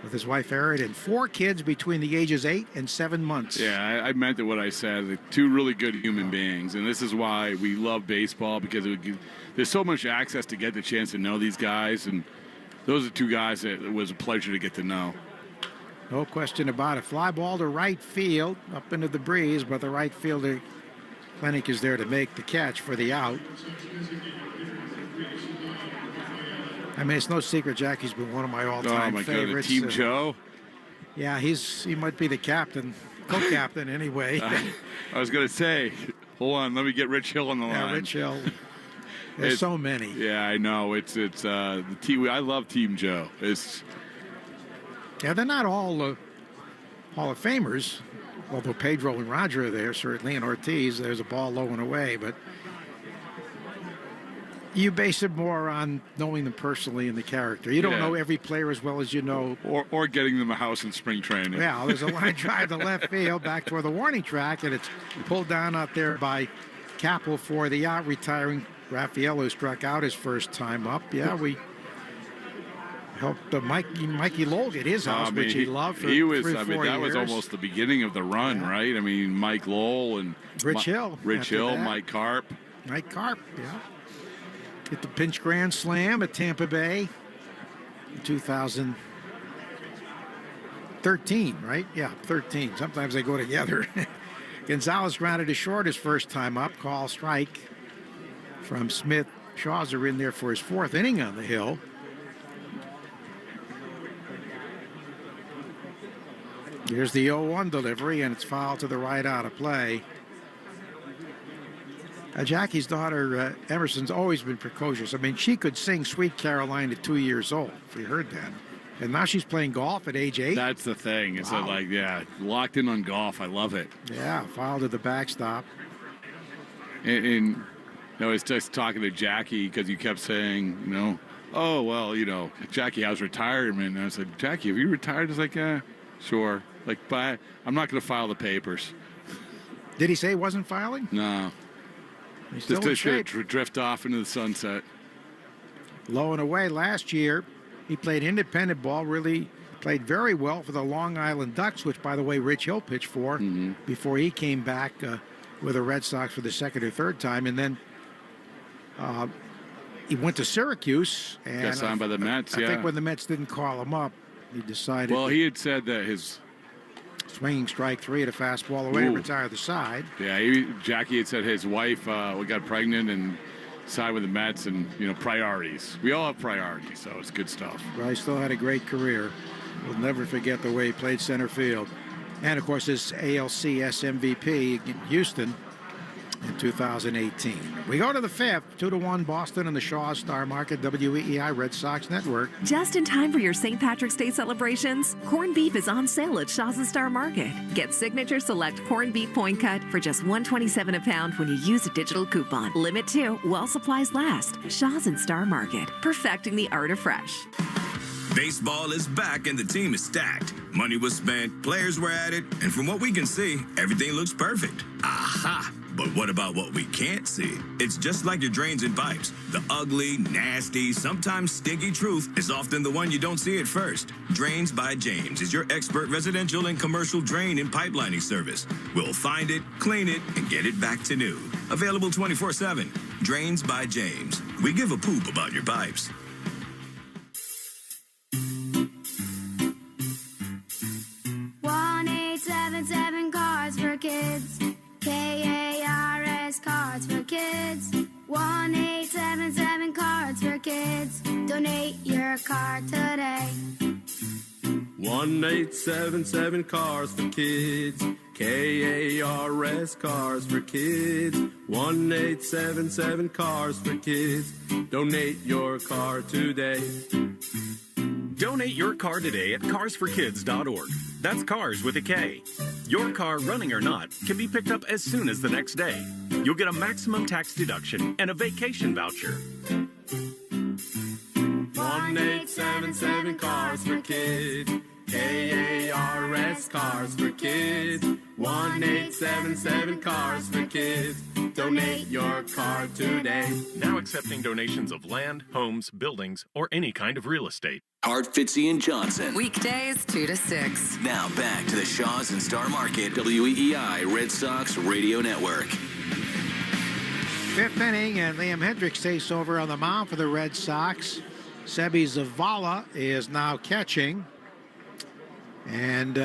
with his wife Erin and 4 kids between the ages 8 and 7 months. Yeah, I meant what I said. They're 2 really good human beings, and this is why we love baseball, because there's so much access to get the chance to know these guys, and those are 2 guys that it was a pleasure to get to know. No question about it. Fly ball to right field, up into the breeze, but the right fielder, Klenick, is there to make the catch for the out. I mean, it's no secret Jackie's been one of my all-time favorites. Team Joe? Yeah, he might be the captain, co-captain anyway. I was going to say, hold on, let me get Rich Hill on the line. Yeah, Rich Hill. There's so many. Yeah, I know. It's the team. I love Team Joe. Yeah, they're not all Hall of Famers, although Pedro and Roger are there, certainly, and Ortiz. There's a ball low and away, but you base it more on knowing them personally and the character. You don't know every player as well as you know. Or getting them a house in spring training. Yeah, there's a line drive to left field back toward the warning track, and it's pulled down out there by Capel for the out, retiring Raphael, who struck out his first time up. Yeah, we helped Mikey Lowell get his house, which he loved for 3 or 4 years. That was almost the beginning of the run, right? I mean, Mike Lowell and Rich Hill. Mike Carp. Mike Carp, yeah. Hit the pinch grand slam at Tampa Bay in 2013, right? Yeah, 13. Sometimes they go together. Gonzalez grounded to short his first time up. Call strike from Smith. Shaws are in there for his 4th inning on the hill. Here's the 0-1 delivery, and it's fouled to the right out of play. Jackie's daughter, Emerson's always been precocious. I mean, she could sing Sweet Caroline at 2 years old, if you heard that. And now she's playing golf at age 8. That's the thing. It's Wow. like, yeah, locked in on golf. I love it. Yeah, fouled at the backstop. And you know, it's just talking to Jackie because you kept saying, you know, oh, well, you know, Jackie, how's retirement? And I said, Jackie, have you retired? He's like, yeah, sure. Like, but I'm not going to file the papers. Did he say he wasn't filing? No. He's still in Just shape. drift off into the sunset. Low and away last year. He played independent ball, really played very well for the Long Island Ducks, which, by the way, Rich Hill pitched for before he came back with the Red Sox for the second or third time. And then he went to Syracuse. And Got signed by the Mets, I think when the Mets didn't call him up, he decided. Well, he had said that his swinging strike 3 at a fastball away to retire the side. Yeah, Jackie had said his wife got pregnant and signed with the Mets, and you know, priorities. We all have priorities, so it's good stuff. Well, he still had a great career. We'll never forget the way he played center field. And of course, his ALCS MVP in Houston in 2018. We go to the 5th, 2-1 Boston and the Shaw Star Market, WEEI Red Sox Network. Just in time for your St. Patrick's Day celebrations, corned beef is on sale at Shaw's and Star Market. Get Signature Select corned beef point cut for just $1.27 a pound when you use a digital coupon. Limit 2 while supplies last. Shaw's and Star Market, perfecting the art of fresh. Baseball is back and the team is stacked. Money was spent, players were at it, and from what we can see, everything looks perfect. Aha! But what about what we can't see? It's just like your drains and pipes. The ugly, nasty, sometimes stinky truth is often the one you don't see at first. Drains by James is your expert residential and commercial drain and pipelining service. We'll find it, clean it, and get it back to new. Available 24/7. Drains by James. We give a poop about your pipes. 1-877 Cards for Kids. KARS Cards for Kids. 1-877 Cards for Kids. Donate your card today. 1-877 Cars for Kids. KARS Cars for Kids. 1-877 Cars for Kids. Donate your car today. Donate your car today at carsforkids.org. That's cars with a K. Your car, running or not, can be picked up as soon as the next day. You'll get a maximum tax deduction and a vacation voucher. 1-877 Cars for Kids. KARS Cars for Kids. 1-877 Cars for Kids. Donate your car today. Now accepting donations of land, homes, buildings, or any kind of real estate. Hart, Fitzy, and Johnson. Weekdays 2 to 6. Now back to the Shaws and Star Market, WEEI Red Sox Radio Network. 5th inning, and Liam Hendricks takes over on the mound for the Red Sox. Sebi Zavala is now catching. And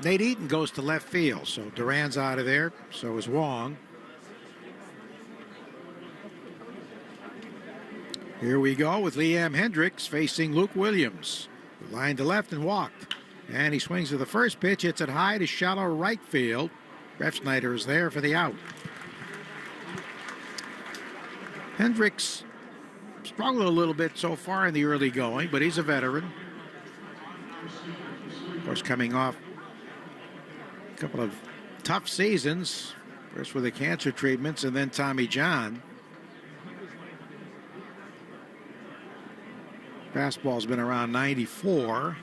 Nate Eaton goes to left field. So Duran's out of there. So is Wong. Here we go with Liam Hendricks facing Luke Williams. Line to left and walked. And he swings to the first pitch. It's at high to shallow right field. Refsnyder is there for the out. Hendricks struggled a little bit so far in the early going, but he's a veteran. Of course, coming off a couple of tough seasons. First with the cancer treatments and then Tommy John. Fastball's been around 94.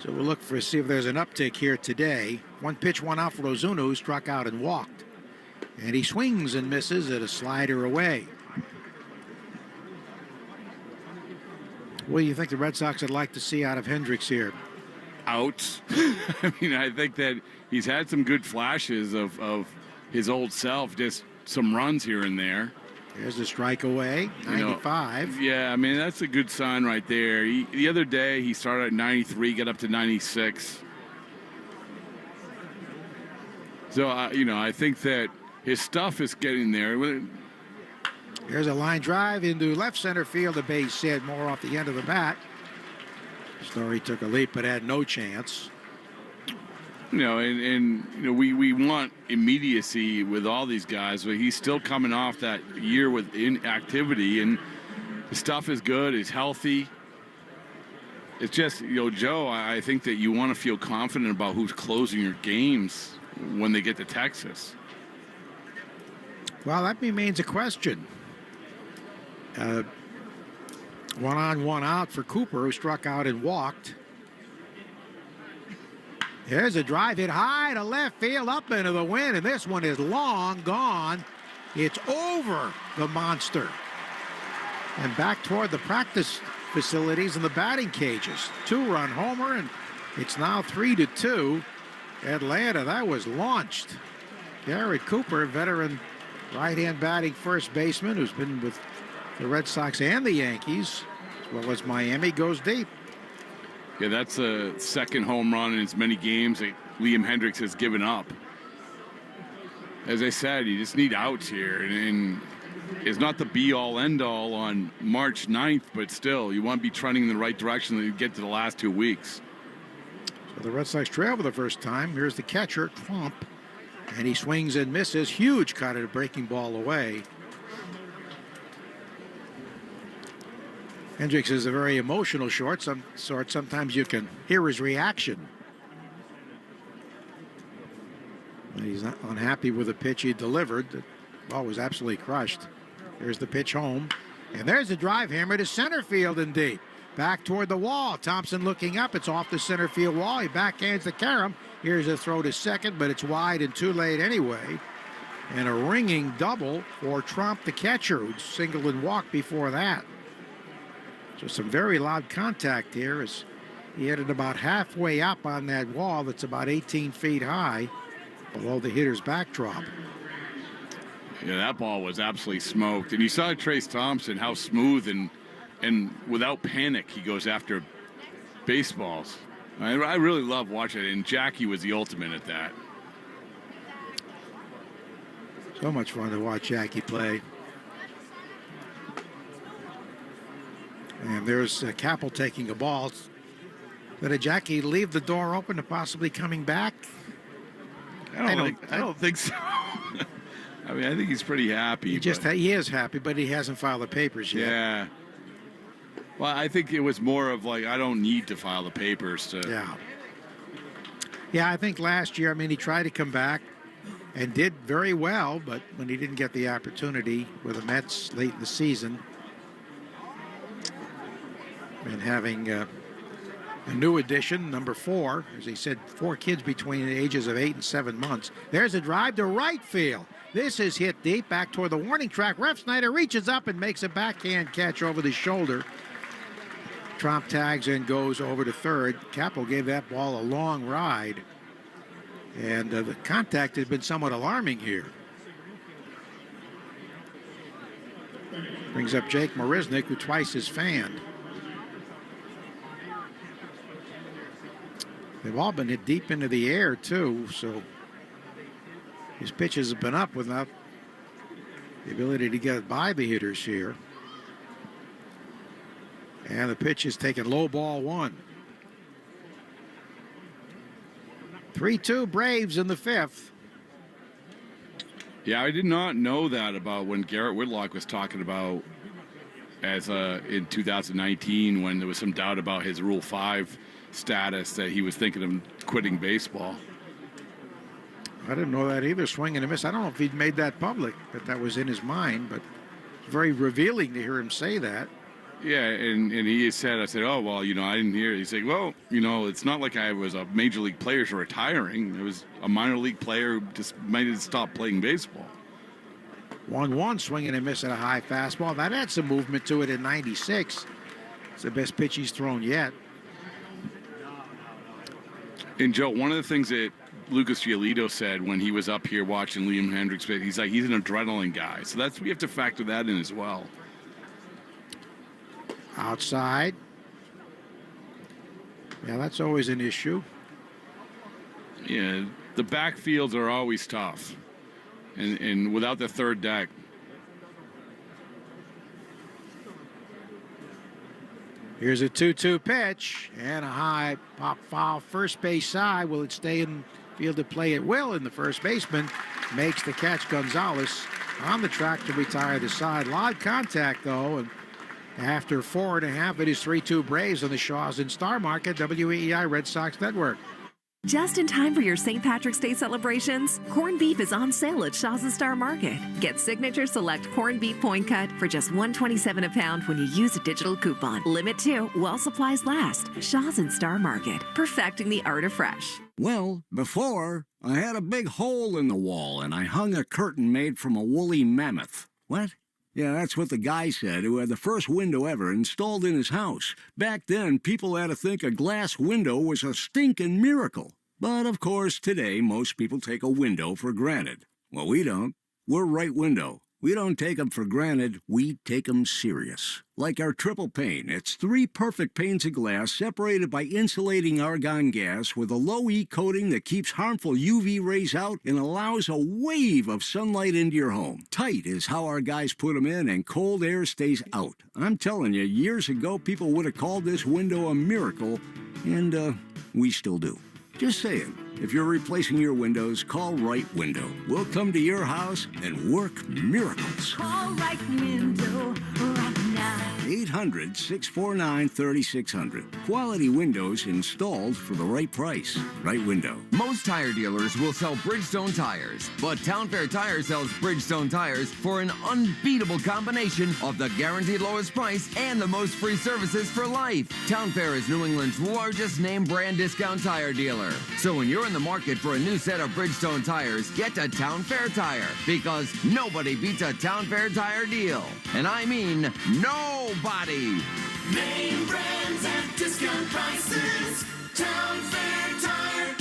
So we'll look for see if there's an uptick here today. 1 pitch, 1 out for Ozuna, who struck out and walked. And he swings and misses at a slider away. What do you think the Red Sox would like to see out of Hendricks here? Out. I mean, I think that he's had some good flashes of his old self, just some runs here and there. There's the strike away, 95. Yeah, I mean, that's a good sign right there. The other day, he started at 93, got up to 96. So, I think that his stuff is getting there. Here's a line drive into left center field. A base hit, more off the end of the bat. Story took a leap but had no chance. We want immediacy with all these guys, but he's still coming off that year with inactivity, and his stuff is good. He's healthy. It's just, Joe, I think that you want to feel confident about who's closing your games when they get to Texas. Well, that remains a question. 1 on, 1 out for Cooper, who struck out and walked. There's a drive hit high to left field, up into the wind, and this one is long gone. It's over the monster. And back toward the practice facilities and the batting cages. 2-run homer, and it's now 3-2. Atlanta, that was launched. Garrett Cooper, veteran right-hand batting first baseman who's been with the Red Sox and the Yankees, as well as Miami, goes deep. Yeah, that's a second home run in as many games that Liam Hendricks has given up. As I said, you just need outs here, and it's not the be-all, end-all on March 9th, but still, you want to be trending in the right direction to get to the last 2 weeks. So the Red Sox trail for the first time. Here's the catcher, Trump, and he swings and misses. Huge cut at a breaking ball away. Hendricks is a very emotional sort. Sometimes you can hear his reaction. He's not unhappy with the pitch he delivered. The ball was absolutely crushed. There's the pitch home. And there's a drive hammer to center field and deep. Back toward the wall. Thompson looking up. It's off the center field wall. He backhands to Karam. Here's a throw to second, but it's wide and too late anyway. And a ringing double for Trump, the catcher, who singled and walked before that. So some very loud contact here as he hit it about halfway up on that wall that's about 18 feet high below the hitter's backdrop. Yeah, that ball was absolutely smoked. And you saw Trace Thompson, how smooth and without panic he goes after baseballs. I really love watching it, and Jackie was the ultimate at that. So much fun to watch Jackie play. And there's Capel taking a ball. Did Jackie leave the door open to possibly coming back? I don't think so. I mean, I think he's pretty happy. He is happy, but he hasn't filed the papers yet. Yeah. Well, I think it was more of like, I don't need to file the papers to. Yeah. Yeah, I think last year, he tried to come back and did very well, but when he didn't get the opportunity with the Mets late in the season, and having a new addition, number 4, as he said, 4 kids between the ages of 8 and 7 months. There's a drive to right field. This is hit deep back toward the warning track. Refsnyder reaches up and makes a backhand catch over the shoulder. Trump tags and goes over to third. Capel gave that ball a long ride. And the contact has been somewhat alarming here. Brings up Jake Marisnick, who twice has fanned. They've all been hit deep into the air, too, so his pitches have been up without the ability to get by the hitters here. And the pitch is taken low, ball 1. 3-2 Braves in the 5th. Yeah, I did not know that about when Garrett Whitlock was talking about as in 2019 when there was some doubt about his Rule 5 status that he was thinking of quitting baseball. I didn't know that either. Swing and a miss. I don't know if he'd made that public, that was in his mind, but it's very revealing to hear him say that. Yeah, and he said, I said, oh, well, I didn't hear it. He said, well, it's not like I was a major league player retiring. It was a minor league player who just might have stopped playing baseball. 1-1, swing and a miss at a high fastball. That had some movement to it in 96. It's the best pitch he's thrown yet. And, Joe, one of the things that Lucas Giolito said when he was up here watching Liam Hendricks, he's like, he's an adrenaline guy. So we have to factor that in as well. Outside. Yeah, that's always an issue. Yeah, the backfields are always tough. And without the third deck. Here's a 2-2 pitch and a high pop foul first base side. Will it stay in field to play? It will, and the first baseman makes the catch. Gonzalez on the track to retire the side. Loud contact, though, and After 4.5, it is 3-2 Braves on the Shaws and Star Market, WEEI Red Sox Network. Just in time for your St. Patrick's Day celebrations, corned beef is on sale at Shaw's and Star Market. Get Signature Select corned beef point cut for just $1.27 a pound when you use a digital coupon. Limit 2 while supplies last. Shaw's and Star Market, perfecting the art of fresh. Well, before, I had a big hole in the wall and I hung a curtain made from a woolly mammoth. What? Yeah, that's what the guy said who had the first window ever installed in his house. Back then, people had to think a glass window was a stinking miracle. But, of course, today, most people take a window for granted. Well, we don't. We're Right Window. We don't take them for granted, we take them serious. Like our triple pane, it's 3 perfect panes of glass separated by insulating argon gas with a low-E coating that keeps harmful UV rays out and allows a wave of sunlight into your home. Tight is how our guys put them in, and cold air stays out. I'm telling you, years ago, people would have called this window a miracle, and we still do. Just saying, if you're replacing your windows, call Right Window. We'll come to your house and work miracles. Call Right Window right now. 800-649-3600. Quality windows installed for the right price. Right Window. Most tire dealers will sell Bridgestone tires, but Town Fair Tire sells Bridgestone tires for an unbeatable combination of the guaranteed lowest price and the most free services for life. Town Fair is New England's largest name brand discount tire dealer. So when you're in the market for a new set of Bridgestone tires, get to Town Fair Tire, because nobody beats a Town Fair Tire deal. And I mean nobody. Name brands at discount prices. Town Fair Tire.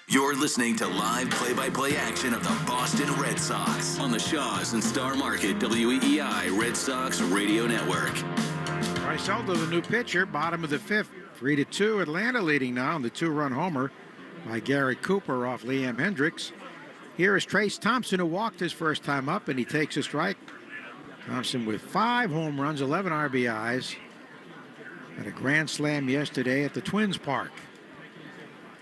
You're listening to live play-by-play action of the Boston Red Sox on the Shaws and Star Market WEEI Red Sox Radio Network. Bryce Elder, the new pitcher, bottom of the 5th, 3-2. Atlanta leading now on the 2-run homer by Garrett Cooper off Liam Hendricks. Here is Trace Thompson, who walked his first time up, and he takes a strike. Thompson with 5 home runs, 11 RBIs. Had a grand slam yesterday at the Twins Park.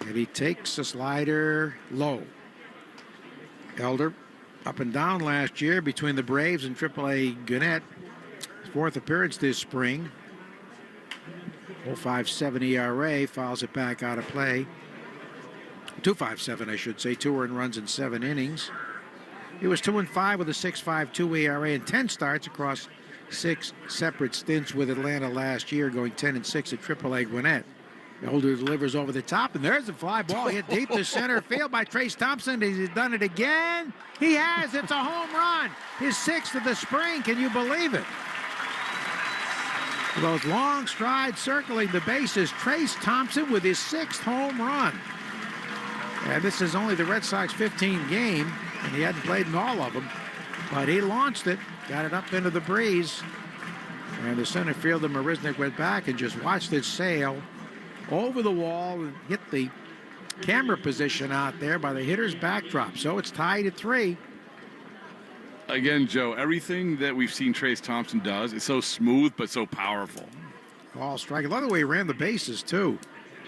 And he takes a slider low. Elder up and down last year between the Braves and AAA Gwinnett. His 4th appearance this spring. 0.57 ERA, fouls it back out of play. 2.57, I should say. 2 earned runs in 7 innings. He was 2-5 with a 6.52 ERA and 10 starts across 6 separate stints with Atlanta last year, going 10-6 at AAA Gwinnett. Elder delivers over the top, and there's a fly ball hit deep to center field by Trace Thompson. He's done it again. He has. It's a home run. His 6th of the spring. Can you believe it? Those long strides circling the bases. Trace Thompson with his 6th home run. And this is only the Red Sox 15 game, and he hadn't played in all of them. But he launched it, got it up into the breeze. And the center fielder, Marisnik, went back and just watched it sail over the wall and hit the camera position out there by the hitter's backdrop. So it's tied at 3. Again, Joe, everything that we've seen Trace Thompson does is so smooth but so powerful. Ball strike. I love the way he ran the bases, too.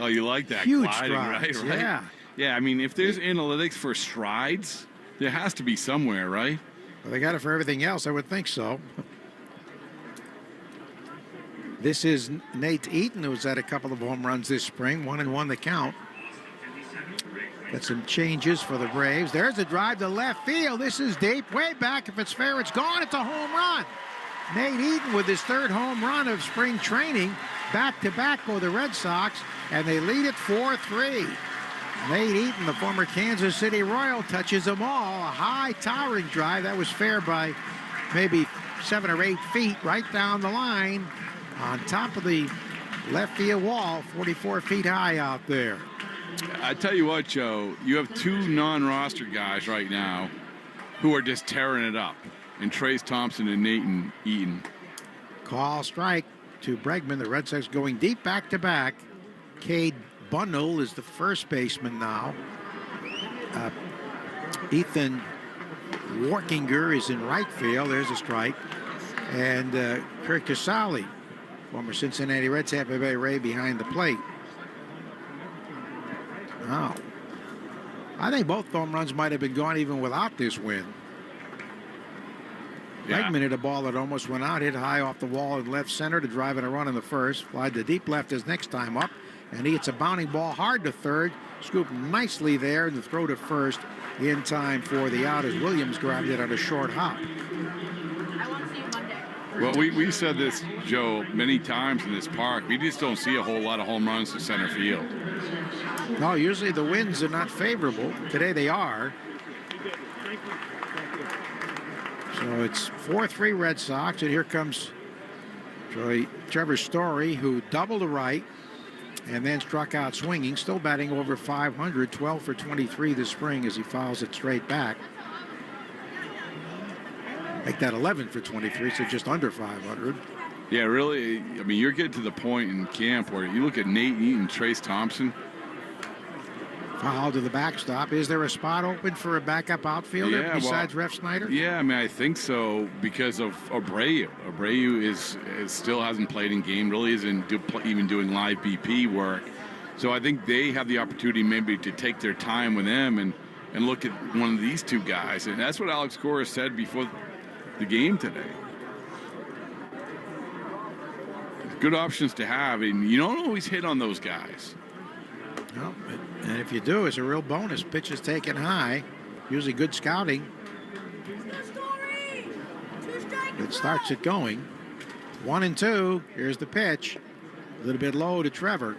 Oh, you like that? Huge gliding, strides, right? yeah. Yeah, I mean, if there's analytics for strides, there has to be somewhere, right? Well, they got it for everything else. I would think so. This is Nate Eaton, who's had a couple of home runs this spring. 1-1 the count. Got some changes for the Braves. There's a drive to left field. This is deep. Way back. If it's fair, it's gone. It's a home run. Nate Eaton with his 3rd home run of spring training. Back-to-back for the Red Sox, and they lead it 4-3. Nate Eaton, the former Kansas City Royal, touches them all. A high towering drive. That was fair by maybe 7 or 8 feet right down the line on top of the left field wall, 44 feet high out there. I tell you what, Joe, you have 2 non-roster guys right now who are just tearing it up, and Trace Thompson and Nate Eaton. Call strike to Bregman. The Red Sox going deep back-to-back. Cade Bunnell is the first baseman now. Ethan Warkinger is in right field. There's a strike. And Kirk Casale, former Cincinnati Reds, Tampa Bay Ray, behind the plate. Wow. I think both home runs might have been gone even without this win. Yeah. Bregman hit a ball that almost went out, hit high off the wall in left center to drive in a run in the first. Flied to deep left his next time up, and he hits a bounding ball hard to third. Scooped nicely there and the throw to first in time for the out as Williams grabbed it on a short hop. Well, we said this, Joe, many times in this park. We just don't see a whole lot of home runs to center field. No, usually the winds are not favorable. Today they are. So it's 4-3 Red Sox, and here comes Trevor Story, who doubled to right and then struck out swinging, still batting over 500, 12 for 23 this spring as he fouls it straight back. Make that 11 for 23, so just under 500. Yeah, really, I mean, you're getting to the point in camp where you look at Nate Eaton, Trace Thompson. Foul to the backstop. Is there a spot open for a backup outfielder besides Ref Snyder? Yeah, I mean, I think so because of Abreu. Abreu is still hasn't played in game, really isn't even doing live BP work. So I think they have the opportunity maybe to take their time with them and look at one of these two guys. And that's what Alex Cora said before the game today. Good options to have, and you don't always hit on those guys. No, and if you do, it's a real bonus. Pitches taken high. Usually good scouting. It starts it going. 1-2. Here's the pitch. A little bit low to Trevor.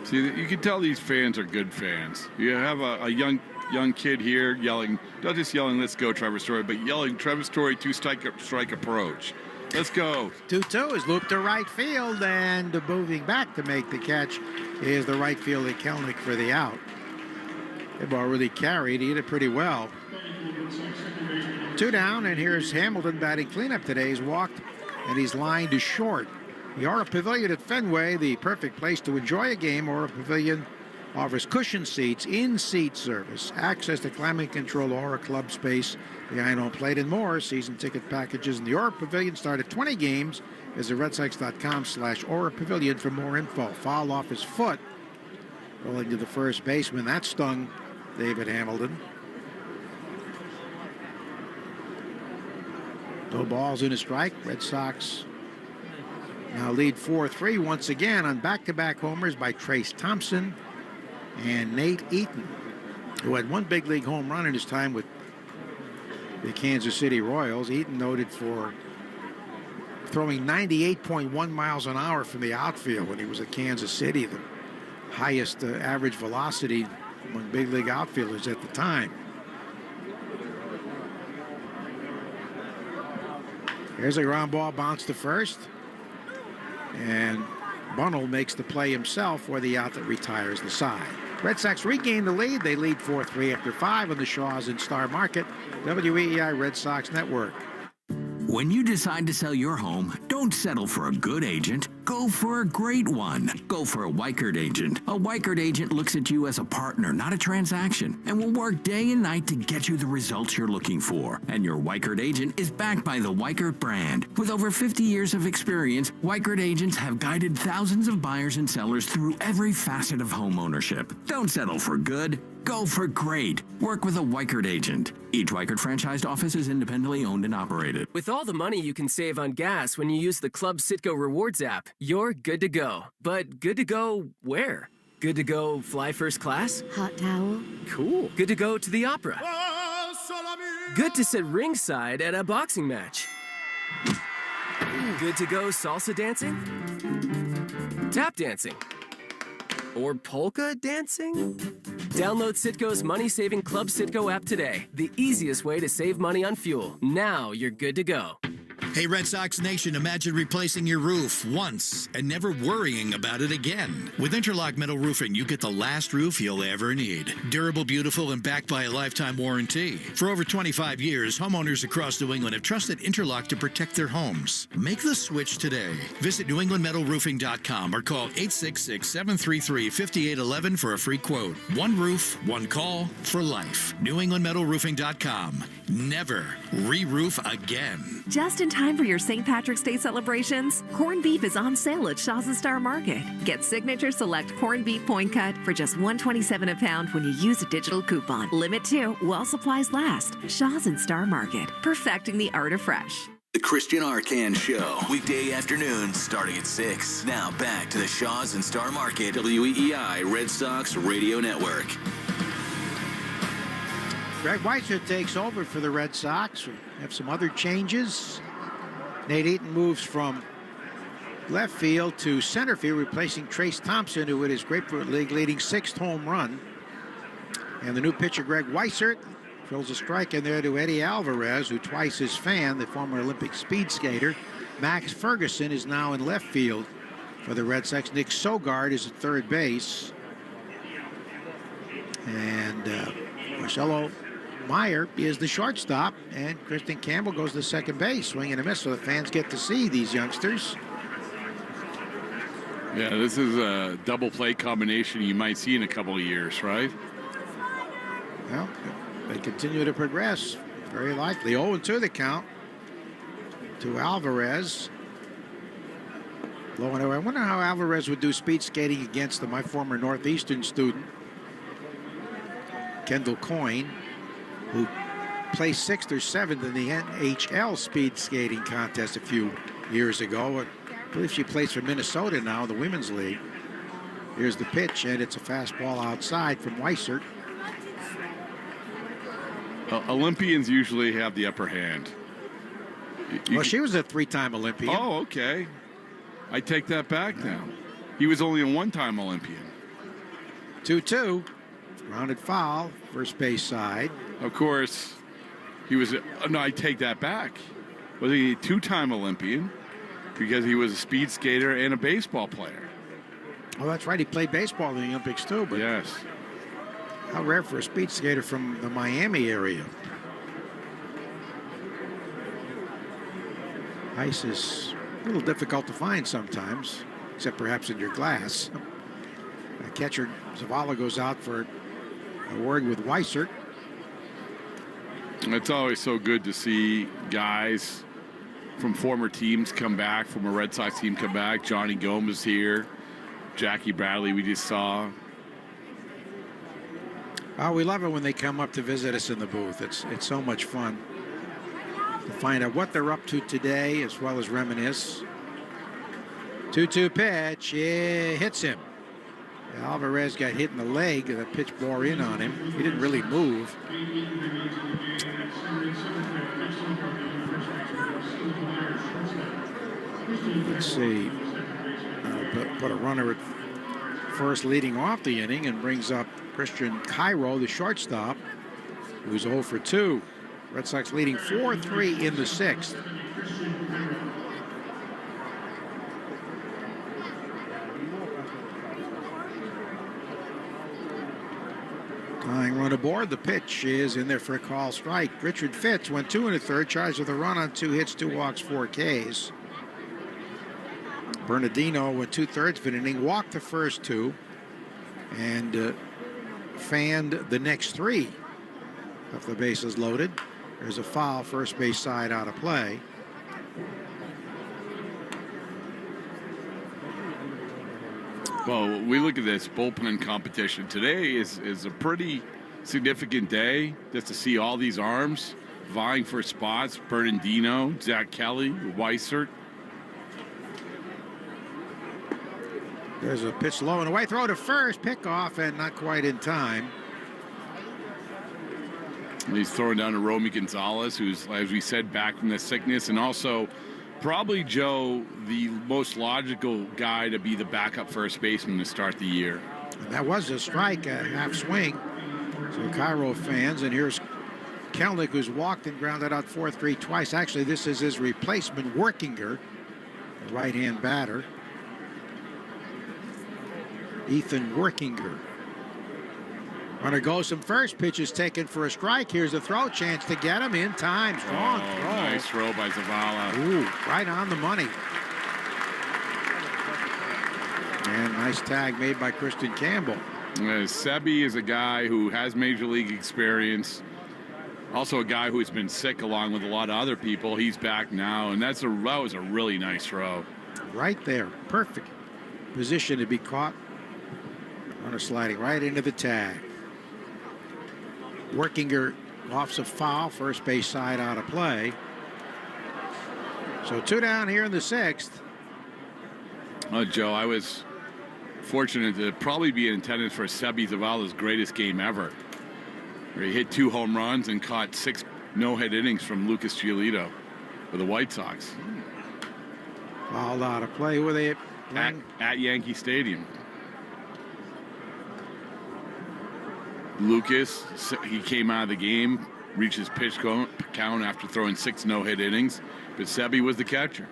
See, you can tell these fans are good fans. You have a young kid here yelling, not just yelling, let's go, Trevor Story, but yelling, Trevor Story, two-strike approach. Let's go. 2-2 is looped to right field, and moving back to make the catch is the right fielder Kelnick for the out. The ball really carried. He hit it pretty well. 2 down, and here's Hamilton batting cleanup today. He's walked, and he's lined to short. The Aura Pavilion at Fenway, the perfect place to enjoy a game. Aura Pavilion offers cushion seats, in-seat service, access to climate-controlled Aura Club space, behind home plate, and more. Season ticket packages in the Aura Pavilion start at 20 games. Visit RedSox.com/Aura Pavilion for more info. Foul off his foot. Rolling to the first baseman. That stung David Hamilton. No balls in a strike. Red Sox now lead 4-3 once again on back-to-back homers by Trace Thompson and Nate Eaton, who had one big league home run in his time with the Kansas City Royals. Eaton noted for throwing 98.1 miles an hour from the outfield when he was at Kansas City, the highest average velocity among big league outfielders at the time. Here's a ground ball, bounce to first, and Bunnell makes the play himself for the out that retires the side. Red Sox regain the lead. They lead 4-3 after 5 on the Shaws in Star Market. WEEI Red Sox Network. When you decide to sell your home, don't settle for a good agent. Go for a great one. Go for a Weichert agent. A Weichert agent looks at you as a partner, not a transaction, and will work day and night to get you the results you're looking for. And your Weichert agent is backed by the Weichert brand. With over 50 years of experience, Weichert agents have guided thousands of buyers and sellers through every facet of home ownership. Don't settle for good. Go for great. Work with a Weichert agent. Each Weichert franchised office is independently owned and operated. With all the money you can save on gas when you use the Club Citgo Rewards app, you're good to go. But good to go where? Good to go fly first class? Hot towel? Cool. Good to go to the opera? Good to sit ringside at a boxing match? Good to go salsa dancing? Tap dancing? Or polka dancing? Download Citgo's money-saving Club Citgo app today. The easiest way to save money on fuel. Now you're good to go. Hey, Red Sox Nation, imagine replacing your roof once and never worrying about it again. With Interlock Metal Roofing, you get the last roof you'll ever need. Durable, beautiful, and backed by a lifetime warranty. For over 25 years, homeowners across New England have trusted Interlock to protect their homes. Make the switch today. Visit NewEnglandMetalRoofing.com or call 866-733-5811 for a free quote. One roof, one call for life. NewEnglandMetalRoofing.com. Never re-roof again. Just in time time for your St. Patrick's Day celebrations? Corned beef is on sale at Shaw's and Star Market. Get Signature Select corned beef point cut for just $1.27 a pound when you use a digital coupon. Limit 2 while supplies last. Shaw's and Star Market, perfecting the art of fresh. The Christian Arcan Show, weekday afternoons starting at 6. Now back to the Shaws and Star Market, WEEI Red Sox Radio Network. Greg Weitzer takes over for the Red Sox. We have some other changes. Nate Eaton moves from left field to center field, replacing Trace Thompson, who hit his Grapefruit League leading 6th home run. And the new pitcher, Greg Weitzer, throws a strike in there to Eddie Alvarez, who twice his fan, the former Olympic speed skater. Max Ferguson is now in left field for the Red Sox. Nick Sogard is at third base. And Marcelo Meyer is the shortstop, and Kristen Campbell goes to second base. Swing and a miss, so the fans get to see these youngsters. Yeah, this is a double play combination you might see in a couple of years, right? Well, they continue to progress. Very likely. 0-2 the count to Alvarez. Low and away. I wonder how Alvarez would do speed skating against my former Northeastern student, Kendall Coyne, who placed 6th or 7th in the NHL speed skating contest a few years ago. I believe she plays for Minnesota now, the Women's League. Here's the pitch, and it's a fastball outside from Weissert. Olympians usually have the upper hand. Well, she was a 3-time Olympian. Oh, okay. I take that back now. He was only a 1-time Olympian. 2-2. Grounded foul, first base side. Of course, he was. No, I take that back. Was he a 2-time Olympian? Because he was a speed skater and a baseball player. Oh, that's right. He played baseball in the Olympics too. But yes. How rare for a speed skater from the Miami area. Ice is a little difficult to find sometimes, except perhaps in your glass. Catcher Zavala goes out for a word with Weissert. It's always so good to see guys from former teams come back, from a Red Sox team come back. Johnny Gomez here. Jackie Bradley we just saw. Oh, we love it when they come up to visit us in the booth. It's so much fun to find out what they're up to today, as well as reminisce. 2-2 pitch. Yeah, hits him. Alvarez got hit in the leg. The pitch bore in on him. He didn't really move. Let's see. Put a runner at first leading off the inning and brings up Christian Cairo, the shortstop, who's 0 for 2. Red Sox leading 4-3 in the 6th. Tying run aboard. The pitch is in there for a call strike. Richard Fitz went 2 1/3, charged with a run on 2 hits, 2 walks, 4 Ks. Bernardino went 2/3 of an inning, walked the first 2, and fanned the next 3 if the bases loaded. There's a foul, first base side out of play. Well, we look at this bullpen competition. Today is a pretty significant day just to see all these arms vying for spots. Bernardino, Zach Kelly, Weissert. There's a pitch low and away. Throw to first. Pickoff and not quite in time. And he's throwing down to Romy Gonzalez, who's, as we said, back from the sickness. And also, probably, Joe, the most logical guy to be the backup first baseman to start the year. And that was a strike, a half swing. So Cairo fans, and here's Kelnick, who's walked and grounded out 4-3 twice. Actually, this is his replacement, Workinger, the right-hand batter. Ethan Workinger. Runner goes from first. Pitch is taken for a strike. Here's a throw. Chance to get him in time. Strong throw. Nice throw by Zavala. Ooh, right on the money. And nice tag made by Kristen Campbell. Sebi is a guy who has major league experience. Also a guy who's been sick along with a lot of other people. He's back now, and that was a really nice throw. Right there. Perfect position to be caught. Runner sliding right into the tag. Working her offs a foul. First base side out of play. So 2 down here in the 6th. Oh, Joe, I was fortunate to probably be in attendance for Seby Zavala's greatest game ever, where he hit 2 home runs and caught 6 no-hit innings from Lucas Giolito for the White Sox. Fouled out of play with it at Yankee Stadium. Lucas, he came out of the game, reached his pitch count after throwing 6 no-hit innings, but Seby was the catcher.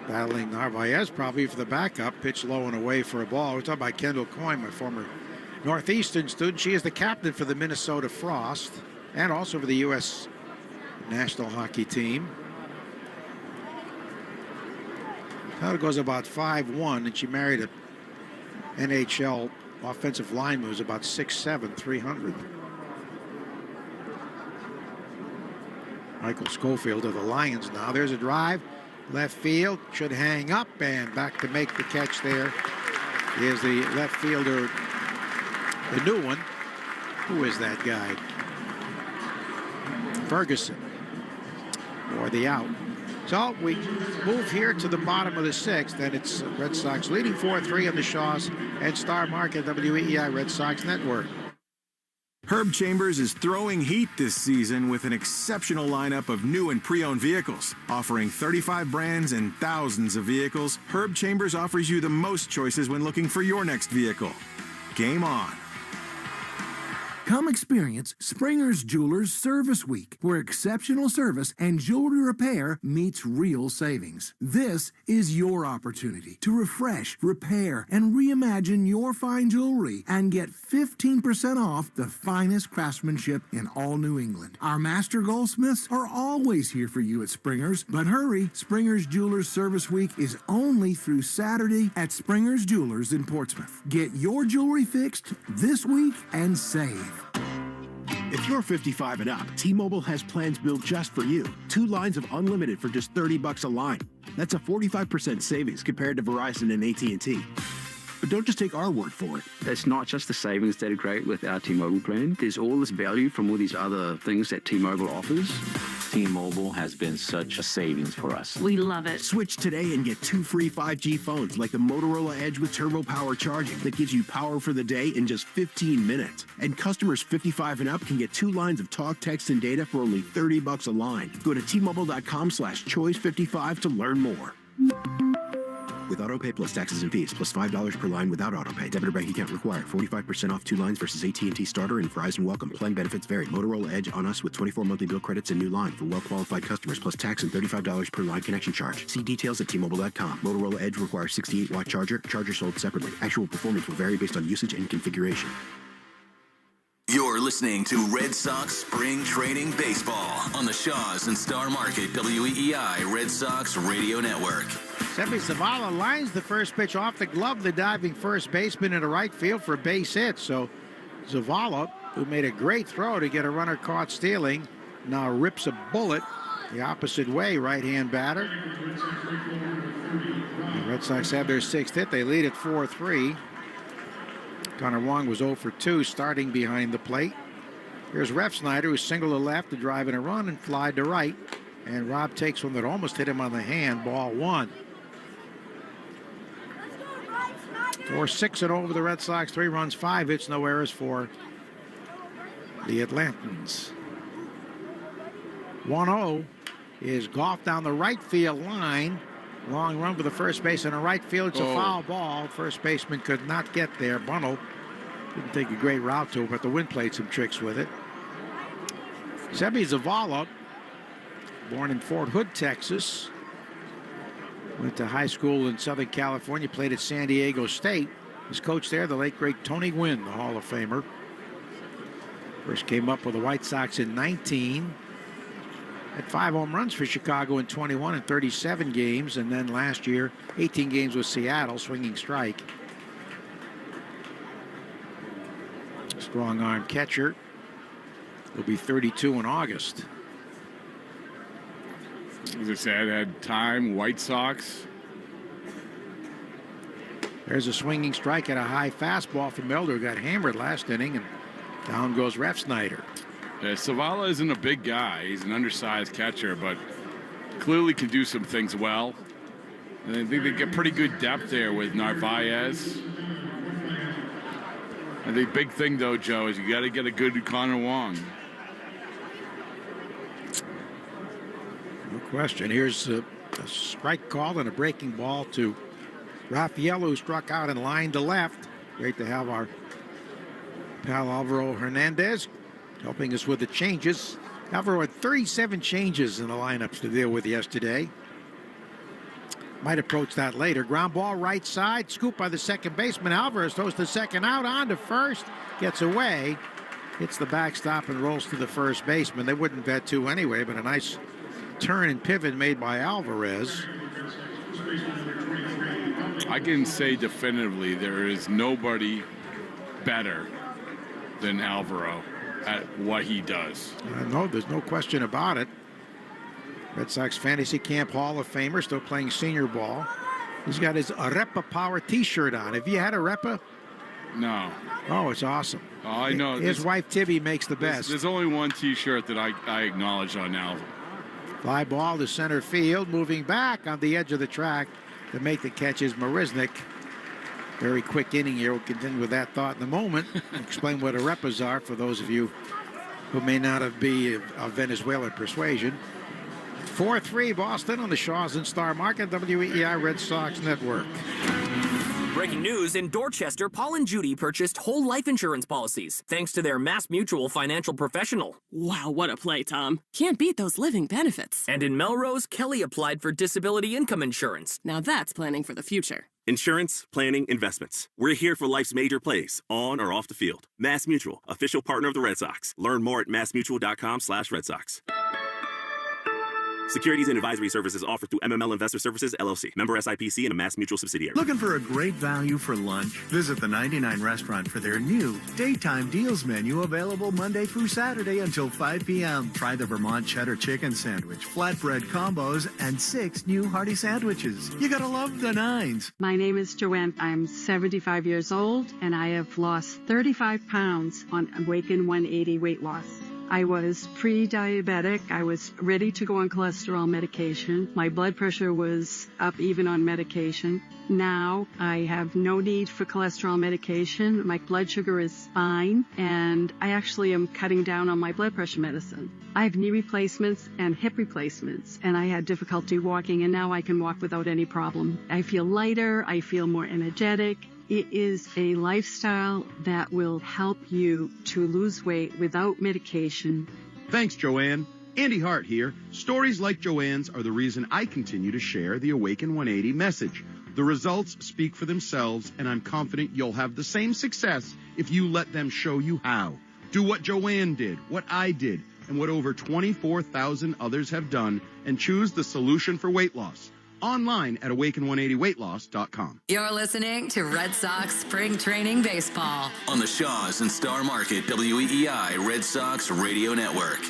Battling Narvaez probably for the backup. Pitch low and away for a ball. We're talking about Kendall Coyne, my former Northeastern student. She is the captain for the Minnesota Frost and also for the U.S. national hockey team. Tyler goes about 5'1", and she married a NHL offensive lineman who's about 6'7", 300. Michael Schofield of the Lions now. There's a drive. Left field, should hang up, and back to make the catch there is the left fielder, the new one. Who is that guy? Ferguson. Or the out. So we move here to the bottom of the 6th, and it's Red Sox leading 4-3 on the Shaws and Star Market WEEI Red Sox Network. Herb Chambers is throwing heat this season with an exceptional lineup of new and pre-owned vehicles. Offering 35 brands and thousands of vehicles, Herb Chambers offers you the most choices when looking for your next vehicle. Game on. Come experience Springer's Jewelers Service Week, where exceptional service and jewelry repair meets real savings. This is your opportunity to refresh, repair, and reimagine your fine jewelry and get 15% off the finest craftsmanship in all New England. Our master goldsmiths are always here for you at Springer's, but hurry, Springer's Jewelers Service Week is only through Saturday at Springer's Jewelers in Portsmouth. Get your jewelry fixed this week and save. If you're 55 and up, T-Mobile has plans built just for you. 2 lines of unlimited for just $30 a line. That's a 45% savings compared to Verizon and AT&T. But don't just take our word for it. It's not just the savings that are great with our T-Mobile plan. There's all this value from all these other things that T-Mobile offers. T-Mobile has been such a savings for us. We love it. Switch today and get 2 free 5G phones like the Motorola Edge with Turbo Power charging that gives you power for the day in just 15 minutes. And customers 55 and up can get 2 lines of talk, text, and data for only $30 a line. Go to T-Mobile.com/choice55 to learn more. With AutoPay plus taxes and fees, plus $5 per line without AutoPay. Debit or bank account required. 45% off 2 lines versus AT&T Starter and Verizon Welcome. Plan benefits vary. Motorola Edge on us with 24 monthly bill credits and new line for well-qualified customers, plus tax and $35 per line connection charge. See details at T-Mobile.com. Motorola Edge requires 68-watt charger. Charger sold separately. Actual performance will vary based on usage and configuration. You're listening to Red Sox Spring Training Baseball on the Shaws and Star Market WEEI Red Sox Radio Network. Seby Zavala lines the first pitch off the glove, the diving first baseman in the right field for a base hit. So Zavala, who made a great throw to get a runner caught stealing, now rips a bullet the opposite way, right-hand batter. The Red Sox have their 6th hit. They lead at 4-3. Connor Wong was 0 for 2 starting behind the plate. Here's Refsnyder, who singled to left to drive in a run and fly to right. And Rob takes one that almost hit him on the hand, ball 1. 4-6-0 over the Red Sox, 3 runs, 5 hits, no errors for the Atlantans. 1-0 is Goff down the right field line. Long run for the first base in the right field. It's a foul ball. First baseman could not get there. Bunnell didn't take a great route to it, but the wind played some tricks with it. Seby Zavala, born in Fort Hood, Texas. Went to high school in Southern California, played at San Diego State. His coach there, the late great Tony Gwynn, the Hall of Famer. First came up with the White Sox in 19. Had 5 home runs for Chicago in 21 and 37 games, and then last year 18 games with Seattle, swinging strike. strong-arm catcher. He'll be 32 in August. As I said, had time, White Sox. There's a swinging strike at a high fastball from Milder, who got hammered last inning, and down goes Refsnyder. Zavala isn't a big guy. He's an undersized catcher, but clearly can do some things well. And I think they get pretty good depth there with Narvaez. I think big thing, though, Joe, is you got to get a good Connor Wong. No question. Here's a strike call and a breaking ball to Rafael, who struck out and lined to left. Great to have our pal Alvaro Hernandez helping us with the changes. Alvaro had 37 changes in the lineups to deal with yesterday. Might approach that later. Ground ball right side. Scoop by the second baseman. Alvarez throws the second out on to first. Gets away. Hits the backstop and rolls to the first baseman. They wouldn't bet two anyway, but a nice turn and pivot made by Alvarez. I can say definitively there is nobody better than Alvaro at what he does. No, there's no question about it. Red Sox Fantasy Camp Hall of Famer, still playing senior ball. He's got his Arepa Power T-shirt on. Have you had Arepa? No. Oh, it's awesome. Oh, I know. His wife Tibby makes the best. There's only one T-shirt that I acknowledge on Alvaro. Fly ball to center field, moving back on the edge of the track to make the catch is Marisnik. Very quick inning here. We'll continue with that thought in a moment. Explain what arepas are for those of you who may not have been of Venezuelan persuasion. 4-3 Boston on the Shaws and Star Market, WEEI Red Sox Network. Breaking news, in Dorchester, Paul and Judy purchased whole life insurance policies thanks to their Mass Mutual financial professional. Wow, what a play, Tom. Can't beat those living benefits. And in Melrose, Kelly applied for disability income insurance. Now that's planning for the future. Insurance, planning, investments. We're here for life's major plays, on or off the field. Mass Mutual, official partner of the Red Sox. Learn more at massmutual.com/Red Sox. Securities and advisory services offered through MML Investor Services, LLC. Member SIPC and a Mass Mutual subsidiary. Looking for a great value for lunch? Visit the 99 Restaurant for their new Daytime Deals menu, available Monday through Saturday until 5 p.m. Try the Vermont Cheddar Chicken Sandwich, flatbread combos, and 6 new hearty sandwiches. You gotta love the nines. My name is Joanne. I'm 75 years old, and I have lost 35 pounds on Awaken 180 weight loss. I was pre-diabetic. I was ready to go on cholesterol medication. My blood pressure was up even on medication. Now I have no need for cholesterol medication. My blood sugar is fine, and I actually am cutting down on my blood pressure medicine. I have knee replacements and hip replacements, and I had difficulty walking, and now I can walk without any problem. I feel lighter. I feel more energetic. It is a lifestyle that will help you to lose weight without medication. Thanks, Joanne. Andy Hart here. Stories like Joanne's are the reason I continue to share the Awaken 180 message. The results speak for themselves, and I'm confident you'll have the same success if you let them show you how. Do what Joanne did, what I did, and what over 24,000 others have done, and choose the solution for weight loss. Online at awaken180weightloss.com. You're listening to Red Sox Spring Training Baseball on the Shaws and Star Market WEEI Red Sox Radio Network.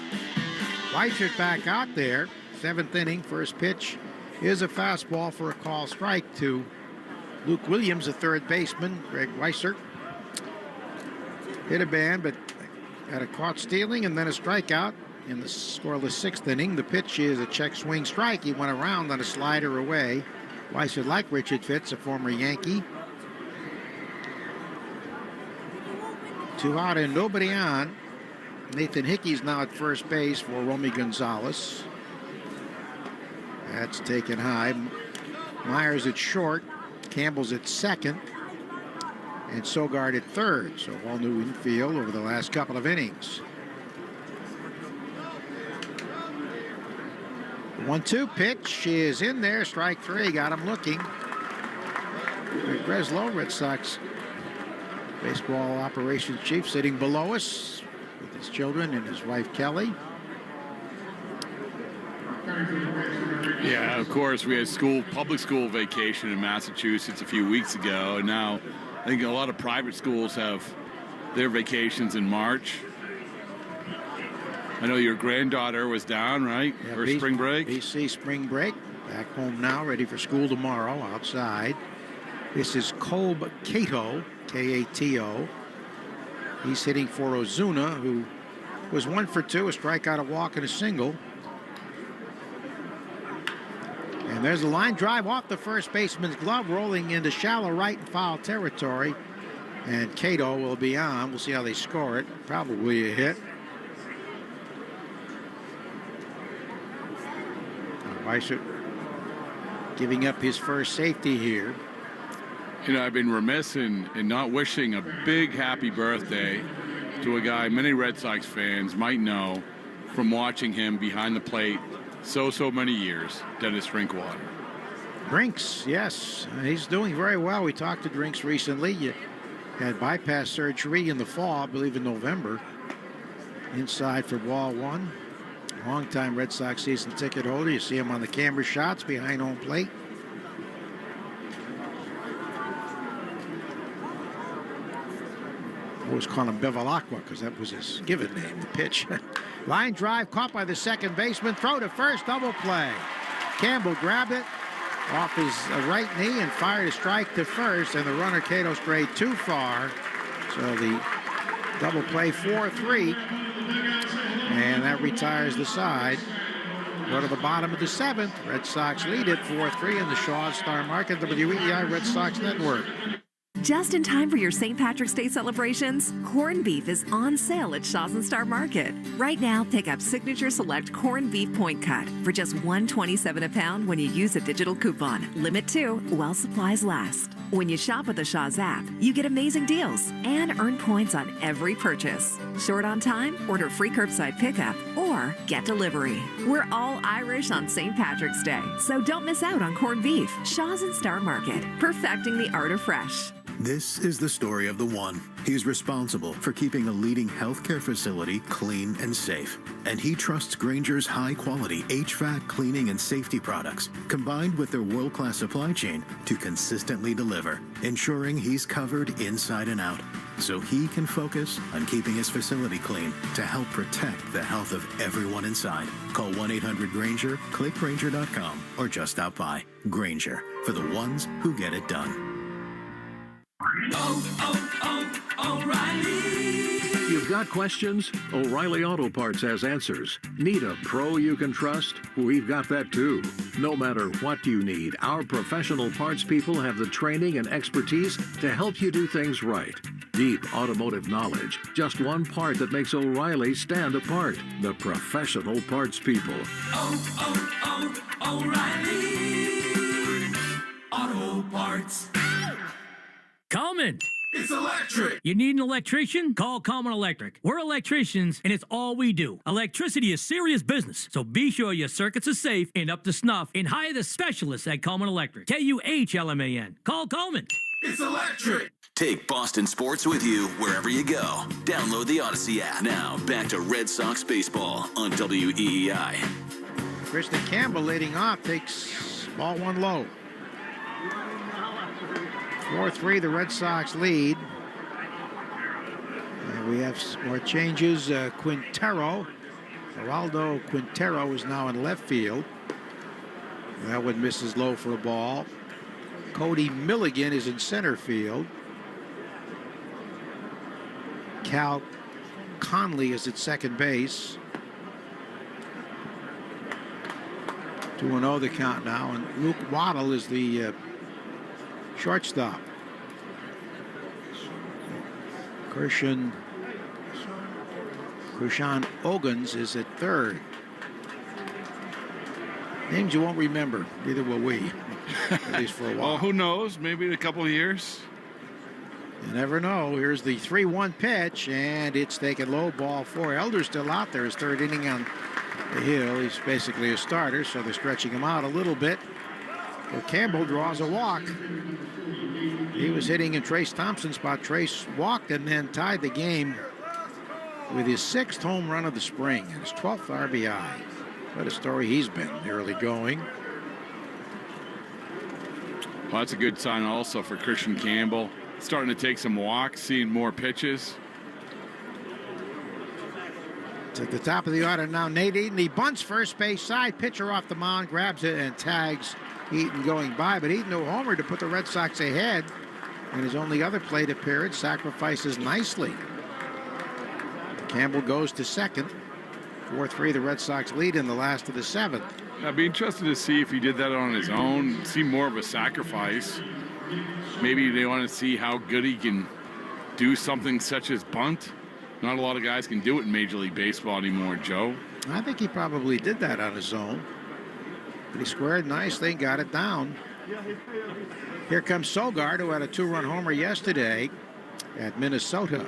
Weichert back out there. 7th inning, first pitch is a fastball for a call strike to Luke Williams, a third baseman. Greg Weichert hit a band, but got a caught stealing and then a strikeout. In the scoreless 6th inning, the pitch is a check swing strike. He went around on a slider away. Weichert, like Richard Fitz, a former Yankee. 2 out and nobody on. Nathan Hickey's now at first base for Romy Gonzalez. That's taken high. Myers at short. Campbell's at second. And Sogard at third. So all new infield over the last couple of innings. 1-2 pitch is in there. Strike 3. Got him looking. Rick Breslow, Red Sox baseball operations chief, sitting below us with his children and his wife Kelly. Yeah, of course, we had public school vacation in Massachusetts a few weeks ago, and now I think a lot of private schools have their vacations in March. I know your granddaughter was down, right? Yeah, For spring break? BC spring break. Back home now, ready for school tomorrow outside. This is Kolb Kato, K-A-T-O. He's hitting for Ozuna, who was 1 for 2, a strikeout, a walk, and a single. And there's a line drive off the first baseman's glove, rolling into shallow right and foul territory. And Kato will be on. We'll see how they score it. Probably a hit. Weissert giving up his first safety here. You know, I've been remiss in not wishing a big happy birthday to a guy many Red Sox fans might know from watching him behind the plate so many years, Dennis Drinkwater. Drinks, yes, he's doing very well. We talked to Drinks recently. You had bypass surgery in the fall, I believe in November. Inside for ball one. Longtime Red Sox season ticket holder. You see him on the camera shots behind home plate. I always call him Bevilacqua because that was his given name, the pitch. Line drive caught by the second baseman. Throw to first, double play. Campbell grabbed it off his right knee and fired a strike to first, and the runner Cato strayed too far. So the double play 4-3. And that retires the side. Go to the bottom of the 7th. Red Sox lead it 4-3 in the Shaw Star Market, WEEI Red Sox Network. Just in time for your St. Patrick's Day celebrations, corned beef is on sale at Shaw's and Star Market. Right now, pick up Signature Select Corned Beef Point Cut for just $1.27 a pound when you use a digital coupon. Limit 2 while supplies last. When you shop with the Shaw's app, you get amazing deals and earn points on every purchase. Short on time? Order free curbside pickup or get delivery. We're all Irish on St. Patrick's Day, so don't miss out on corned beef. Shaw's and Star Market, perfecting the art of fresh. This is the story of the one. He's responsible for keeping a leading healthcare facility clean and safe. And he trusts Grainger's high-quality HVAC cleaning and safety products, combined with their world-class supply chain, to consistently deliver, ensuring he's covered inside and out, so he can focus on keeping his facility clean to help protect the health of everyone inside. Call 1-800-GRAINGER, click Grainger.com, or just stop by. Grainger, for the ones who get it done. O'Reilly. You've got questions? O'Reilly Auto Parts has answers. Need a pro you can trust? We've got that too. No matter what you need, our professional parts people have the training and expertise to help you do things right. Deep automotive knowledge. Just one part that makes O'Reilly stand apart. The professional parts people. O'Reilly Auto Parts. Common. It's electric. You need an electrician? Call Common Electric. We're electricians, and it's all we do. Electricity is serious business, so be sure your circuits are safe and up to snuff, and hire the specialists at Common Electric. KUHLMAN. Call Common. It's electric. Take Boston sports with you wherever you go. Download the Odyssey app. Now, back to Red Sox baseball on WEEI. Kristen Campbell leading off, takes ball one low. 4-3, the Red Sox lead. And we have more changes. Quintero, Geraldo Quintero is now in left field. That one misses low for a ball. Cody Milligan is in center field. Cal Conley is at second base. 2-0 the count now, and Luke Waddle is the shortstop. Krishan Ogans is at third. Names you won't remember, neither will we, at least for a while. Well, who knows? Maybe in a couple of years. You never know. Here's the 3-1 pitch, and it's taken low, ball 4. Elder's still out there, his third inning on the hill. He's basically a starter, so they're stretching him out a little bit. Well, Campbell draws a walk. He was hitting in Trace Thompson's spot. Trace walked and then tied the game with his 6th home run of the spring and his 12th RBI. What a story he's been early going. Well, that's a good sign also for Christian Campbell. Starting to take some walks, seeing more pitches. It's at the top of the order now. Nate Eaton, he bunts first base side. Pitcher off the mound, grabs it and tags Eaton going by. But Eaton no homer to put the Red Sox ahead. And his only other plate appearance sacrifices nicely. Campbell goes to second. 4-3, the Red Sox lead in the last of the seventh. I'd be interested to see if he did that on his own. See more of a sacrifice. Maybe they want to see how good he can do something such as bunt. Not a lot of guys can do it in Major League Baseball anymore, Joe. I think he probably did that on his own. But he squared nicely and got it down. Here comes Sogard, who had a 2-run homer yesterday at Minnesota.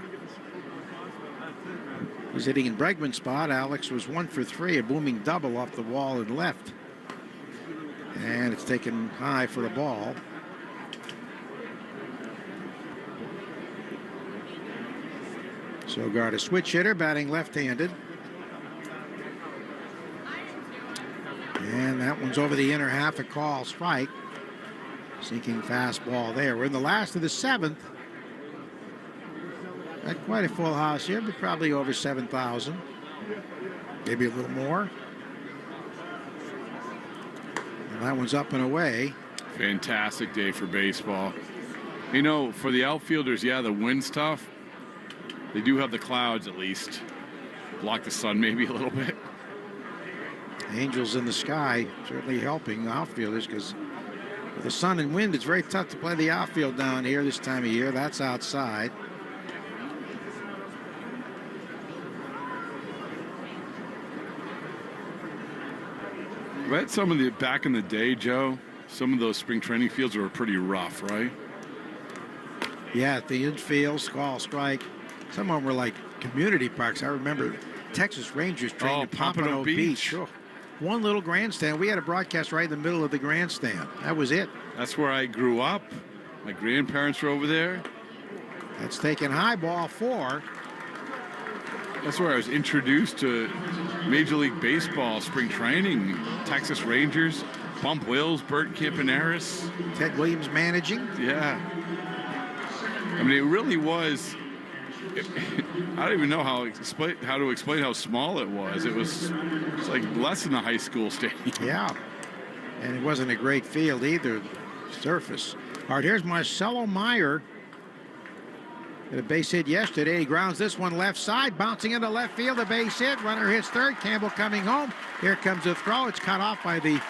He's hitting in Bregman's spot. Alex was 1 for 3, a booming double off the wall and left. And it's taken high for the ball. Sogard, a switch hitter, batting left-handed. And that one's over the inner half, a call strike. Sinking fastball there. We're in the last of the seventh. Got quite a full house here, but probably over 7,000. Maybe a little more. And that one's up and away. Fantastic day for baseball. You know, for the outfielders, yeah, the wind's tough. They do have the clouds at least. Block the sun maybe a little bit. Angels in the sky certainly helping the outfielders, because with the sun and wind, it's very tough to play the outfield down here this time of year. That's outside. I bet some of the, back in the day, Joe, some of those spring training fields were pretty rough, right? Yeah, at the infield, call strike. Some of them were like community parks. I remember Texas Rangers trained at Pompano Beach. Oh, one little grandstand. We had a broadcast right in the middle of the grandstand. That was it. That's where I grew up. My grandparents were over there. That's taken high, ball 4. That's where I was introduced to Major League Baseball spring training. Texas Rangers, Bump Wills, Bert Campaneris. Ted Williams managing. Yeah. I mean, it really was. I don't even know how to explain how small it was. It was like less than a high school stadium. Yeah. And it wasn't a great field either. Surface. All right, here's Marcelo Meyer. Had a base hit yesterday. He grounds this one left side, bouncing into left field. A base hit. Runner hits third. Campbell coming home. Here comes the throw. It's cut off by the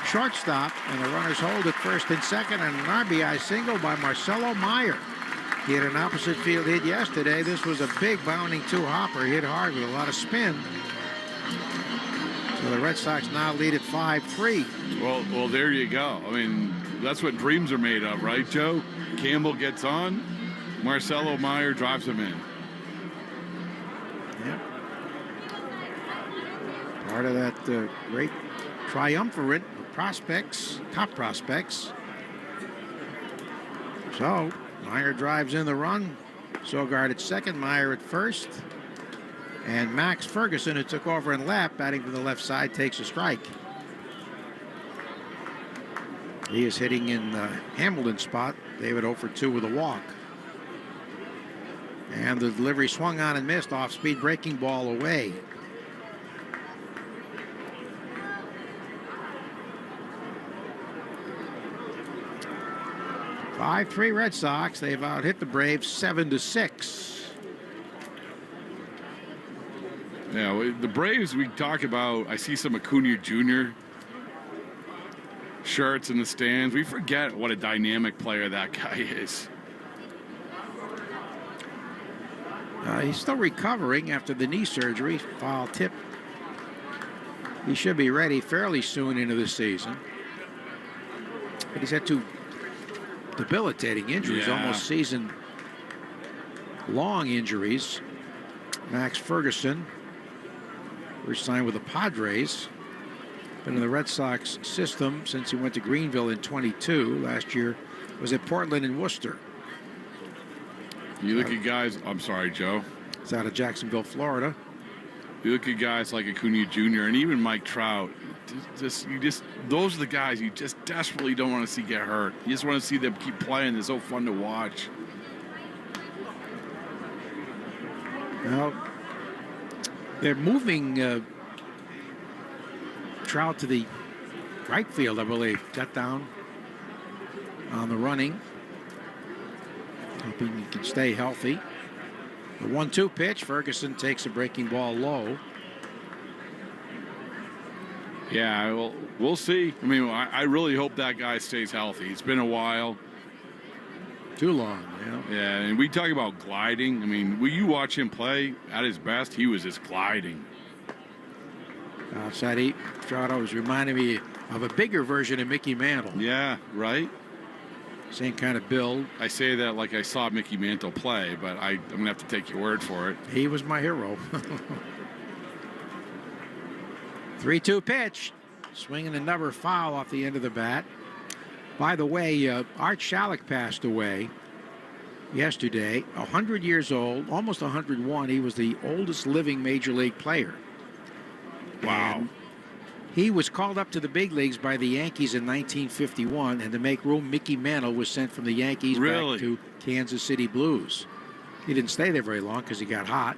shortstop, and the runners hold at first and second. And an RBI single by Marcelo Meyer. He had an opposite field hit yesterday. This was a big bounding two-hopper. Hit hard with a lot of spin. So the Red Sox now lead at 5-3. Well, there you go. I mean, that's what dreams are made of, right, Joe? Campbell gets on. Marcelo Meyer drives him in. Yep. Part of that great triumvirate of prospects, top prospects. So Meyer drives in the run. Sogard at second, Meyer at first. And Max Ferguson, who took over in left, batting from the left side, takes a strike. He is hitting in Hamilton's spot. David 0 for 2 with a walk. And the delivery swung on and missed. Off-speed breaking ball away. (5-3) Red Sox. They've out-hit the Braves 7-6. Yeah, the Braves we talk about. I see some Acuna Jr. shirts in the stands. We forget what a dynamic player that guy is. He's still recovering after the knee surgery. Foul tip. He should be ready fairly soon into the season. But he's had 2 debilitating injuries, almost season-long injuries. Max Ferguson, first signed with the Padres. Been in the Red Sox system since he went to Greenville in 22. Last year was at Portland and Worcester. You look at guys, I'm sorry, Joe. It's out of Jacksonville, Florida. You look at guys like Acuna Jr. and even Mike Trout. Those are the guys you just desperately don't want to see get hurt. You just want to see them keep playing. They're so fun to watch. Well, They're moving Trout to the right field, I believe. Got down on the running. Hoping he can stay healthy. The 1-2 pitch. Ferguson takes a breaking ball low. Yeah, well, we'll see. I mean, I really hope that guy stays healthy. It's been a while. Too long, yeah. Yeah, and we talk about gliding. I mean, when you watch him play at his best, he was just gliding. Outside Trout was reminding me of a bigger version of Mickey Mantle. Yeah, right? Same kind of build. I say that like I saw Mickey Mantle play, but I'm going to have to take your word for it. He was my hero. 3-2 pitch. Swinging another foul off the end of the bat. By the way, Art Shalleck passed away yesterday. 100 years old, almost 101. He was the oldest living major league player. Wow. And he was called up to the big leagues by the Yankees in 1951, and to make room, Mickey Mantle was sent from the Yankees back to Kansas City Blues. He didn't stay there very long because he got hot.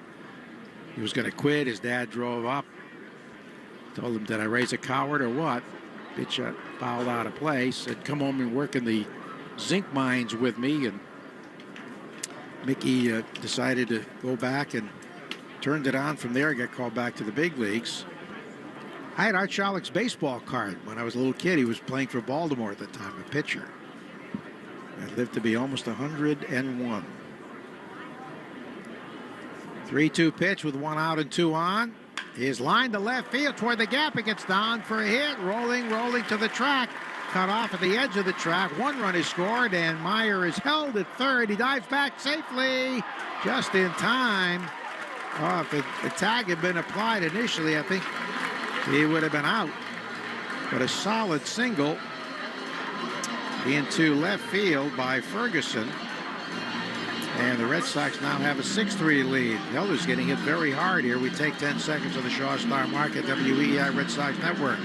He was going to quit. His dad drove up, told him, did I raise a coward or what? Pitch fouled out of play, said, come home and work in the zinc mines with me. And Mickey decided to go back and turned it on from there. Got called back to the big leagues. I had Art Shalleck's baseball card when I was a little kid. He was playing for Baltimore at the time, a pitcher. And lived to be almost 101. 3-2 pitch with 1 out and 2 on. Is lined to left field toward the gap. It gets down for a hit. Rolling to the track. Cut off at the edge of the track. 1 run is scored, and Meyer is held at third. He dives back safely just in time. Oh, if the tag had been applied initially, I think he would have been out. But a solid single into left field by Ferguson. And the Red Sox now have a 6-3 lead. Elder's getting hit very hard here. We take 10 seconds on the Shaw Star Market, WEEI Red Sox Network.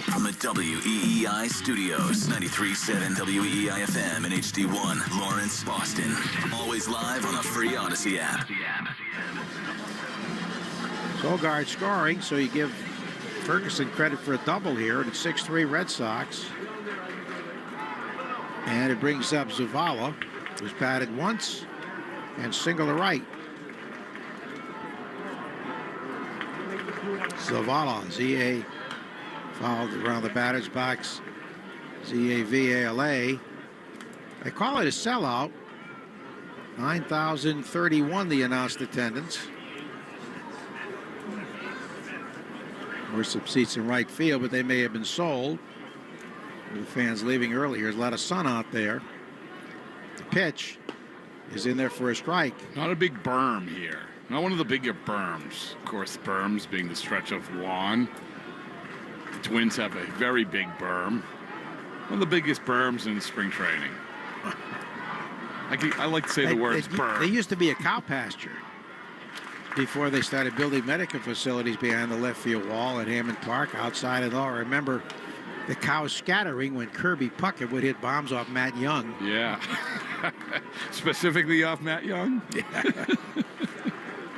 From the WEEI studios, 93.7 WEEI FM and HD1, Lawrence, Boston. Always live on the free Odyssey app. Sogard scoring, so you give Ferguson credit for a double here. And it's 6-3 Red Sox. And it brings up Zavala, who's batted once and single to right. Zavala, Z-A, fouled around the batter's box. Z-A-V-A-L-A. They call it a sellout. 9,031 the announced attendance. Or some seats in right field, but they may have been sold. The fans leaving early. There's a lot of sun out there. The pitch is in there for a strike. Not a big berm here. Not one of the bigger berms. Of course, berms being the stretch of lawn. The Twins have a very big berm. One of the biggest berms in spring training. I like to say the words berm. They used to be a cow pasture before they started building medical facilities behind the left field wall at Hammond Park outside of all. I remember the cows scattering when Kirby Puckett would hit bombs off Matt Young. Yeah. Specifically off Matt Young? Yeah.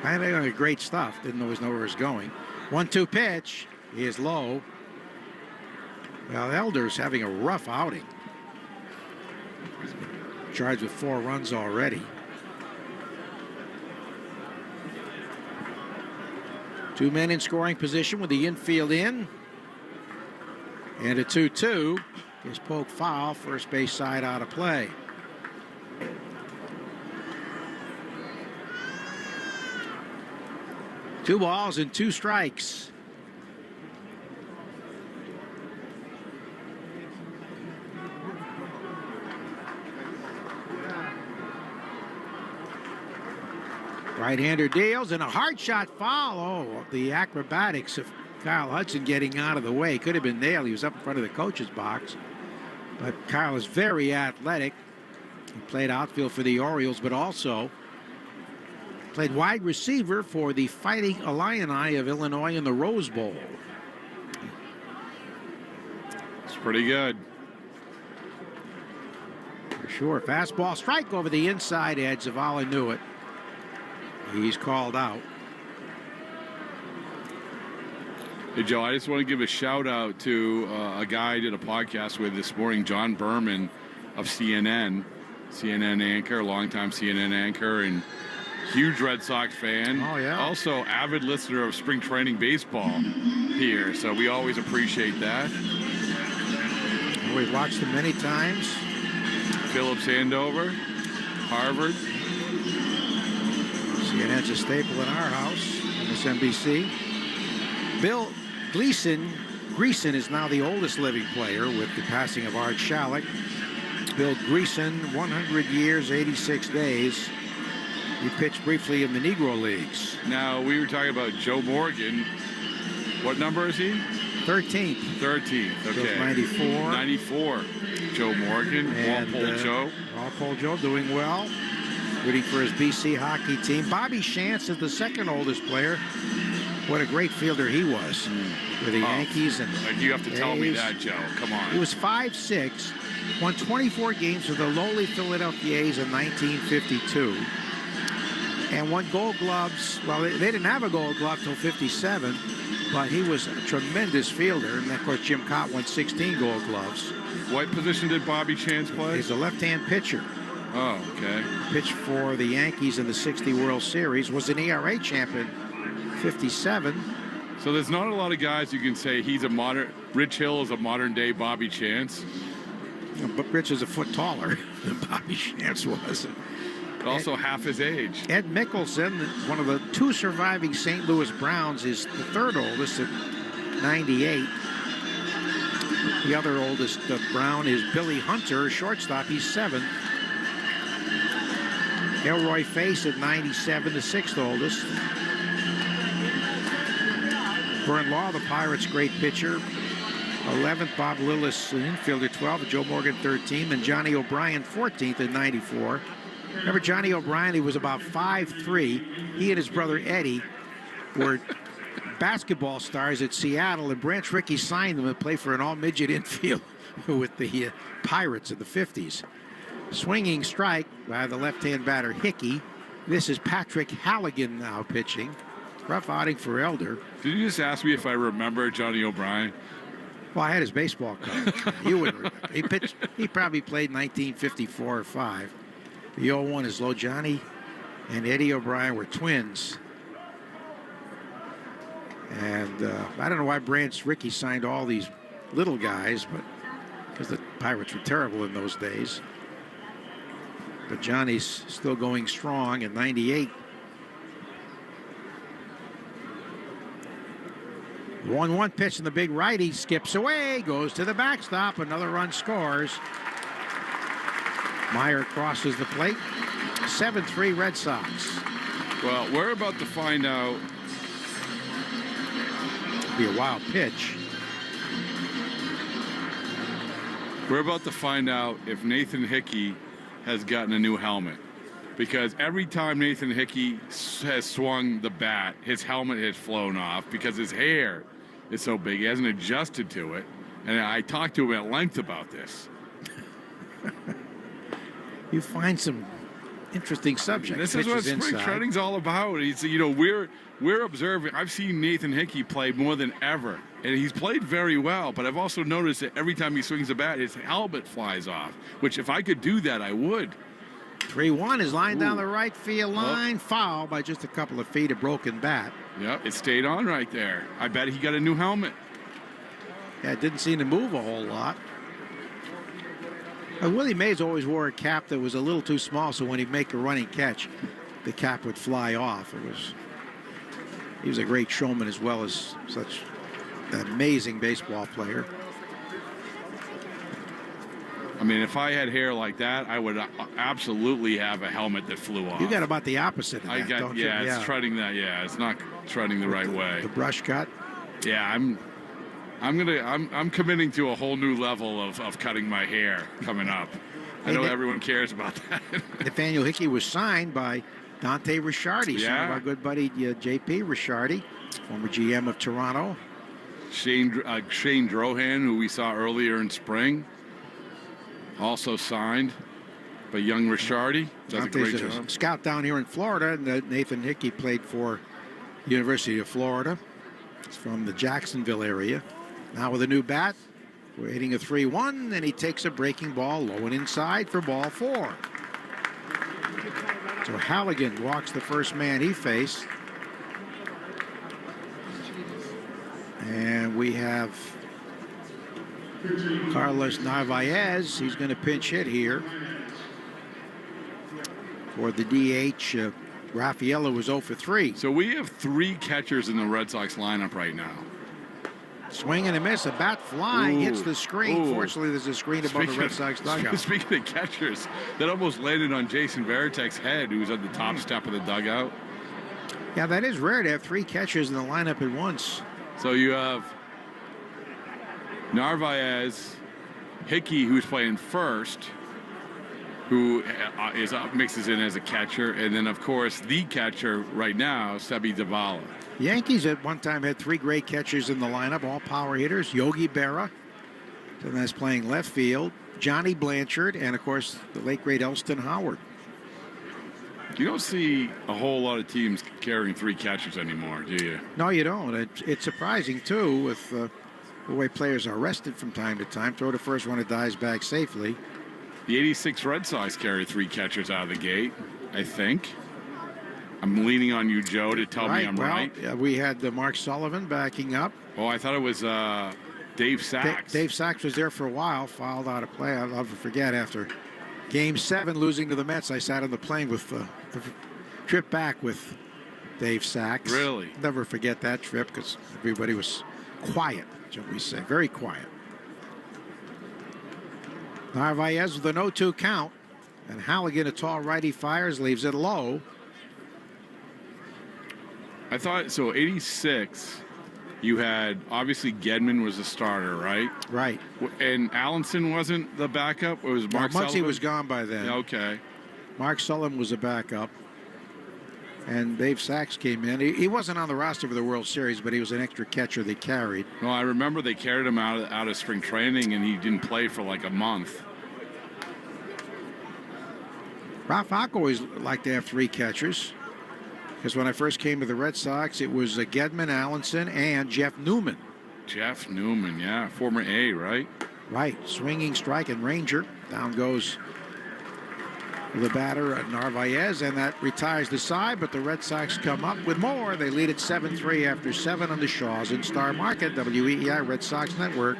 Matt Young had great stuff. Didn't always know where it was going. 1-2 pitch. He is low. Well, Elder's having a rough outing. Charged with 4 runs already. 2 men in scoring position with the infield in. And a 2-2 is poked foul, first base side out of play. Two balls and 2 strikes. Right-hander deals and a hard shot foul. Oh, the acrobatics of Kyle Hudson getting out of the way. Could have been nailed. He was up in front of the coach's box. But Kyle is very athletic. He played outfield for the Orioles, but also played wide receiver for the Fighting Illini of Illinois in the Rose Bowl. It's pretty good. For sure. Fastball strike over the inside edge. Zavala knew it. He's called out. Hey, Joe, I just want to give a shout-out to a guy I did a podcast with this morning, John Berman of CNN anchor, longtime CNN anchor, and huge Red Sox fan. Oh, yeah. Also, avid listener of spring training baseball here, so we always appreciate that. We've watched him many times. Phillips Andover, Harvard. CNN's a staple in our house, MSNBC. Bill Greason is now the oldest living player with the passing of Art Shalleck. Bill Greason, 100 years, 86 days. He pitched briefly in the Negro Leagues. Now, we were talking about Joe Morgan. What number is he? 13th. 13th, okay. Bill's 94. 94. Joe Morgan, Walpole Joe. Walpole Joe doing well. Rooting for his BC hockey team. Bobby Shantz is the second oldest player. What a great fielder he was with the Yankees. And you have to tell me that, Joe. Come on. He was 5'6", won 24 games with the lowly Philadelphia A's in 1952, and won Gold Gloves. Well, they didn't have a Gold Glove till 57, but he was a tremendous fielder. And, of course, Jim Cott won 16 Gold Gloves. What position did Bobby Shantz play? He's a left-hand pitcher. Oh, okay. Pitched for the Yankees in the '60 World Series. Was an ERA champion, 57. So there's not a lot of guys you can say he's a modern. Rich Hill is a modern-day Bobby Shantz. But Rich is a foot taller than Bobby Shantz was. But also half his age. Ed Mickelson, one of the two surviving St. Louis Browns, is the third oldest at 98. The other oldest Brown is Billy Hunter, shortstop. He's 7th. Elroy Face at 97, the 6th oldest. Vern Law, the Pirates' great pitcher, 11th. Bob Lillis, infielder, 12th. Joe Morgan, 13th. And Johnny O'Brien, 14th at 94. Remember Johnny O'Brien? He was about 5'3". He and his brother Eddie were basketball stars at Seattle, and Branch Rickey signed them to play for an all-midget infield with the Pirates in the 50s. Swinging strike by the left-hand batter Hickey. This is Patrick Halligan now pitching. Rough outing for Elder. Did you just ask me if I remember Johnny O'Brien? Well, I had his baseball card. You wouldn't remember. He pitched. He probably played 1954 or 5. The 0-1 is low. Johnny and Eddie O'Brien were twins. And I don't know why Branch Rickey signed all these little guys, but because the Pirates were terrible in those days. But Johnny's still going strong in 98. 1-1 pitch in the big right. He skips away, goes to the backstop. Another run scores. Meyer crosses the plate. 7-3 Red Sox. Well, we're about to find out. Be a wild pitch. We're about to find out if Nathan Hickey has gotten a new helmet, because every time Nathan Hickey has swung the bat, his helmet has flown off because his hair is so big. He hasn't adjusted to it, and I talked to him at length about this. You find some interesting subjects. This is what spring training's all about. He's, we're observing. I've seen Nathan Hickey play more than ever, and he's played very well. But I've also noticed that every time he swings the bat, his helmet flies off. Which, if I could do that, I would. 3-1 is lined down the right field line. Foul by just a couple of feet. A broken bat. Yep, it stayed on right there. I bet he got a new helmet. Yeah, it didn't seem to move a whole lot. Willie Mays always wore a cap that was a little too small, so when he'd make a running catch, the cap would fly off. He was a great showman as well as such an amazing baseball player. I mean, if I had hair like that, I would absolutely have a helmet that flew off. You got about the opposite of that, don't you? Yeah, it's treading that. Yeah, it's not treading the right way. The brush cut. Yeah, I'm committing to a whole new level of cutting my hair coming up. I know everyone cares about that. Nathaniel Hickey was signed by Dante Ricciardi, son of our good buddy J.P. Ricciardi, former GM of Toronto. Shane Drohan, who we saw earlier in spring, also signed by young Ricciardi. Does a great job. Scout down here in Florida, and Nathan Hickey played for the University of Florida. It's from the Jacksonville area. Now with a new bat, we're hitting a 3-1, and he takes a breaking ball low and inside for ball 4. So Halligan walks the first man he faced. And we have Carlos Narvaez. He's going to pinch hit here for the DH. Raffaello was 0 for 3. So we have 3 catchers in the Red Sox lineup right now. Swing and a miss. A bat flying hits the screen. Ooh. Fortunately, there's a screen above the Red Sox dugout. Speaking of catchers, that almost landed on Jason Varitek's head, who's at the top step of the dugout. Yeah, that is rare to have 3 catchers in the lineup at once. So you have Narvaez, Hickey, who's playing first, who mixes in as a catcher, and then, of course, the catcher right now, Sebi Zavala. Yankees at one time had 3 great catchers in the lineup, all power hitters. Yogi Berra, that's playing left field. Johnny Blanchard, and, of course, the late, great Elston Howard. You don't see a whole lot of teams carrying 3 catchers anymore, do you? No, you don't. It's surprising, too, with the way players are rested from time to time. Throw to first when it dies back safely. The 86 Red Sox carry 3 catchers out of the gate, I think. I'm leaning on you, Joe, to tell me I'm right. We had Mark Sullivan backing up. Oh, I thought it was Dave Sachs. Dave Sachs was there for a while, fouled out of play. I'll never forget, after Game 7, losing to the Mets, I sat on the plane with the trip back with Dave Sachs. Really? Never forget that trip, because everybody was quiet, shall we say, very quiet. Narvaez with an 0-2 count, and Halligan, a tall righty, fires, leaves it low. I thought, so 86, you had, obviously Gedman was the starter, right? Right. And Allenson wasn't the backup? It was Mark Sullivan? Muncy was gone by then. Okay. Mark Sullivan was a backup. And Dave Sachs came in. He wasn't on the roster for the World Series, but he was an extra catcher they carried. No, I remember they carried him out of spring training, and he didn't play for like a month. Ralph Hock always liked to have 3 catchers, because when I first came to the Red Sox, it was Gedman, Allenson, and Jeff Newman. Jeff Newman, yeah, former A, right? Right, swinging strike and Ranger. Down goes the batter, Narvaez, and that retires the side, but the Red Sox come up with more. They lead at 7-3 after 7 on the Shaws in Star Market, WEEI Red Sox Network.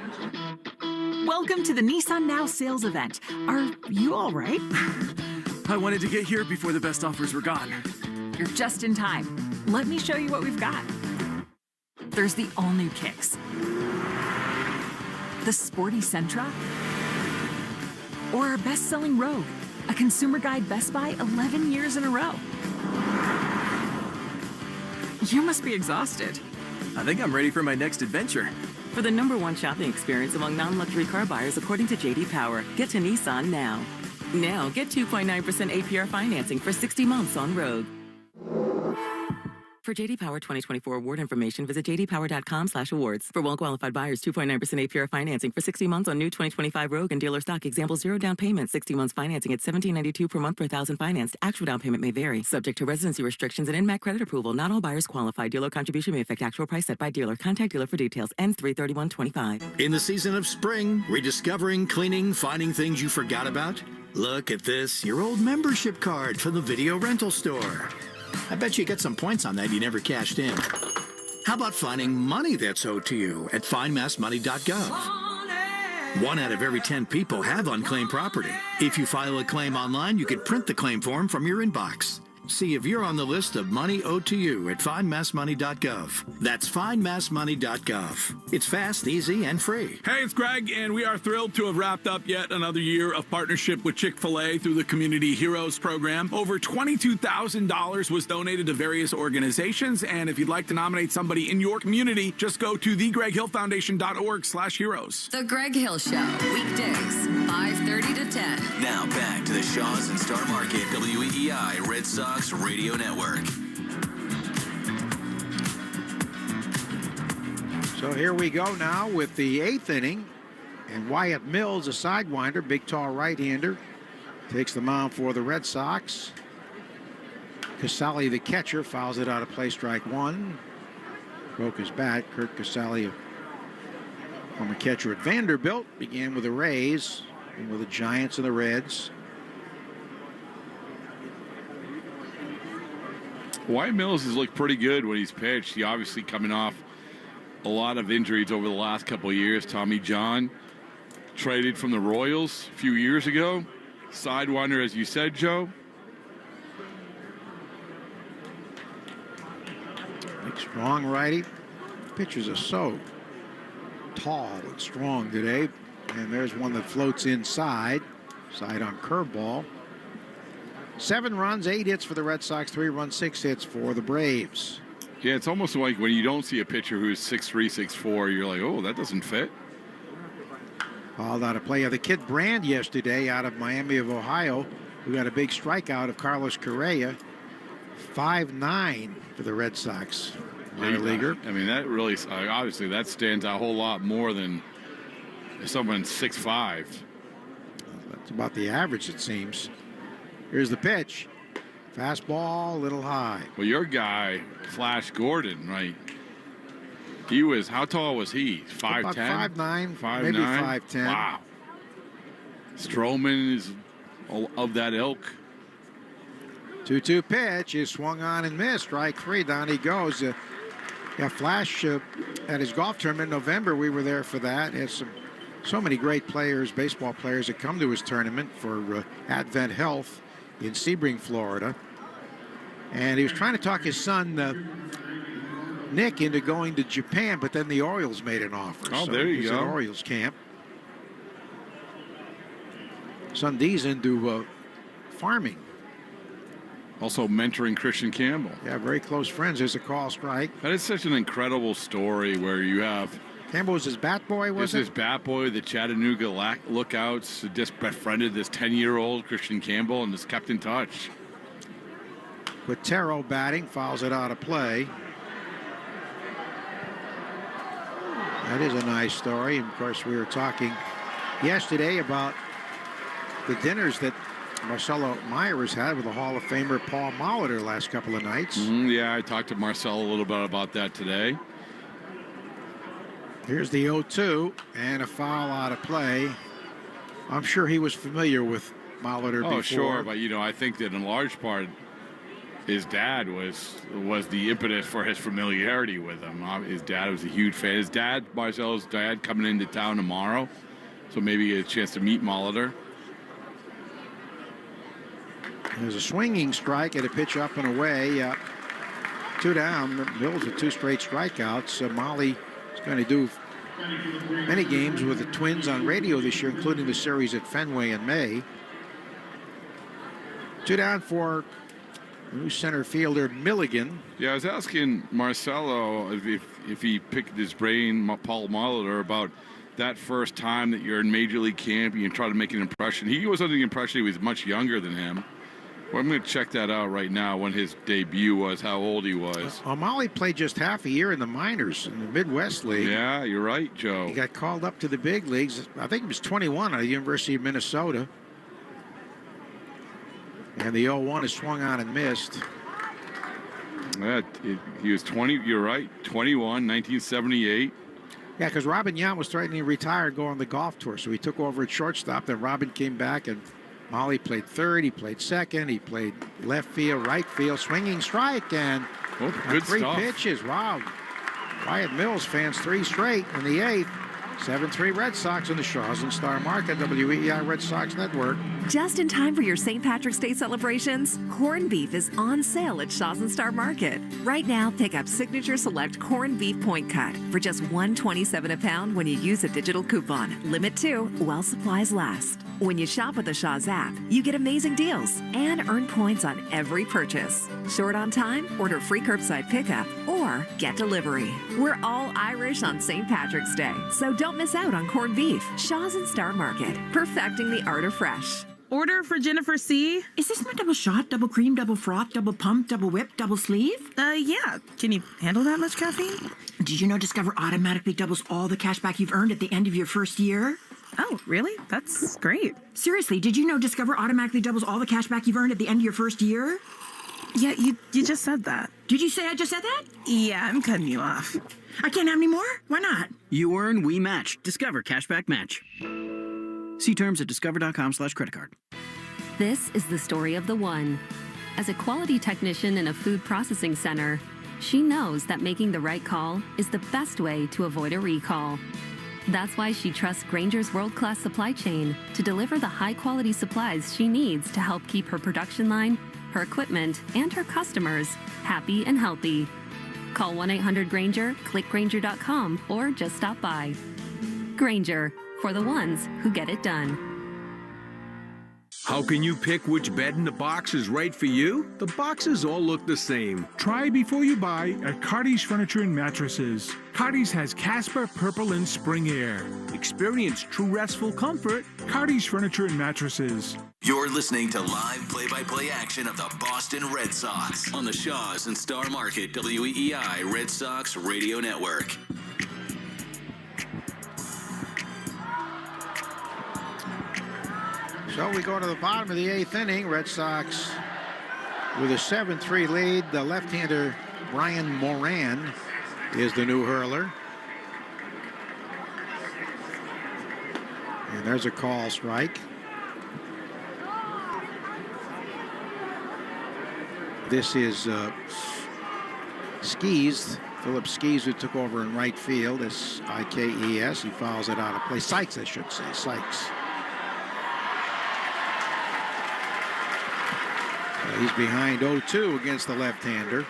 Welcome to the Nissan Now sales event. Are you all right? I wanted to get here before the best offers were gone. You're just in time. Let me show you what we've got. There's the all-new Kicks, the sporty Sentra, or our best-selling Rogue, a Consumer Guide Best Buy 11 years in a row. You must be exhausted. I think I'm ready for my next adventure. For the #1 shopping experience among non-luxury car buyers, according to J.D. Power, get to Nissan now. Now, get 2.9% APR financing for 60 months on Rogue. For J.D. Power 2024 award information, visit jdpower.com/awards. For well-qualified buyers, 2.9% APR financing for 60 months on new 2025 Rogue and dealer stock. Example, 0 down payment, 60 months financing at $17.92 per month per thousand financed. Actual down payment may vary. Subject to residency restrictions and in-MAC credit approval. Not all buyers qualify. Dealer contribution may affect actual price set by dealer. Contact dealer for details. Ends 3/31/25. In the season of spring, rediscovering, cleaning, finding things you forgot about? Look at this, your old membership card from the video rental store. I bet you get some points on that you never cashed in. How about finding money that's owed to you at findmassmoney.gov? 1 out of every 10 people have unclaimed property. If you file a claim online, you could print the claim form from your inbox. See if you're on the list of money owed to you at findmassmoney.gov. That's findmassmoney.gov. It's fast, easy, and free. Hey, it's Greg, and we are thrilled to have wrapped up yet another year of partnership with Chick-fil-A through the Community Heroes program. Over $22,000 was donated to various organizations, and if you'd like to nominate somebody in your community, just go to thegreghillfoundation.org/heroes. The Greg Hill Show, weekdays, 5:30 to 10. Now back to the Shaws and Star Market WEEI Red Sox Radio Network. So here we go now with the 8th inning, and Wyatt Mills, a sidewinder, big tall right-hander, takes the mound for the Red Sox. Casali, the catcher, fouls it out of play, strike 1. broke his bat. Kurt Casale, former catcher at Vanderbilt, began with the Rays and with the Giants and the Reds. Wyatt Mills has looked pretty good when he's pitched. He obviously coming off a lot of injuries over the last couple of years. Tommy John traded from the Royals a few years ago. Sidewinder, as you said, Joe. Big, strong righty. Pitchers are so tall and strong today. And there's one that floats inside. Side on curveball. 7 runs, 8 hits for the Red Sox, 3 runs, 6 hits for the Braves. Yeah, it's almost like when you don't see a pitcher who's 6'3", 6'4", you're like, oh, that doesn't fit. Called out of play of the kid Brand yesterday out of Miami of Ohio, who got a big strikeout of Carlos Correa. 5'9" for the Red Sox. Minor leaguer. I mean, that really, obviously, that stands out a whole lot more than someone 6'5". That's about the average, it seems. Here's the pitch. Fastball, a little high. Well, your guy, Flash Gordon, right? He was, how tall was he? 5'10"? About 5'9", 5'9"? maybe 5'10". Wow. Stroman is of that ilk. 2-2 pitch is swung on and missed. Strike 3. Down he goes. Flash at his golf tournament in November. We were there for that. Has so many great players, baseball players, that come to his tournament for Advent Health in Sebring, Florida. And he was trying to talk his son, Nick, into going to Japan, but then the Orioles made an offer. Oh, so there you he's go. at Orioles camp. Son D's into farming. Also mentoring Christian Campbell. Yeah, very close friends. There's a call strike. That is such an incredible story where you have... Campbell was his bat boy, was it? His bat boy, the Chattanooga Lookouts, just befriended this 10-year-old Christian Campbell and just kept in touch. Quintero batting, fouls it out of play. That is a nice story. And of course, we were talking yesterday about the dinners that Marcelo Myers had with the Hall of Famer Paul Molitor last couple of nights. Yeah, I talked to Marcelo a little bit about that today. Here's the 0-2 and a foul out of play. I'm sure he was familiar with Molitor before. Oh, sure, but I think that in large part his dad was the impetus for his familiarity with him. His dad was a huge fan. His dad, Marcelo's dad, coming into town tomorrow, so maybe he had a chance to meet Molitor. There's a swinging strike at a pitch up and away. 2 down. Mills with 2 straight strikeouts. Molly is going to do many games with the Twins on radio this year, including the series at Fenway in May. 2 down for new center fielder Milligan. Yeah, I was asking Marcelo if he picked his brain, Paul Molitor, about that first time that you're in Major League camp and you try to make an impression. He was under the impression he was much younger than him. Well, I'm going to check that out right now when his debut was, how old he was. Molly played just half a year in the minors in the Midwest League. Yeah, you're right, Joe. He got called up to the big leagues. I think he was 21 at the University of Minnesota. And the 0-1 is swung on and missed. He was 20, you're right, 21, 1978. Yeah, because Robin Yount was threatening to retire, go on the golf tour. So he took over at shortstop. Then Robin came back, and Molly played third. He played second. He played left field, right field, swinging strike, and good 3 stuff. pitches. Wow. Wyatt Mills fans 3 straight in the 8th. 7-3 Red Sox in the Shaws and Star Market, WEEI Red Sox Network. Just in time for your St. Patrick's Day celebrations, corned beef is on sale at Shaws and Star Market. Right now, pick up Signature Select Corned Beef Point Cut for just $1.27 a pound when you use a digital coupon. Limit 2 while supplies last. When you shop with the Shaw's app, you get amazing deals and earn points on every purchase. Short on time? Order free curbside pickup or get delivery. We're all Irish on St. Patrick's Day, so don't miss out on corned beef. Shaws and Star Market, perfecting the art of fresh. Order for Jennifer C. Is this my double shot, double cream, double froth, double pump, double whip, double sleeve? Yeah. Can you handle that much caffeine? Did you know Discover automatically doubles all the cash back you've earned at the end of your first year? Oh, really? That's great. Seriously, did you know Discover automatically doubles all the cash back you've earned at the end of your first year? Yeah, you just said that. Did you say I just said that? Yeah, I'm cutting you off. I can't have any more? Why not? You earn, we match. Discover Cashback Match. See terms at discover.com/creditcard. This is the story of the one. As a quality technician in a food processing center, she knows that making the right call is the best way to avoid a recall. That's why she trusts Grainger's world-class supply chain to deliver the high-quality supplies she needs to help keep her production line, her equipment, and her customers happy and healthy. Call 1-800-GRAINGER, click Grainger.com, or just stop by. Grainger, for the ones who get it done. How can you pick which bed in the box is right for you? The boxes all look the same. Try before you buy at Cardi's Furniture and Mattresses. Cardi's has Casper, Purple, and Spring Air. Experience true restful comfort. Cardi's Furniture and Mattresses. You're listening to live play-by-play action of the Boston Red Sox on the Shaws and Star Market WEEI Red Sox Radio Network. So we go to the bottom of the 8th inning. Red Sox with a 7-3 lead. The left-hander Brian Moran is the new hurler. And there's a call strike. This is Skees, Philip Skees, who took over in right field. This IKES. He fouls it out of play. Sykes, I should say. Sykes. He's behind 0-2 against the left-hander.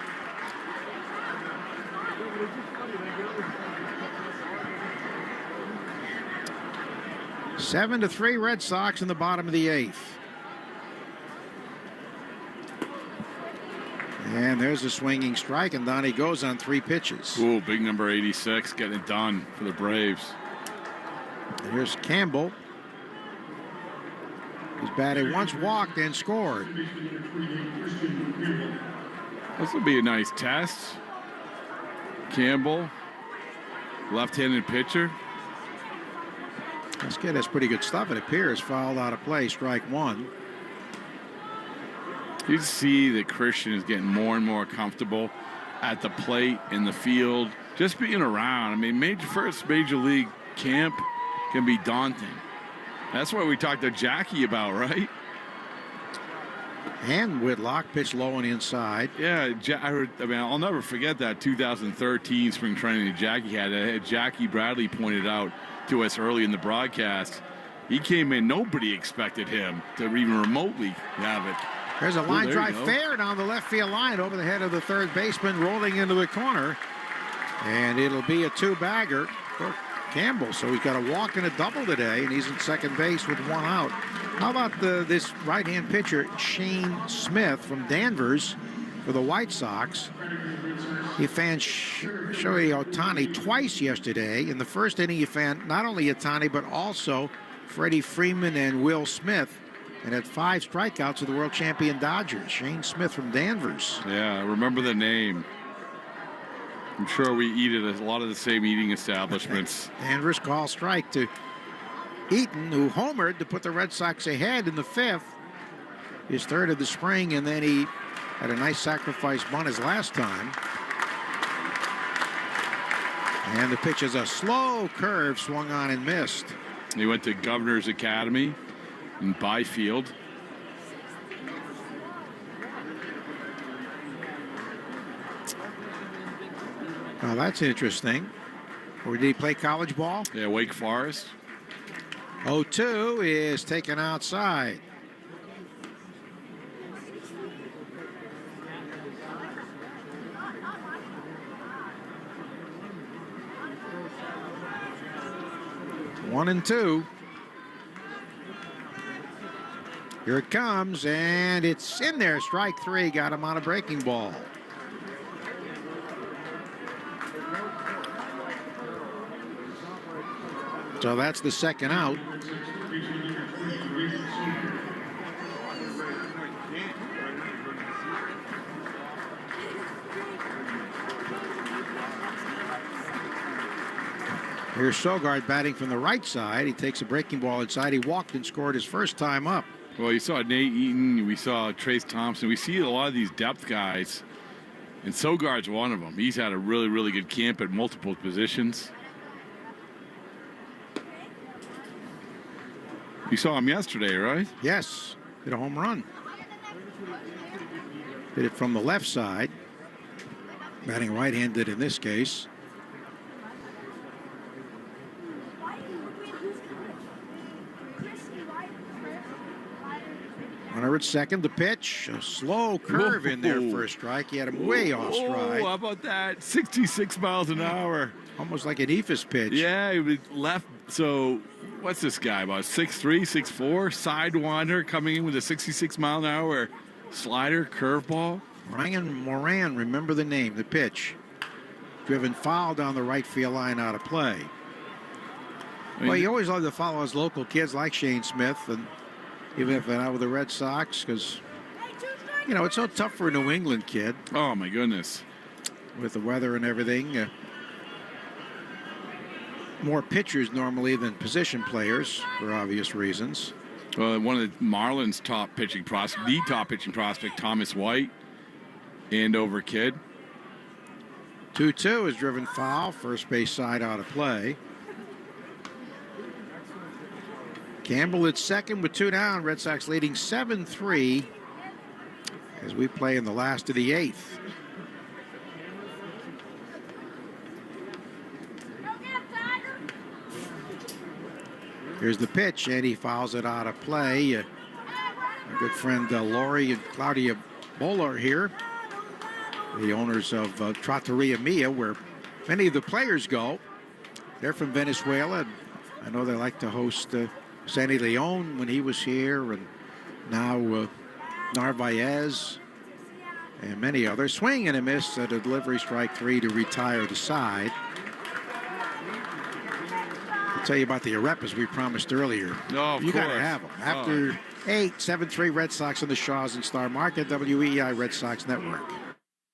Seven to 3 Red Sox in the bottom of the 8th. And there's a swinging strike, and Donnie goes on 3 pitches. Ooh, big number 86, getting it done for the Braves. And here's Campbell. He's batted once, walked, and scored. This will be a nice test. Campbell, left-handed pitcher. This kid has pretty good stuff, it appears. Fouled out of play, strike 1. You see that Christian is getting more and more comfortable at the plate, in the field, just being around. I mean, first major league camp can be daunting. That's what we talked to Jackie about, right? And Whitlock pitched low and inside. Yeah, I mean, I'll never forget that 2013 spring training that Jackie had. Jackie Bradley pointed out to us early in the broadcast. He came in, nobody expected him to even remotely have it. There's a line drive fair down the left field line over the head of the third baseman, rolling into the corner. And it'll be a 2-bagger for Campbell. So he's got a walk and a double today, and he's in second base with 1 out. How about this right-hand pitcher, Shane Smith from Danvers for the White Sox? He fanned Shohei Ohtani twice yesterday. In the first inning, he fanned not only Ohtani, but also Freddie Freeman and Will Smith, and had 5 strikeouts of the world champion Dodgers. Shane Smith from Danvers. Yeah, I remember the name. I'm sure we eat at a lot of the same eating establishments. Danvers call strike to Eaton, who homered to put the Red Sox ahead in the 5th. His 3rd of the spring, and then he had a nice sacrifice bunt his last time. And the pitch is a slow curve, swung on and missed. He went to Governor's Academy in Byfield. Well, that's interesting. Or did he play college ball? Yeah, Wake Forest. 0-2 is taken outside. One and 2. Here it comes, and it's in there. Strike 3, got him on a breaking ball. So that's the second out. Here's Sogard batting from the right side. He takes a breaking ball inside. He walked and scored his first time up. Well, you saw Nate Eaton. We saw Trace Thompson. We see a lot of these depth guys. And Sogard's one of them. He's had a really, really good camp at multiple positions. You saw him yesterday, right? Yes. Hit a home run. Hit it from the left side. Batting right-handed in this case. Runner at second, the pitch. A slow curve in there for a strike. He had him way off stride. Oh, how about that? 66 miles an hour. Almost like an Ephus pitch. Yeah, he was left. So, what's this guy? About 6'3", 6'4", sidewinder coming in with a 66 mile an hour slider, curveball. Ryan Moran, remember the name, the pitch. Driven foul down the right field line out of play. Well, he always loved to follow his local kids like Shane Smith, and even if they're not with the Red Sox, because, you know, it's so tough for a New England kid. Oh, my goodness. With the weather and everything. More pitchers normally than position players for obvious reasons. Well, one of the Marlins' top pitching prospect, the top pitching prospect, Thomas White, Andover kid. 2-2 is driven foul, first base side out of play. Campbell at second with 2 down. Red Sox leading 7-3 as we play in the last of the 8th. Here's the pitch, and he fouls it out of play. Our good friend Lori and Claudia Bola are here, the owners of Trattoria Mia, where many of the players go. They're from Venezuela. I know they like to host Sandy Leon when he was here, and now Narvaez and many others. Swing and a miss at a delivery, strike 3 to retire the side. I'll tell you about the Arepas we promised earlier. Oh, you got to have them. After 8, 7-3 Red Sox on the Shaws and Star Market, WEI Red Sox Network.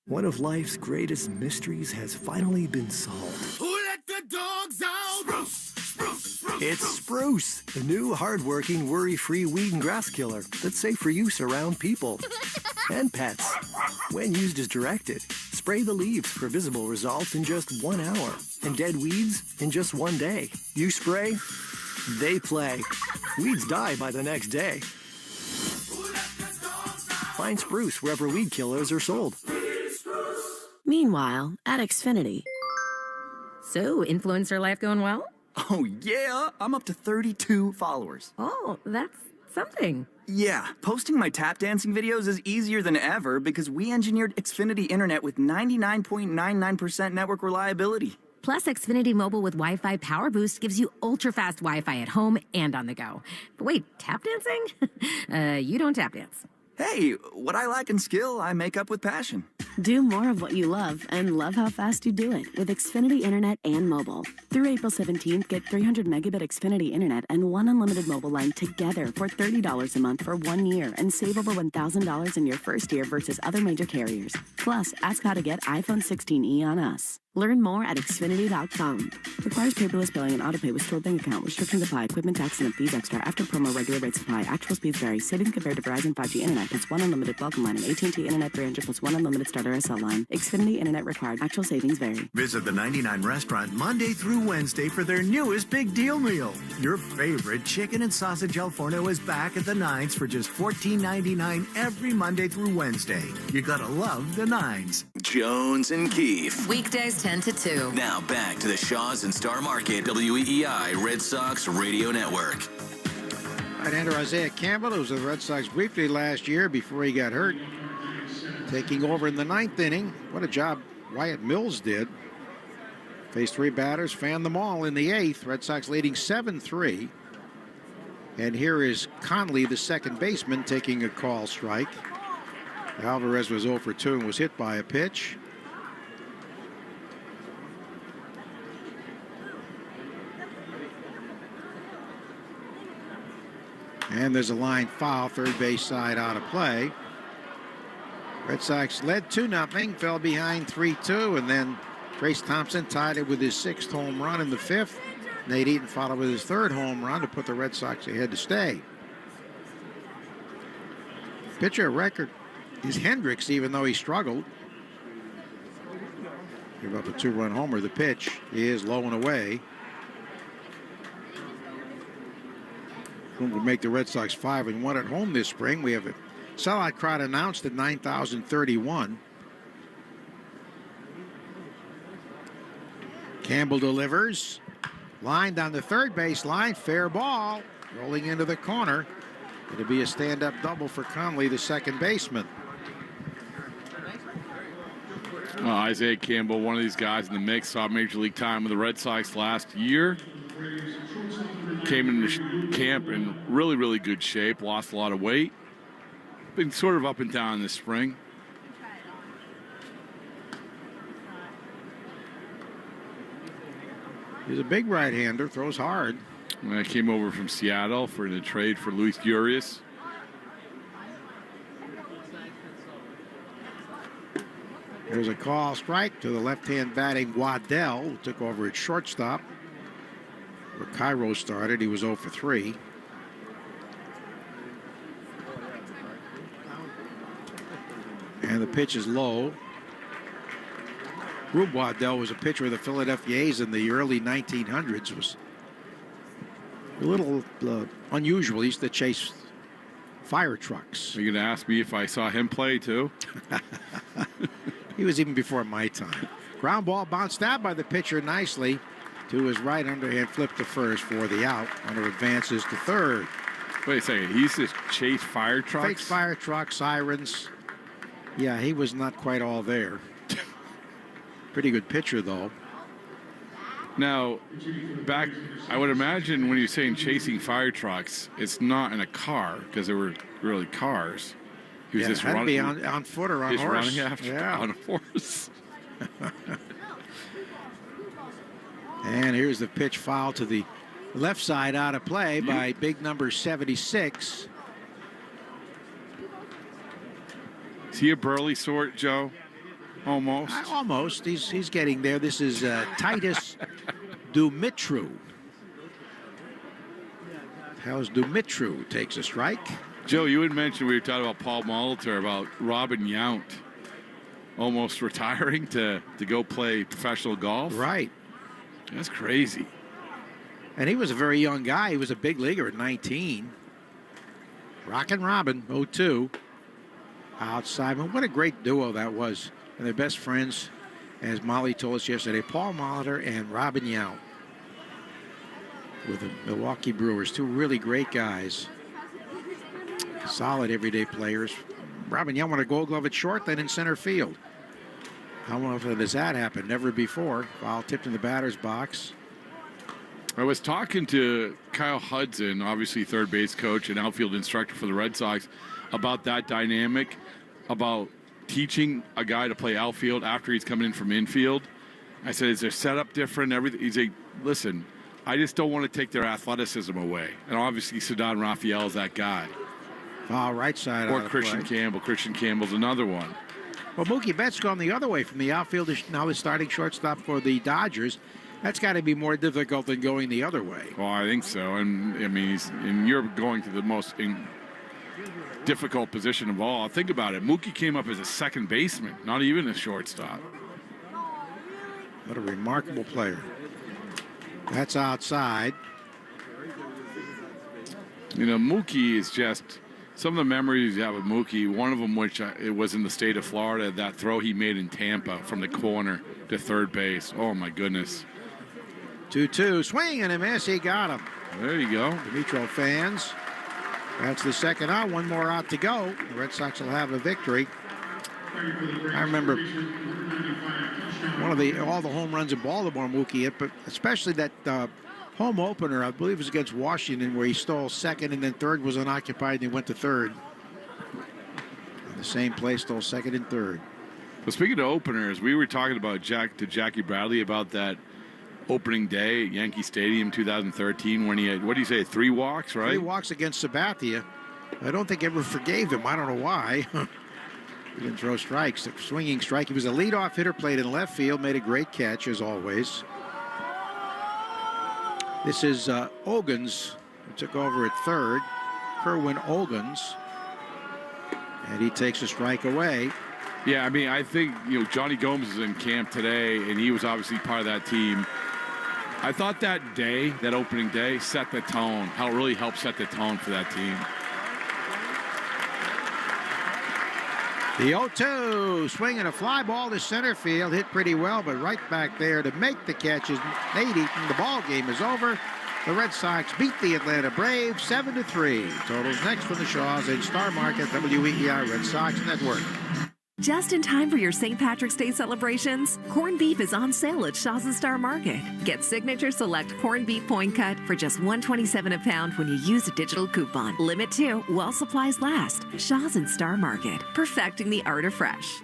One of life's greatest mysteries has finally been solved. Who let the dogs out? Spruce, spruce, spruce. It's Spruce, the new hard-working, worry-free weed and grass killer that's safe for use around people and pets. When used as directed, spray the leaves for visible results in just 1 hour and dead weeds in just 1 day. You spray, they play. Weeds die by the next day. Find Spruce wherever weed killers are sold. Meanwhile, at Xfinity. So, influencer life going well? Oh, yeah. I'm up to 32 followers. Oh, that's something. Yeah, posting my tap dancing videos is easier than ever because we engineered Xfinity Internet with 99.99% network reliability. Plus, Xfinity Mobile with Wi-Fi Power Boost gives you ultra-fast Wi-Fi at home and on the go. But wait, tap dancing? You don't tap dance. Hey, what I lack in skill, I make up with passion. Do more of what you love and love how fast you do it with Xfinity Internet and mobile. Through April 17th, get 300 megabit Xfinity Internet and 1 unlimited mobile line together for $30 a month for 1 year and save over $1,000 in your first year versus other major carriers. Plus, ask how to get iPhone 16e on us. Learn more at Xfinity.com. Requires paperless billing and autopay with stored bank account. Restrictions apply. Equipment tax and fees extra. After promo, regular rates apply. Actual speeds vary. Savings compared to Verizon 5G Internet plus 1 unlimited welcome line and AT&T Internet 300 plus 1 unlimited starter SL line. Xfinity Internet required. Actual savings vary. Visit the 99 restaurant Monday through Wednesday for their newest big deal meal. Your favorite chicken and sausage al forno is back at the Nines for just $14.99 every Monday through Wednesday. You gotta love the Nines. Jones and Keefe. Weekdays 10 to 2. Now back to the Shaws and Star Market WEEI Red Sox Radio Network. Right-hander Isaiah Campbell, who was with the Red Sox briefly last year before he got hurt, taking over in the 9th inning. What a job Wyatt Mills did. Faced 3 batters, fanned them all in the 8th. Red Sox leading 7-3. And here is Conley, the second baseman, taking a call strike. Alvarez was 0 for 2 and was hit by a pitch. And there's a line foul, third base side out of play. Red Sox led 2-0, fell behind 3-2, and then Trace Thompson tied it with his 6th home run in the 5th. Nate Eaton followed with his 3rd home run to put the Red Sox ahead to stay. Pitcher record is Hendricks, even though he struggled. Give up a 2-run homer. The pitch is low and away. Will make the Red Sox 5-1 at home this spring. We have a sellout crowd announced at 9,031. Campbell delivers. Line down the third base line. Fair ball. Rolling into the corner. It'll be a stand-up double for Conley, the second baseman. Isaiah Campbell, one of these guys in the mix, saw Major League time with the Red Sox last year. Came into camp in really, really good shape. Lost a lot of weight. Been sort of up and down this spring. He's a big right-hander. Throws hard. I came over from Seattle for the trade for Luis Urias. There's a call strike to the left-hand batting Waddell, who took over at shortstop. Where Cairo started, he was 0 for 3. And the pitch is low. Rube Waddell was a pitcher of the Philadelphia A's in the early 1900s. Was a little unusual. He used to chase fire trucks. Are you going to ask me if I saw him play too? He was even before my time. Ground ball bounced out by the pitcher nicely to his right, underhand flip to first for the out. Runner advances to third. Wait a second. He used to chase fire trucks? Fakes fire trucks, sirens. Yeah, he was not quite all there. Pretty good pitcher, though. Now, back, I would imagine when you're saying chasing fire trucks, it's not in a car because there were really cars. He was just had running. to be on foot or on horse. Running after on a horse. And here's the pitch foul to the left side out of play by big number 76. Is he a burly sort, Joe? Almost. Almost. He's getting there. This is Titus Dumitru. How's Dumitru takes a strike. Joe, you had mentioned we were talking about Paul Molitor, about Robin Yount almost retiring to go play professional golf. Right. That's crazy. And he was a very young guy. He was a big leaguer at 19. Rockin' Robin, 0-2. Outside. What a great duo that was. And their best friends, as Molly told us yesterday, Paul Molitor and Robin Yount with the Milwaukee Brewers. Two really great guys. Solid everyday players. Robin Yount won a Gold Glove at short, then in center field. How often does that happen? Never before. Foul tipped in the batter's box. I was talking to Kyle Hudson, obviously third base coach and outfield instructor for the Red Sox, about that dynamic, about teaching a guy to play outfield after he's coming in from infield. I said, is their setup different? Everything. He's like, listen, I just don't want to take their athleticism away. And obviously, Ceddanne Raphael is that guy. Foul right side. Or Christian Campbell. Christian Campbell's another one. Well, Mookie Betts gone the other way from the outfield. Now the starting shortstop for the Dodgers. That's got to be more difficult than going the other way. Well, I think so. And I mean, you're going to the most difficult position of all. Think about it. Mookie came up as a second baseman, not even a shortstop. What a remarkable player. That's outside. You know, Mookie is just some of the memories you have with Mookie. One of them, which it was in the state of Florida, that throw he made in Tampa from the corner to third base. Oh my goodness. 2-2, swing and a miss. He got him. There you go. Metro fans. That's the second out. One more out to go. The Red Sox will have a victory. I remember all the home runs in Baltimore Mookie hit, but especially that home opener, I believe it was against Washington, where he stole second and then third was unoccupied and he went to third. In the same place, stole second and third. Well, speaking of openers, we were talking about Jackie Bradley about that opening day at Yankee Stadium 2013 when he had, what do you say, 3 walks, right? 3 walks against Sabathia. I don't think ever forgave him. I don't know why. He didn't throw strikes. A swinging strike. He was a leadoff hitter, played in left field, made a great catch as always. This is Ogans, who took over at third. Kerwin Ogans. And he takes a strike away. Yeah, I mean, I think, Johnny Gomes is in camp today, and he was obviously part of that team. I thought that opening day, set the tone, how it really helped set the tone for that team. The 0-2, swinging a fly ball to center field, hit pretty well, but right back there to make the catch is Nate Eaton. The ball game is over. The Red Sox beat the Atlanta Braves 7-3. Totals next from the Shaws in Star Market, WEEI Red Sox Network. Just in time for your St. Patrick's Day celebrations, corned beef is on sale at Shaw's and Star Market. Get Signature Select corned beef point cut for just $1.27 a pound when you use a digital coupon. Limit 2 while supplies last. Shaw's and Star Market, perfecting the art of fresh.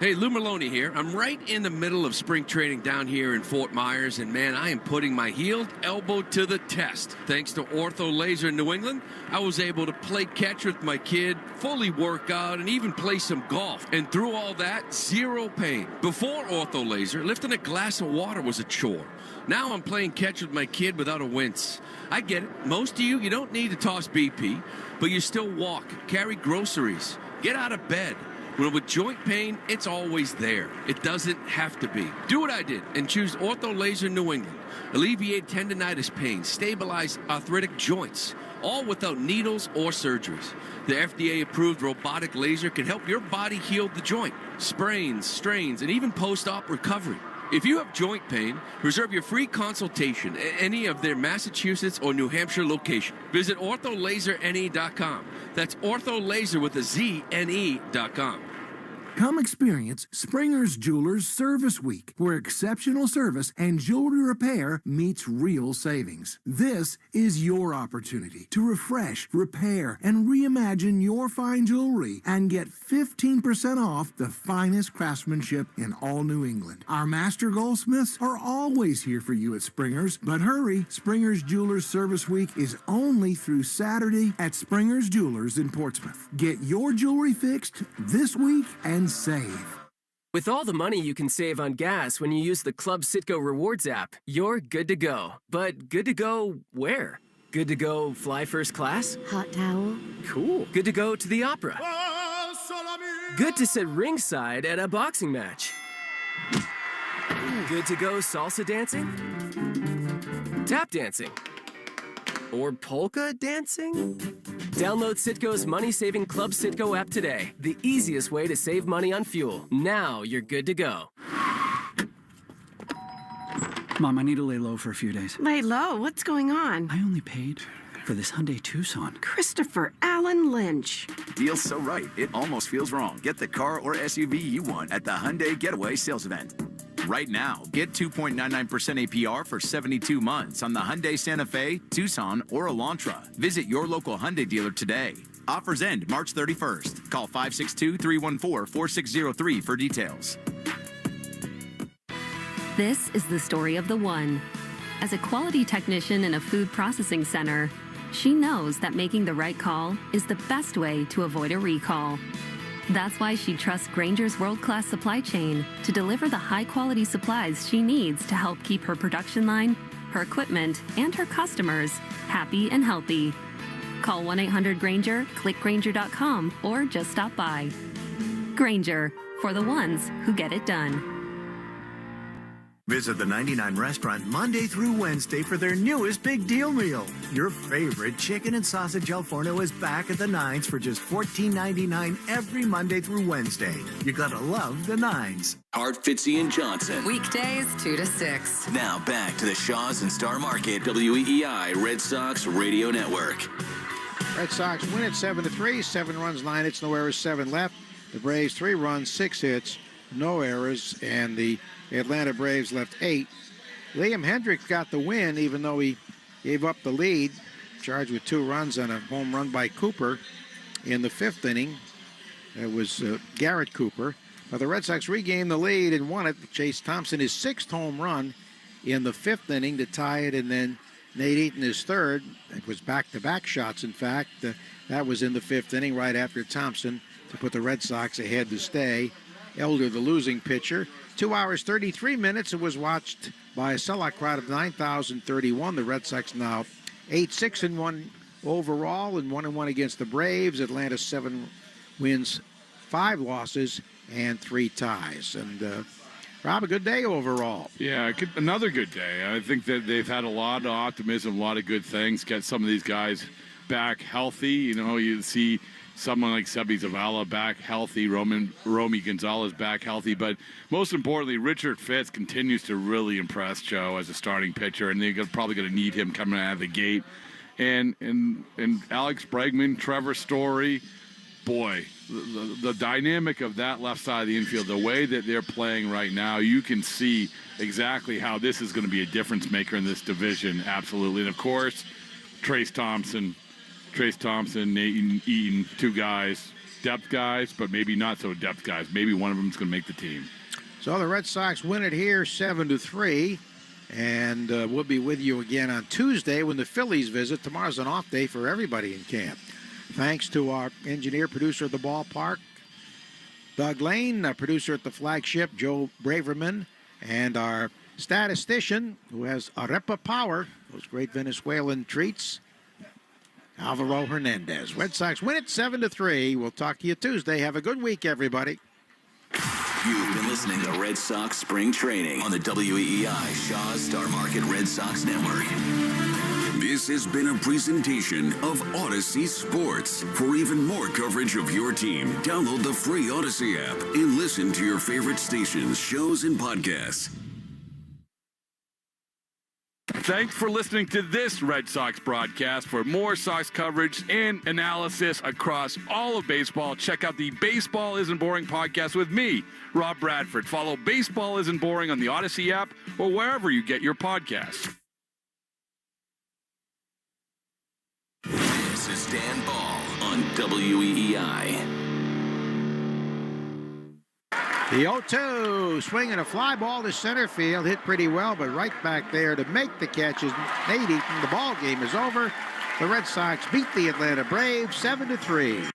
Hey, Lou Maloney here. I'm right in the middle of spring training down here in Fort Myers, and man, I am putting my healed elbow to the test. Thanks to Ortho Laser in New England, I was able to play catch with my kid, fully work out, and even play some golf. And through all that, zero pain. Before Ortho Laser, lifting a glass of water was a chore. Now I'm playing catch with my kid without a wince. I get it. Most of you don't need to toss BP, but you still walk, carry groceries, get out of bed. Well, with joint pain, it's always there. It doesn't have to be. Do what I did and choose Ortho Laser New England. Alleviate tendonitis pain, stabilize arthritic joints, all without needles or surgeries. The FDA-approved robotic laser can help your body heal the joint, sprains, strains, and even post-op recovery. If you have joint pain, reserve your free consultation at any of their Massachusetts or New Hampshire location. Visit ortholaserne.com. That's ortholaser with a Z-N-E.com. Come experience Springer's Jewelers Service Week, where exceptional service and jewelry repair meets real savings. This is your opportunity to refresh, repair, and reimagine your fine jewelry and get 15% off the finest craftsmanship in all New England. Our master goldsmiths are always here for you at Springer's, but hurry, Springer's Jewelers Service Week is only through Saturday at Springer's Jewelers in Portsmouth. Get your jewelry fixed this week and save. With all the money you can save on gas when you use the Club Citgo Rewards app, you're good to go. But good to go where? Good to go fly first class? Hot towel. Cool. Good to go to the opera. Good to sit ringside at a boxing match. Good to go salsa dancing? Tap dancing? Or polka dancing? Download Citgo's money-saving Club Citgo app today. The easiest way to save money on fuel. Now you're good to go. Mom, I need to lay low for a few days. Lay low? What's going on? I only paid for this Hyundai Tucson. Christopher Allen Lynch. Deal's so right, it almost feels wrong. Get the car or SUV you want at the Hyundai Getaway Sales Event. Right now, get 2.99% APR for 72 months on the Hyundai Santa Fe, Tucson, or Elantra. Visit your local Hyundai dealer today. Offers end March 31st. Call 562-314-4603 for details. This is the story of the one. As a quality technician in a food processing center, she knows that making the right call is the best way to avoid a recall. That's why she trusts Grainger's world-class supply chain to deliver the high-quality supplies she needs to help keep her production line, her equipment, and her customers happy and healthy. Call 1-800-GRAINGER, click Grainger.com, or just stop by. Grainger, for the ones who get it done. Visit the 99 restaurant Monday through Wednesday for their newest big deal meal. Your favorite chicken and sausage al forno is back at the Nines for just $14.99 every Monday through Wednesday. You gotta love the Nines. Hart, Fitzy, and Johnson. Weekdays 2 to 6. Now back to the Shaws and Star Market, WEEI Red Sox Radio Network. Red Sox win it 7-3, 7 runs, 9 hits, no errors, 7 left. The Braves 3 runs, 6 hits, no errors, and the Atlanta Braves left 8. Liam Hendricks got the win, even though he gave up the lead, charged with 2 runs and a home run by Cooper in the 5th inning. It was Garrett Cooper. But the Red Sox regained the lead and won it. Chase Thompson, his 6th home run in the 5th inning to tie it, and then Nate Eaton, his 3rd. It was back-to-back shots, in fact. That was in the 5th inning right after Thompson to put the Red Sox ahead to stay. Elder, the losing pitcher. 2 hours, 33 minutes. It was watched by a sellout crowd of 9,031. The Red Sox now 8-6-1 overall and 1-1 against the Braves. Atlanta 7 wins 5 losses and 3 ties. And Rob, a good day overall. Yeah, another good day. I think that they've had a lot of optimism, a lot of good things. Get some of these guys back healthy. You see someone like Sebi Zavala back healthy, Romy Gonzalez back healthy. But most importantly, Richard Fitz continues to really impress Joe as a starting pitcher, and they're probably going to need him coming out of the gate. And Alex Bregman, Trevor Story, boy, the dynamic of that left side of the infield, the way that they're playing right now, you can see exactly how this is going to be a difference maker in this division. Absolutely. And of course, Trace Thompson, Nathan Eaton, 2 guys, depth guys, but maybe not so depth guys. Maybe one of them is going to make the team. So the Red Sox win it here 7-3. And we'll be with you again on Tuesday when the Phillies visit. Tomorrow's an off day for everybody in camp. Thanks to our engineer, producer at the ballpark, Doug Lane, our producer at the flagship, Joe Braverman, and our statistician, who has Arepa Power, those great Venezuelan treats, Alvaro Hernandez. Red Sox win it 7-3. We'll talk to you Tuesday. Have a good week, everybody. You've been listening to Red Sox Spring Training on the WEEI Shaw's Star Market Red Sox Network. This has been a presentation of Odyssey Sports. For even more coverage of your team, download the free Odyssey app and listen to your favorite stations, shows, and podcasts. Thanks for listening to this Red Sox broadcast. For more Sox coverage and analysis across all of baseball, check out the Baseball Isn't Boring podcast with me, Rob Bradford. Follow Baseball Isn't Boring on the Odyssey app or wherever you get your podcasts. This is Dan Ball on WEEI. The 0-2, swinging a fly ball to center field, hit pretty well, but right back there to make the catch is Nate Eaton. The ball game is over. The Red Sox beat the Atlanta Braves 7-3.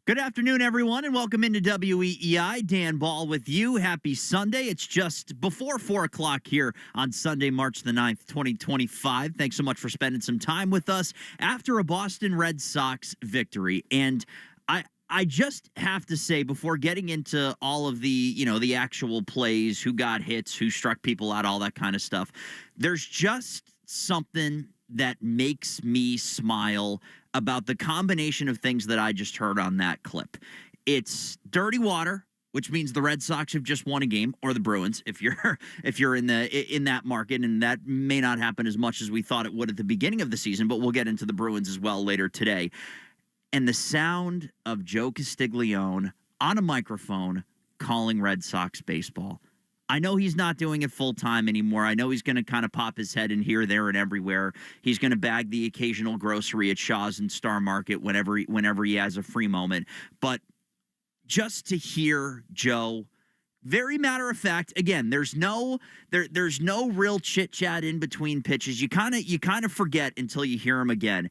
Good afternoon, everyone, and welcome into WEEI. Dan Ball with you. Happy Sunday. It's just before 4 o'clock here on Sunday, March the 9th, 2025. Thanks so much for spending some time with us after a Boston Red Sox victory. And I just have to say, before getting into all of the, the actual plays, who got hits, who struck people out, all that kind of stuff, there's just something that makes me smile about the combination of things that I just heard on that clip. It's dirty water, which means the Red Sox have just won a game, or the Bruins, if you're in that market, and that may not happen as much as we thought it would at the beginning of the season, but we'll get into the Bruins as well later today. And the sound of Joe Castiglione on a microphone calling Red Sox baseball. I know he's not doing it full time anymore. I know he's going to kind of pop his head in here, there, and everywhere. He's going to bag the occasional grocery at Shaw's and Star Market whenever he has a free moment. But just to hear Joe, very matter of fact, again, there's no real chit chat in between pitches. You kind of forget until you hear him again.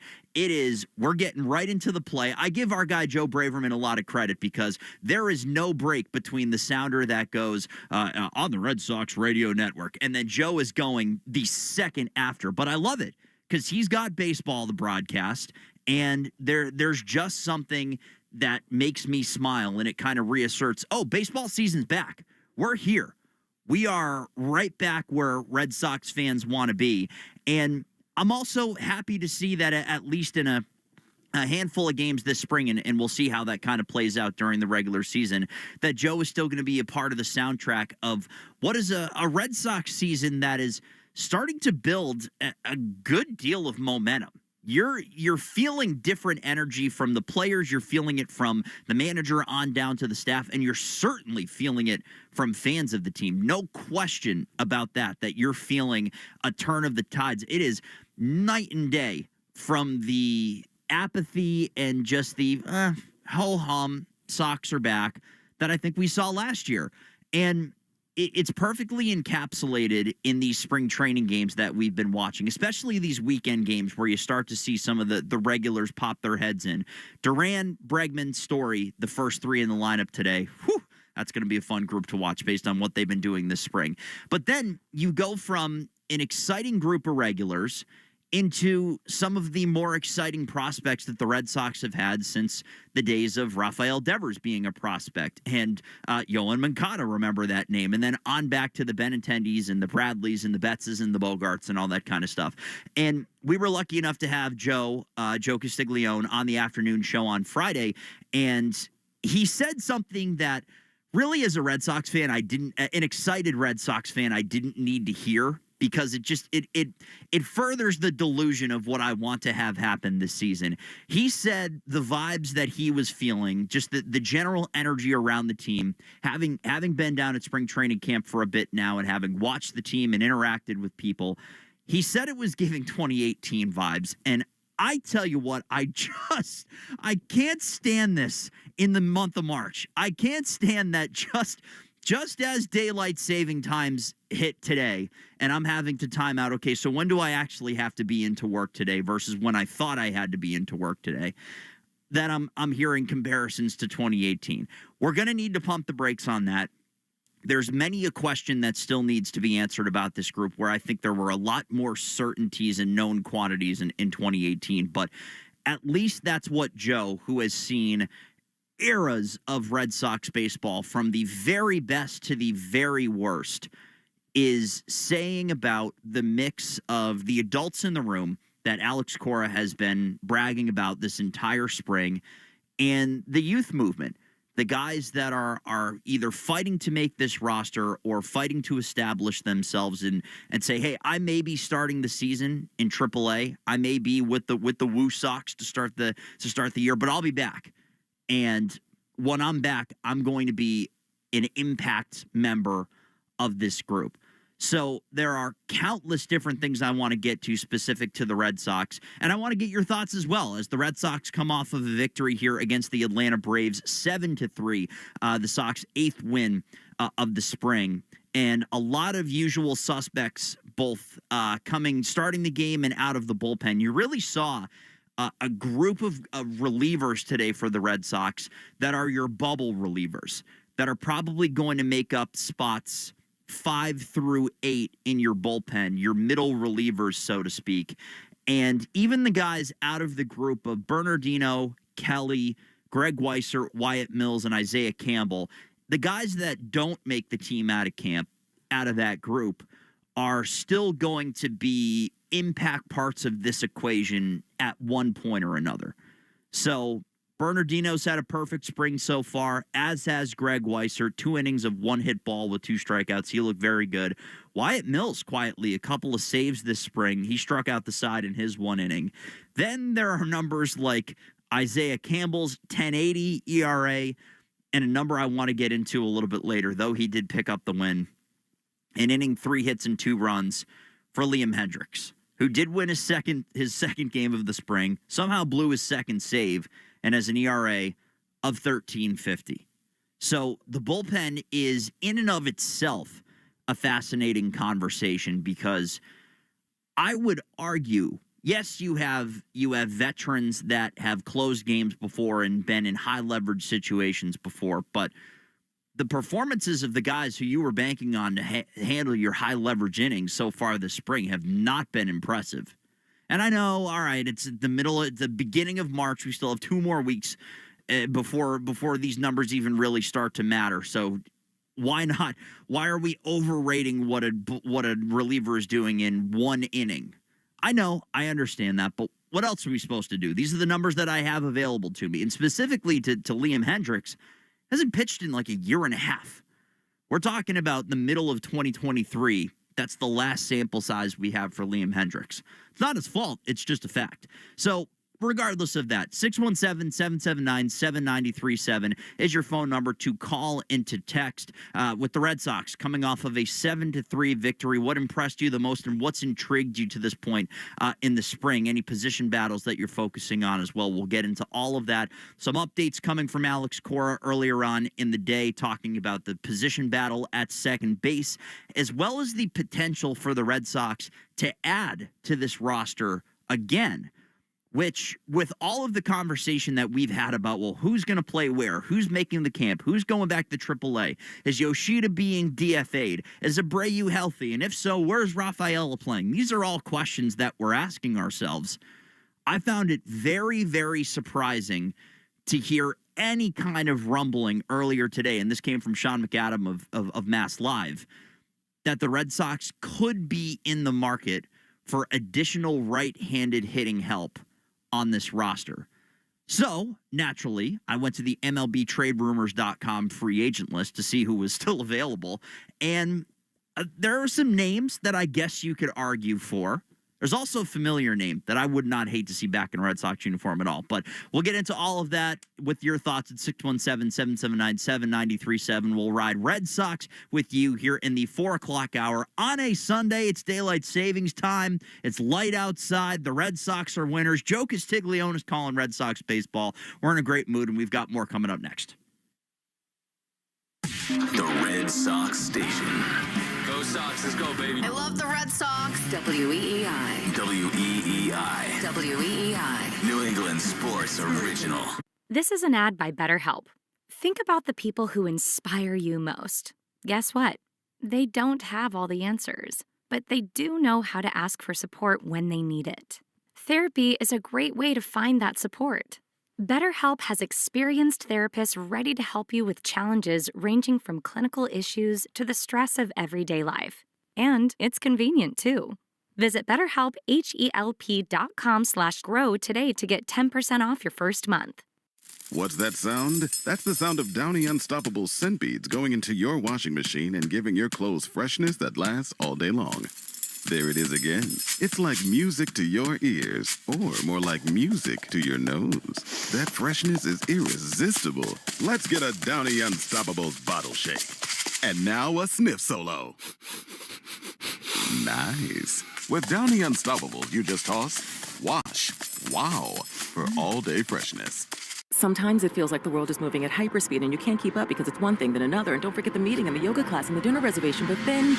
We're getting right into the play. I give our guy Joe Braverman a lot of credit because there is no break between the sounder that goes on the Red Sox radio network and then Joe is going the second after. But I love it because he's got baseball, the broadcast, and there's just something that makes me smile, and it kind of reasserts, baseball season's back. We're here. We are right back where Red Sox fans want to be. And I'm also happy to see that at least in a handful of games this spring, and we'll see how that kind of plays out during the regular season, that Joe is still going to be a part of the soundtrack of what is a Red Sox season that is starting to build a good deal of momentum. You're feeling different energy from the players. You're feeling it from the manager on down to the staff, and you're certainly feeling it from fans of the team. No question about that you're feeling a turn of the tides. It is night and day from the apathy and just the ho-hum, Sox are back, that I think we saw last year. And it's perfectly encapsulated in these spring training games that we've been watching, especially these weekend games where you start to see some of the regulars pop their heads in. Duran, Bregman, Story, the first 3 in the lineup today. Whew, that's going to be a fun group to watch based on what they've been doing this spring. But then you go from an exciting group of regulars into some of the more exciting prospects that the Red Sox have had since the days of Rafael Devers being a prospect. And Yohan Moncada, remember that name. And then on back to the Benintendis and the Bradleys and the Bettses and the Bogarts and all that kind of stuff. And we were lucky enough to have Joe Castiglione on the afternoon show on Friday. And he said something that really, as a Red Sox fan, an excited Red Sox fan, I didn't need to hear, because it furthers the delusion of what I want to have happen this season. He said the vibes that he was feeling, just the general energy around the team, having been down at spring training camp for a bit now and having watched the team and interacted with people, he said it was giving 2018 vibes. And I tell you what, I can't stand this in the month of March. I can't stand that just as daylight saving times hit today and I'm having to time out, okay, so when do I actually have to be into work today versus when I thought I had to be into work today, that I'm hearing comparisons to 2018. We're going to need to pump the brakes on that. There's many a question that still needs to be answered about this group, where I think there were a lot more certainties and known quantities in 2018, but at least that's what Joe, who has seen eras of Red Sox baseball from the very best to the very worst, is saying about the mix of the adults in the room that Alex Cora has been bragging about this entire spring, and the youth movement, the guys that are either fighting to make this roster or fighting to establish themselves and say, hey, I may be starting the season in AAA, I may be with the Woo Sox to start the year, but I'll be back. And when I'm back, I'm going to be an impact member of this group. So there are countless different things I want to get to specific to the Red Sox. And I want to get your thoughts as well, as the Red Sox come off of a victory here against the Atlanta Braves, 7-3, the Sox 8th win of the spring. And a lot of usual suspects, both starting the game and out of the bullpen. You really saw a group of relievers today for the Red Sox that are your bubble relievers, that are probably going to make up spots 5 through 8 in your bullpen, your middle relievers, so to speak. And even the guys out of the group of Bernardino, Kelly, Greg Weisser, Wyatt Mills, and Isaiah Campbell, the guys that don't make the team out of camp, out of that group, are still going to be impact parts of this equation at one point or another. So Bernardino's had a perfect spring so far, as has Greg Weisser. 2 innings of 1 hit ball with 2 strikeouts. He looked very good. Wyatt Mills, quietly, a couple of saves this spring. He struck out the side in his 1 inning. Then there are numbers like Isaiah Campbell's 10.80 ERA, and a number I want to get into a little bit later, though he did pick up the win. An inning, 3 hits, and 2 runs for Liam Hendriks, who did win his second game of the spring, somehow blew his second save, and has an ERA of 13.50. So the bullpen is in and of itself a fascinating conversation, because I would argue, yes, you have veterans that have closed games before and been in high leverage situations before, but the performances of the guys who you were banking on to handle your high leverage innings so far this spring have not been impressive. And I know, all right, it's the beginning of March. We still have 2 more weeks before these numbers even really start to matter. So why not? Why are we overrating what a reliever is doing in 1 inning? I know, I understand that, but what else are we supposed to do? These are the numbers that I have available to me. And specifically to Liam Hendriks, hasn't pitched in like a year and a half. We're talking about the middle of 2023. That's the last sample size we have for Liam Hendriks. It's not his fault. It's just a fact. So regardless of that, 617-779-7937 is your phone number to call and to text. With the Red Sox coming off of a 7-3 victory, what impressed you the most and what's intrigued you to this point in the spring? Any position battles that you're focusing on as well? We'll get into all of that. Some updates coming from Alex Cora earlier on in the day, talking about the position battle at second base, as well as the potential for the Red Sox to add to this roster again. which with all of the conversation that we've had about, well, who's going to play where, who's making the camp, who's going back to AAA, is Yoshida being DFA'd, is Abreu healthy, and if so, where's Rafaela playing? These are all questions that we're asking ourselves. I found it very, very surprising to hear any kind of rumbling earlier today, and this came from Sean McAdam of Mass Live, that the Red Sox could be in the market for additional right-handed hitting help on this roster. So, naturally, I went to the MLBTradeRumors.com free agent list to see who was still available, and there are some names that I guess you could argue for. There's also a familiar name that I would not hate to see back in a Red Sox uniform at all. But we'll get into all of that with your thoughts at 617-779-7937. We'll ride Red Sox with you here in the 4 o'clock hour on a Sunday. It's daylight savings time. It's light outside. The Red Sox are winners. Joe Castiglione is calling Red Sox baseball. We're in a great mood, and we've got more coming up next. The Red Sox Station. Go Sox, let's go, baby. I love the Red Sox. WEEI. WEEI. WEEI. New England Sports Original. This is an ad by BetterHelp. Think about the people who inspire you most. Guess what? They don't have all the answers, but they do know how to ask for support when they need it. Therapy is a great way to find that support. BetterHelp has experienced therapists ready to help you with challenges ranging from clinical issues to the stress of everyday life. And it's convenient, too. Visit BetterHelp.com/grow today to get 10% off your first month. What's that sound? That's the sound of Downy Unstoppable scent beads going into your washing machine and giving your clothes freshness that lasts all day long. There it is again. It's like music to your ears, or more like music to your nose. That freshness is irresistible. Let's get a Downy Unstoppables bottle shake. And now a sniff solo. Nice. With Downy Unstoppables, you just toss, wash, wow, for all-day freshness. Sometimes it feels like the world is moving at hyperspeed and you can't keep up because it's one thing then another. And don't forget the meeting and the yoga class and the dinner reservation. But then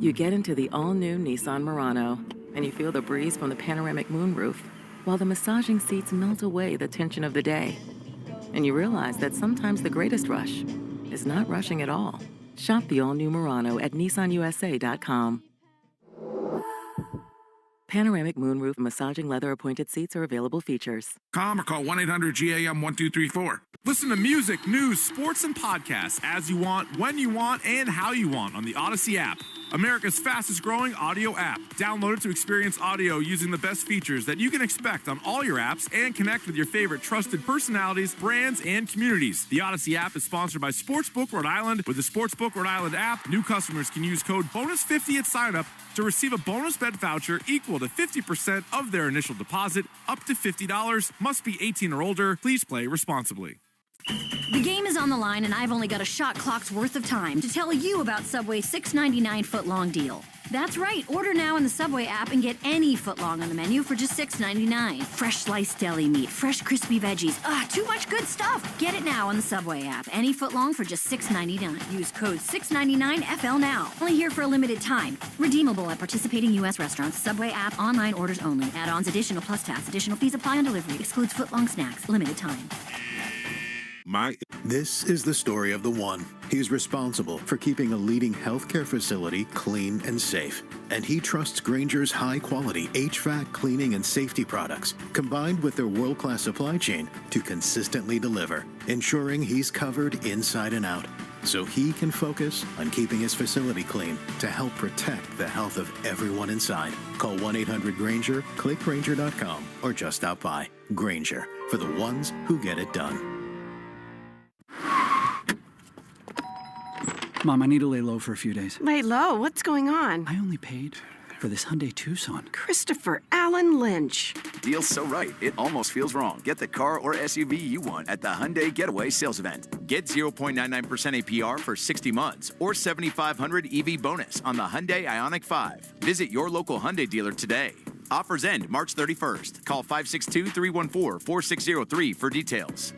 you get into the all-new Nissan Murano, and you feel the breeze from the panoramic moonroof, while the massaging seats melt away the tension of the day. And you realize that sometimes the greatest rush is not rushing at all. Shop the all-new Murano at nissanusa.com. Panoramic moonroof massaging leather-appointed seats are available features. Or call 1-800-GAM-1234. Listen to music, news, sports, and podcasts as you want, when you want, and how you want on the Odyssey app. America's fastest-growing audio app. Download it to experience audio using the best features that you can expect on all your apps and connect with your favorite trusted personalities, brands, and communities. The Odyssey app is sponsored by Sportsbook Rhode Island. With the Sportsbook Rhode Island app, new customers can use code BONUS50 at sign-up to receive a bonus bet voucher equal to 50% of their initial deposit, up to $50. Must be 18 or older. Please play responsibly. The game is on the line, and I've only got a shot clock's worth of time to tell you about Subway's $6.99 footlong deal. That's right. Order now in the Subway app and get any footlong on the menu for just $6.99. Fresh sliced deli meat, fresh crispy veggies. Too much good stuff. Get it now on the Subway app. Any footlong for just $6.99. Use code 699FL now. Only here for a limited time. Redeemable at participating U.S. restaurants. Subway app. Online orders only. Add-ons additional plus tax. Additional fees apply on delivery. Excludes footlong snacks. Limited time. This is the story of the one. He's responsible for keeping a leading healthcare facility clean and safe. And he trusts Grainger's high-quality HVAC cleaning and safety products, combined with their world-class supply chain, to consistently deliver, ensuring he's covered inside and out, so he can focus on keeping his facility clean to help protect the health of everyone inside. Call 1-800-GRAINGER, click Grainger.com, or just stop by. Grainger, for the ones who get it done. Mom, I need to lay low for a few days. Lay low? What's going on? I only paid for this Hyundai Tucson. Christopher Allen Lynch. Deal's so right, it almost feels wrong. Get the car or SUV you want at the Hyundai Getaway Sales Event. Get 0.99% APR for 60 months or $7,500 EV bonus on the Hyundai Ioniq 5. Visit your local Hyundai dealer today. Offers end March 31st. Call 562-314-4603 for details.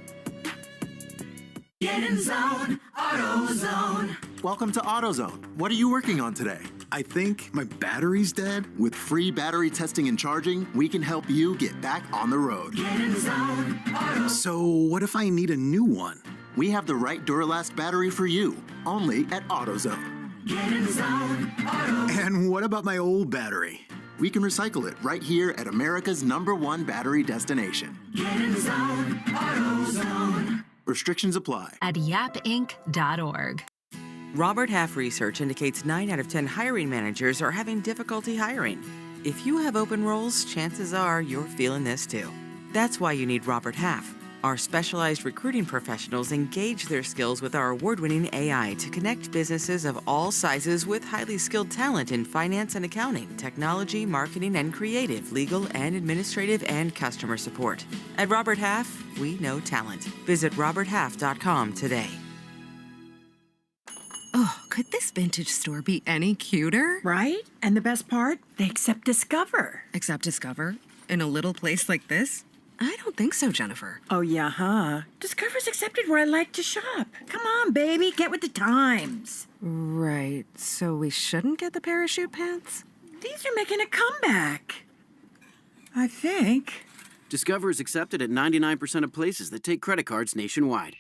Get in zone, AutoZone. Welcome to AutoZone. What are you working on today? I think my battery's dead. With free battery testing and charging, we can help you get back on the road. Get in the zone. Auto. So what if I need a new one? We have the right Duralast battery for you, only at AutoZone. Get in the zone. Auto. And what about my old battery? We can recycle it right here at America's #1 battery destination. Get in the zone. AutoZone. Restrictions apply. At yapinc.org. Robert Half research indicates 9 out of 10 hiring managers are having difficulty hiring. If you have open roles, chances are you're feeling this too. That's why you need Robert Half. Our specialized recruiting professionals engage their skills with our award-winning AI to connect businesses of all sizes with highly skilled talent in finance and accounting, technology, marketing and creative, legal and administrative, and customer support. At Robert Half, we know talent. Visit roberthalf.com today. Oh, could this vintage store be any cuter? Right? And the best part? They accept Discover. Accept Discover? In a little place like this? I don't think so, Jennifer. Oh, yeah, huh? Discover's accepted where I like to shop. Come on, baby, get with the times. Right, so we shouldn't get the parachute pants? These are making a comeback. I think. Discover is accepted at 99% of places that take credit cards nationwide.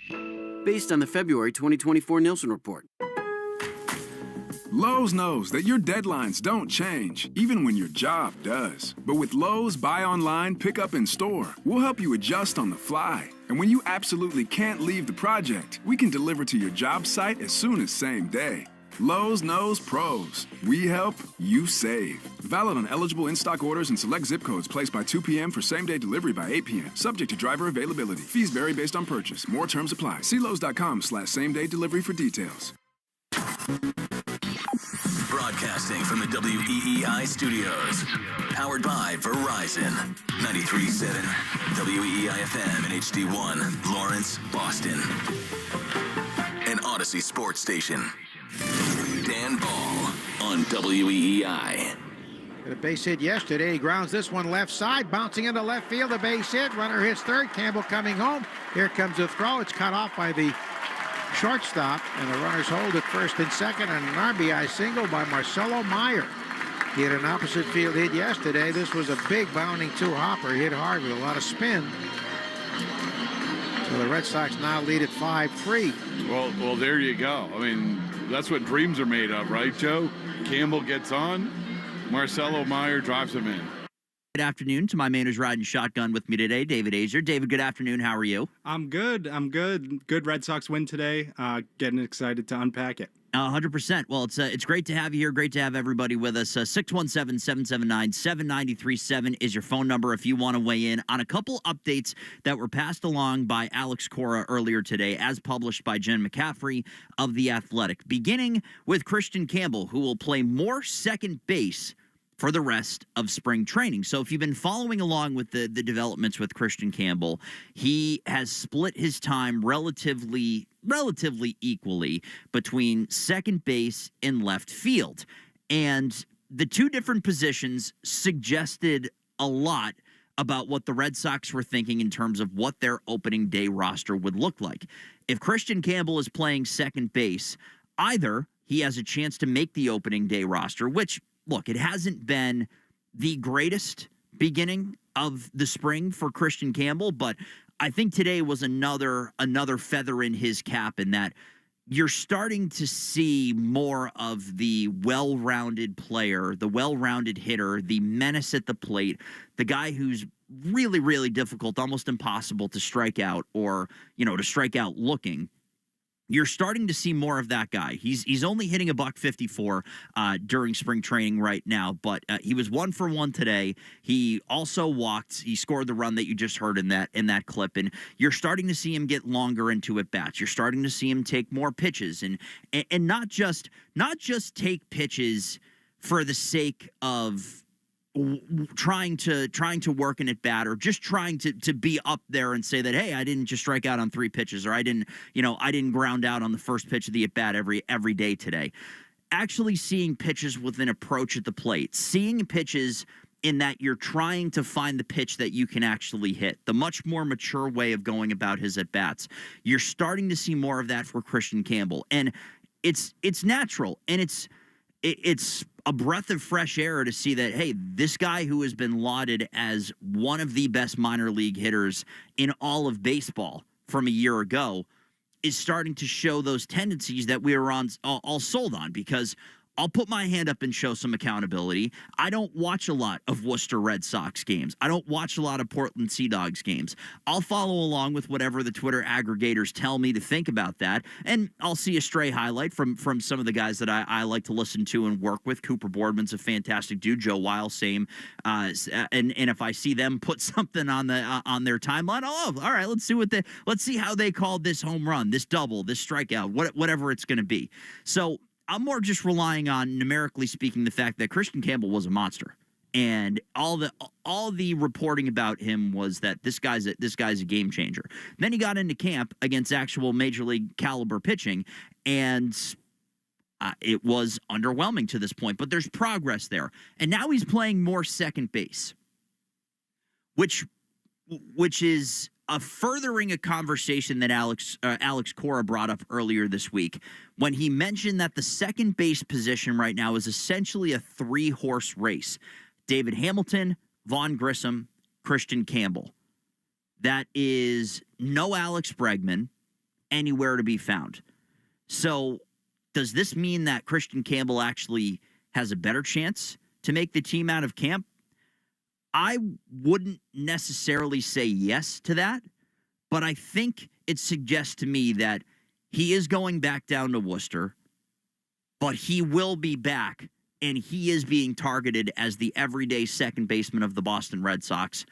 Based on the February 2024 Nielsen report. Lowe's knows that your deadlines don't change, even when your job does. But with Lowe's Buy Online, Pick Up in Store, we'll help you adjust on the fly. And when you absolutely can't leave the project, we can deliver to your job site as soon as same day. Lowe's knows pros. We help, you save. Valid on eligible in-stock orders and select zip codes placed by 2 p.m. for same-day delivery by 8 p.m. Subject to driver availability. Fees vary based on purchase. More terms apply. See Lowe's.com/same-day delivery for details. Broadcasting from the WEEI studios. Powered by Verizon. 93.7 WEEI-FM and HD1. Lawrence, Boston. An Odyssey sports station. Dan Ball on WEEI. A base hit yesterday. He grounds this one left side, bouncing into left field. A base hit. Runner hits third. Campbell coming home. Here comes the throw. It's cut off by the shortstop, and the runners hold at first and second, and an RBI single by Marcelo Meyer. He had an opposite field hit yesterday. This was a big bounding two-hopper. He hit hard with a lot of spin. So the Red Sox now lead at 5-3. Well, there you go. I mean, that's what dreams are made of, right, Joe? Campbell gets on. Marcelo Meyer drives him in. Good afternoon to my man who's riding shotgun with me today, David Azer. David, good afternoon. How are you? I'm good. Good Red Sox win today. Getting excited to unpack it. 100%. Well, it's great to have you here. Great to have everybody with us. 617-779-7937 is your phone number if you want to weigh in on a couple updates that were passed along by Alex Cora earlier today, as published by Jen McCaffrey of The Athletic. Beginning with Christian Campbell, who will play more second base for the rest of spring training. So if you've been following along with the developments with Christian Campbell, he has split his time relatively equally between second base and left field. And the two different positions suggested a lot about what the Red Sox were thinking in terms of what their opening day roster would look like. If Christian Campbell is playing second base, either he has a chance to make the opening day roster, which, look, it hasn't been the greatest beginning of the spring for Christian Campbell, but I think today was another feather in his cap in that you're starting to see more of the well-rounded player, the well-rounded hitter, the menace at the plate, the guy who's really, really difficult, almost impossible to strike out or, to strike out looking. You're starting to see more of that guy. He's only hitting $154 during spring training right now, but he was 1 for 1 today. He also walked. He scored the run that you just heard in that clip, and you're starting to see him get longer into at bats. You're starting to see him take more pitches, and not just take pitches for the sake of trying to work an at bat or just trying to be up there and say that, hey, I didn't just strike out on 3 pitches, or I didn't ground out on the first pitch of the at bat every day today. Actually seeing pitches with an approach at the plate, seeing pitches in that you're trying to find the pitch that you can actually hit, the much more mature way of going about his at bats. You're starting to see more of that for Christian Campbell, and it's natural, and it's it's a breath of fresh air to see that, hey, this guy who has been lauded as one of the best minor league hitters in all of baseball from a year ago is starting to show those tendencies that we were all sold on. Because I'll put my hand up and show some accountability. I don't watch a lot of Worcester Red Sox games. I don't watch a lot of Portland Sea Dogs games. I'll follow along with whatever the Twitter aggregators tell me to think about that, and I'll see a stray highlight from some of the guys that I like to listen to and work with. Cooper Boardman's a fantastic dude. Joe Weil, same. And if I see them put something on their timeline, all right, let's see how they called this home run, this double, this strikeout, whatever it's going to be. So I'm more just relying on, numerically speaking, the fact that Christian Campbell was a monster, and all the reporting about him was that this guy's a game changer. Then he got into camp against actual major league caliber pitching, and it was underwhelming to this point. But there's progress there, and now he's playing more second base, which is furthering a conversation that Alex Cora brought up earlier this week when he mentioned that the second base position right now is essentially a 3-horse race. David Hamilton, Vaughn Grissom, Christian Campbell. That is no Alex Bregman anywhere to be found. So does this mean that Christian Campbell actually has a better chance to make the team out of camp? I wouldn't necessarily say yes to that, but I think it suggests to me that he is going back down to Worcester, but he will be back, and he is being targeted as the everyday second baseman of the Boston Red Sox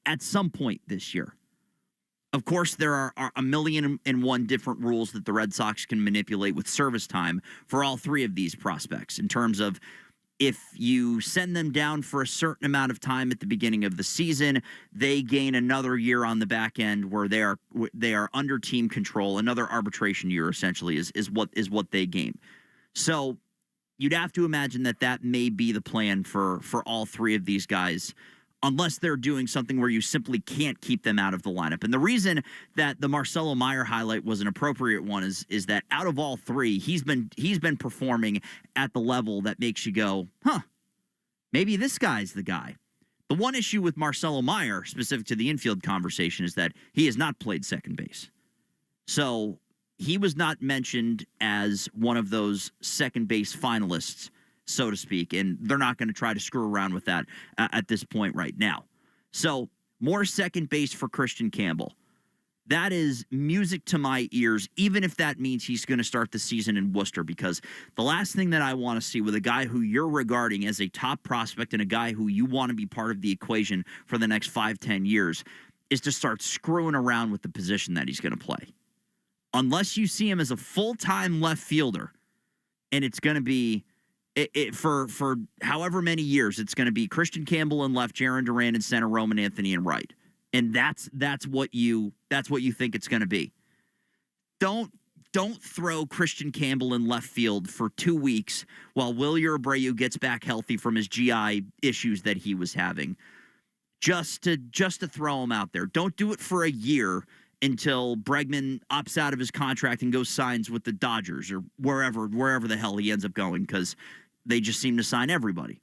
at some point this year. Of course, there are a million and one different rules that the Red Sox can manipulate with service time for all three of these prospects in terms of if you send them down for a certain amount of time at the beginning of the season, they gain another year on the back end where they are under team control. Another arbitration year essentially is what they gain. So you'd have to imagine that may be the plan for all three of these guys, unless they're doing something where you simply can't keep them out of the lineup. And the reason that the Marcelo Meyer highlight was an appropriate one is that out of all three, he's been performing at the level that makes you go, maybe this guy's the guy. The one issue with Marcelo Meyer, specific to the infield conversation, is that he has not played second base. So he was not mentioned as one of those second base finalists, so to speak, and they're not going to try to screw around with that at this point right now. So more second base for Christian Campbell. That is music to my ears, even if that means he's going to start the season in Worcester, because the last thing that I want to see with a guy who you're regarding as a top prospect and a guy who you want to be part of the equation for the next 5-10 years is to start screwing around with the position that he's going to play. Unless you see him as a full-time left fielder, and it's going to be for however many years, it's going to be Christian Campbell in left, Jarren Duran in center, Roman Anthony in right, and that's what you think it's going to be. Don't throw Christian Campbell in left field for 2 weeks while Wilyer Abreu gets back healthy from his GI issues that he was having. Just to throw him out there. Don't do it for a year until Bregman opts out of his contract and goes signs with the Dodgers or wherever the hell he ends up going, because they just seem to sign everybody.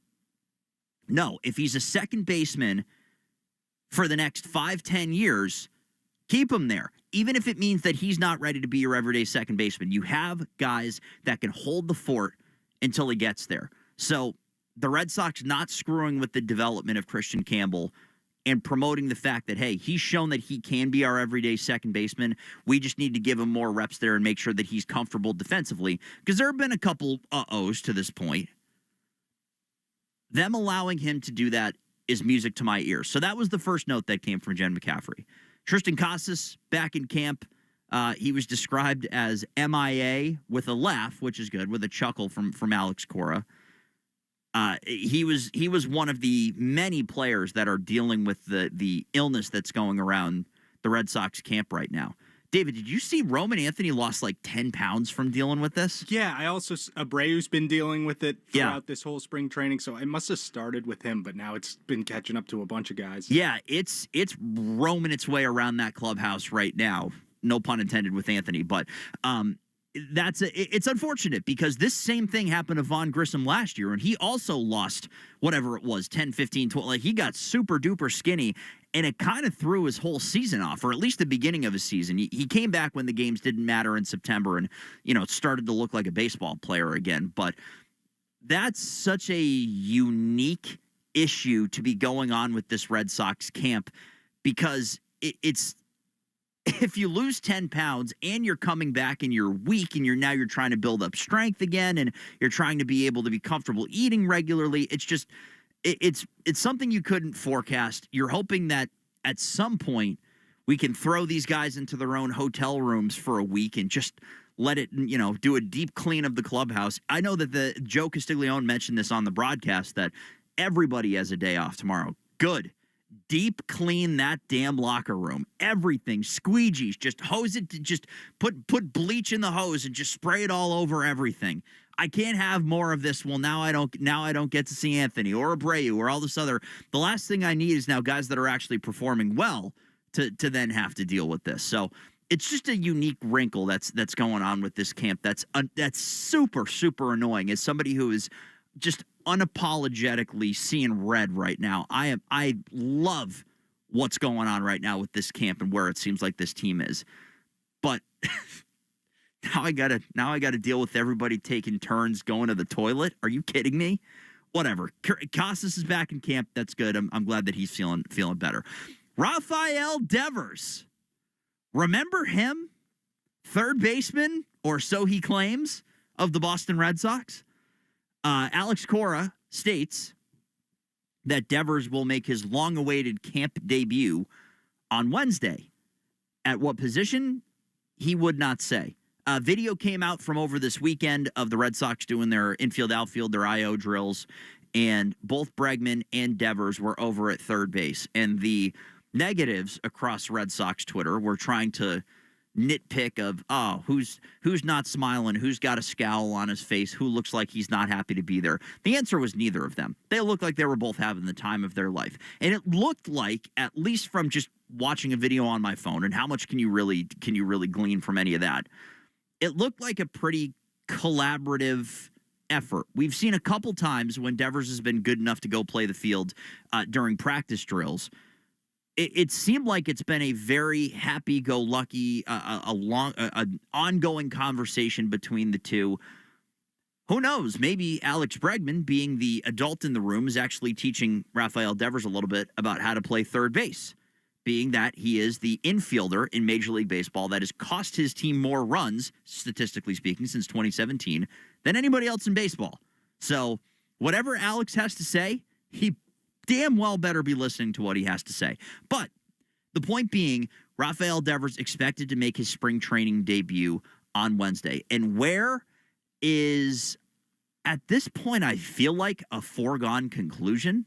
No, if he's a second baseman for the next 5-10 years, keep him there. Even if it means that he's not ready to be your everyday second baseman, you have guys that can hold the fort until he gets there. So the Red Sox not screwing with the development of Christian Campbell and promoting the fact that, hey, he's shown that he can be our everyday second baseman. We just need to give him more reps there and make sure that he's comfortable defensively, because there have been a couple uh-ohs to this point. Them allowing him to do that is music to my ears. So that was the first note that came from Jen McCaffrey. Tristan Casas back in camp. He was described as MIA with a laugh, which is good, with a chuckle from Alex Cora. He was one of the many players that are dealing with the illness that's going around the Red Sox camp right now. David, did you see Roman Anthony lost like 10 pounds from dealing with this? Yeah, I also, Abreu's been dealing with it throughout this whole spring training, so it must have started with him, but now it's been catching up to a bunch of guys. Yeah, it's roaming its way around that clubhouse right now. No pun intended with Anthony, but it's unfortunate because this same thing happened to Von Grissom last year, and he also lost whatever it was, 10, 15, 12. Like, he got super duper skinny, and it kind of threw his whole season off, or at least the beginning of his season. He came back when the games didn't matter in September and, started to look like a baseball player again. But that's such a unique issue to be going on with this Red Sox camp because it's if you lose 10 pounds and you're coming back and you're weak and you're trying to build up strength again and you're trying to be able to be comfortable eating regularly, it's just it's something you couldn't forecast. You're hoping that at some point we can throw these guys into their own hotel rooms for a week and just let it, do a deep clean of the clubhouse. I know that the Joe Castiglione mentioned this on the broadcast that everybody has a day off tomorrow. Good. Deep clean that damn locker room. Everything. Squeegees. Just hose it. Just put bleach in the hose and just spray it all over everything. I can't have more of this. Well, now I don't get to see Anthony or Abreu or all this other. The last thing I need is now guys that are actually performing well to then have to deal with this. So it's just a unique wrinkle that's going on with this camp. That's super, super annoying. As somebody who is just unapologetically seeing red right now, I love what's going on right now with this camp and where it seems like this team is. But now I gotta deal with everybody taking turns going to the toilet. Are you kidding me? Whatever. Casas is back in camp. That's good. I'm glad that he's feeling better. Rafael Devers. Remember him? Third baseman, or so he claims, of the Boston Red Sox? Alex Cora states that Devers will make his long-awaited camp debut on Wednesday. At what position? He would not say. Video came out from over this weekend of the Red Sox doing their infield, outfield, their IO drills, and both Bregman and Devers were over at third base. And the negatives across Red Sox Twitter were trying to nitpick of, who's not smiling, who's got a scowl on his face, who looks like he's not happy to be there. The answer was neither of them. They looked like they were both having the time of their life. And it looked like, at least from just watching a video on my phone, and how much can you really glean from any of that? It looked like a pretty collaborative effort. We've seen a couple times when Devers has been good enough to go play the field during practice drills. It seemed like it's been a very happy-go-lucky, an ongoing conversation between the two. Who knows? Maybe Alex Bregman, being the adult in the room, is actually teaching Rafael Devers a little bit about how to play third base, being that he is the infielder in Major League Baseball that has cost his team more runs, statistically speaking, since 2017 than anybody else in baseball. So whatever Alex has to say, he damn well better be listening to what he has to say. But the point being, Rafael Devers expected to make his spring training debut on Wednesday. And where is, at this point, I feel like a foregone conclusion.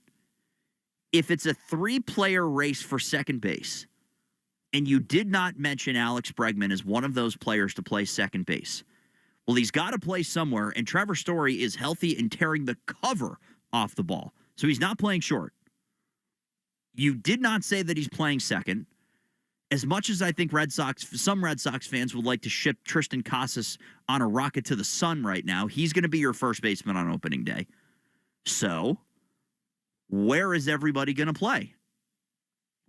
If it's a three-player race for second base, and you did not mention Alex Bregman as one of those players to play second base, well, he's got to play somewhere, and Trevor Story is healthy and tearing the cover off the ball. So he's not playing short. You did not say that he's playing second. As much as I think some Red Sox fans would like to ship Tristan Casas on a rocket to the sun right now, he's going to be your first baseman on opening day. So where is everybody going to play?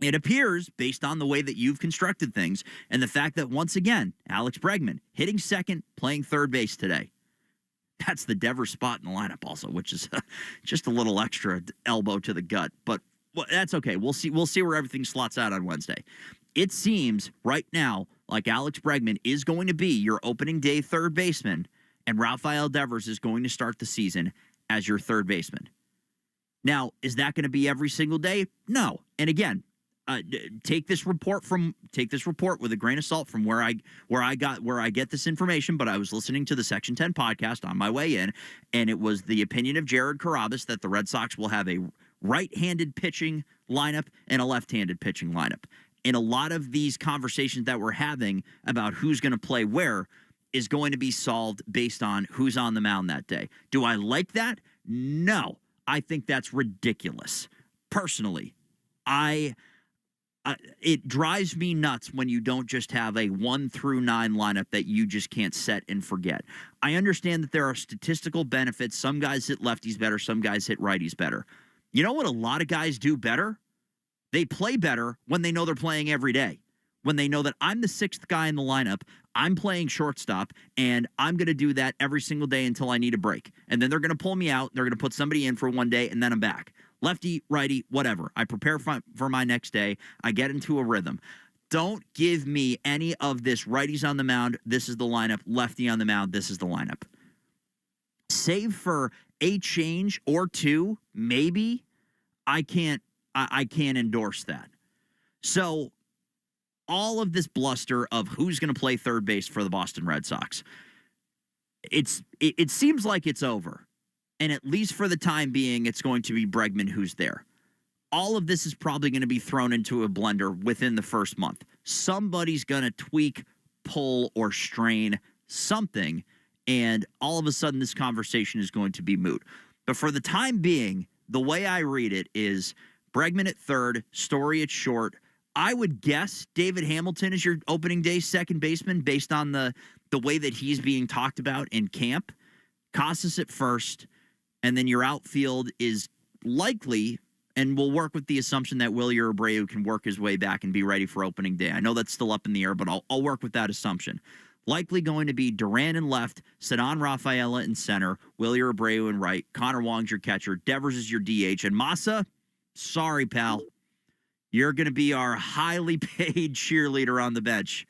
It appears, based on the way that you've constructed things, and the fact that, once again, Alex Bregman hitting second, playing third base today. That's the Devers spot in the lineup also, which is just a little extra elbow to the gut. But that's okay. We'll see where everything slots out on Wednesday. It seems right now like Alex Bregman is going to be your opening day third baseman, and Rafael Devers is going to start the season as your third baseman. Now, is that going to be every single day? No. And again, take this report with a grain of salt from where I get this information. But I was listening to the Section 10 podcast on my way in, and it was the opinion of Jared Carrabis that the Red Sox will have a right-handed pitching lineup and a left-handed pitching lineup. And a lot of these conversations that we're having about who's going to play where is going to be solved based on who's on the mound that day. Do I like that? No. I think that's ridiculous. Personally, I it drives me nuts when you don't just have a 1 through 9 lineup that you just can't set and forget. I understand that there are statistical benefits. Some guys hit lefties better. Some guys hit righties better. You know what a lot of guys do better? They play better when they know they're playing every day. When they know that I'm the 6th guy in the lineup, I'm playing shortstop, and I'm going to do that every single day until I need a break. And then they're going to pull me out. They're going to put somebody in for one day, and then I'm back. Lefty, righty, whatever. I prepare for my next day. I get into a rhythm. Don't give me any of this righties on the mound, this is the lineup. Lefty on the mound, this is the lineup. Save for a change or two, maybe. I can't endorse that. So all of this bluster of who's going to play third base for the Boston Red Sox, it seems like it's over. And at least for the time being, it's going to be Bregman who's there. All of this is probably going to be thrown into a blender within the first month. Somebody's going to tweak, pull, or strain something, and all of a sudden this conversation is going to be moot. But for the time being, the way I read it is Bregman at third, Story at short. I would guess David Hamilton is your opening day second baseman based on the way that he's being talked about in camp. Casas at first. And then your outfield is likely, and we'll work with the assumption that Willie Abreu can work his way back and be ready for opening day. I know that's still up in the air, but I'll work with that assumption. Likely going to be Duran in left, Cedon Rafaela in center, Willie Abreu in right, Connor Wong's your catcher, Devers is your DH, and Massa, sorry, pal. You're going to be our highly paid cheerleader on the bench.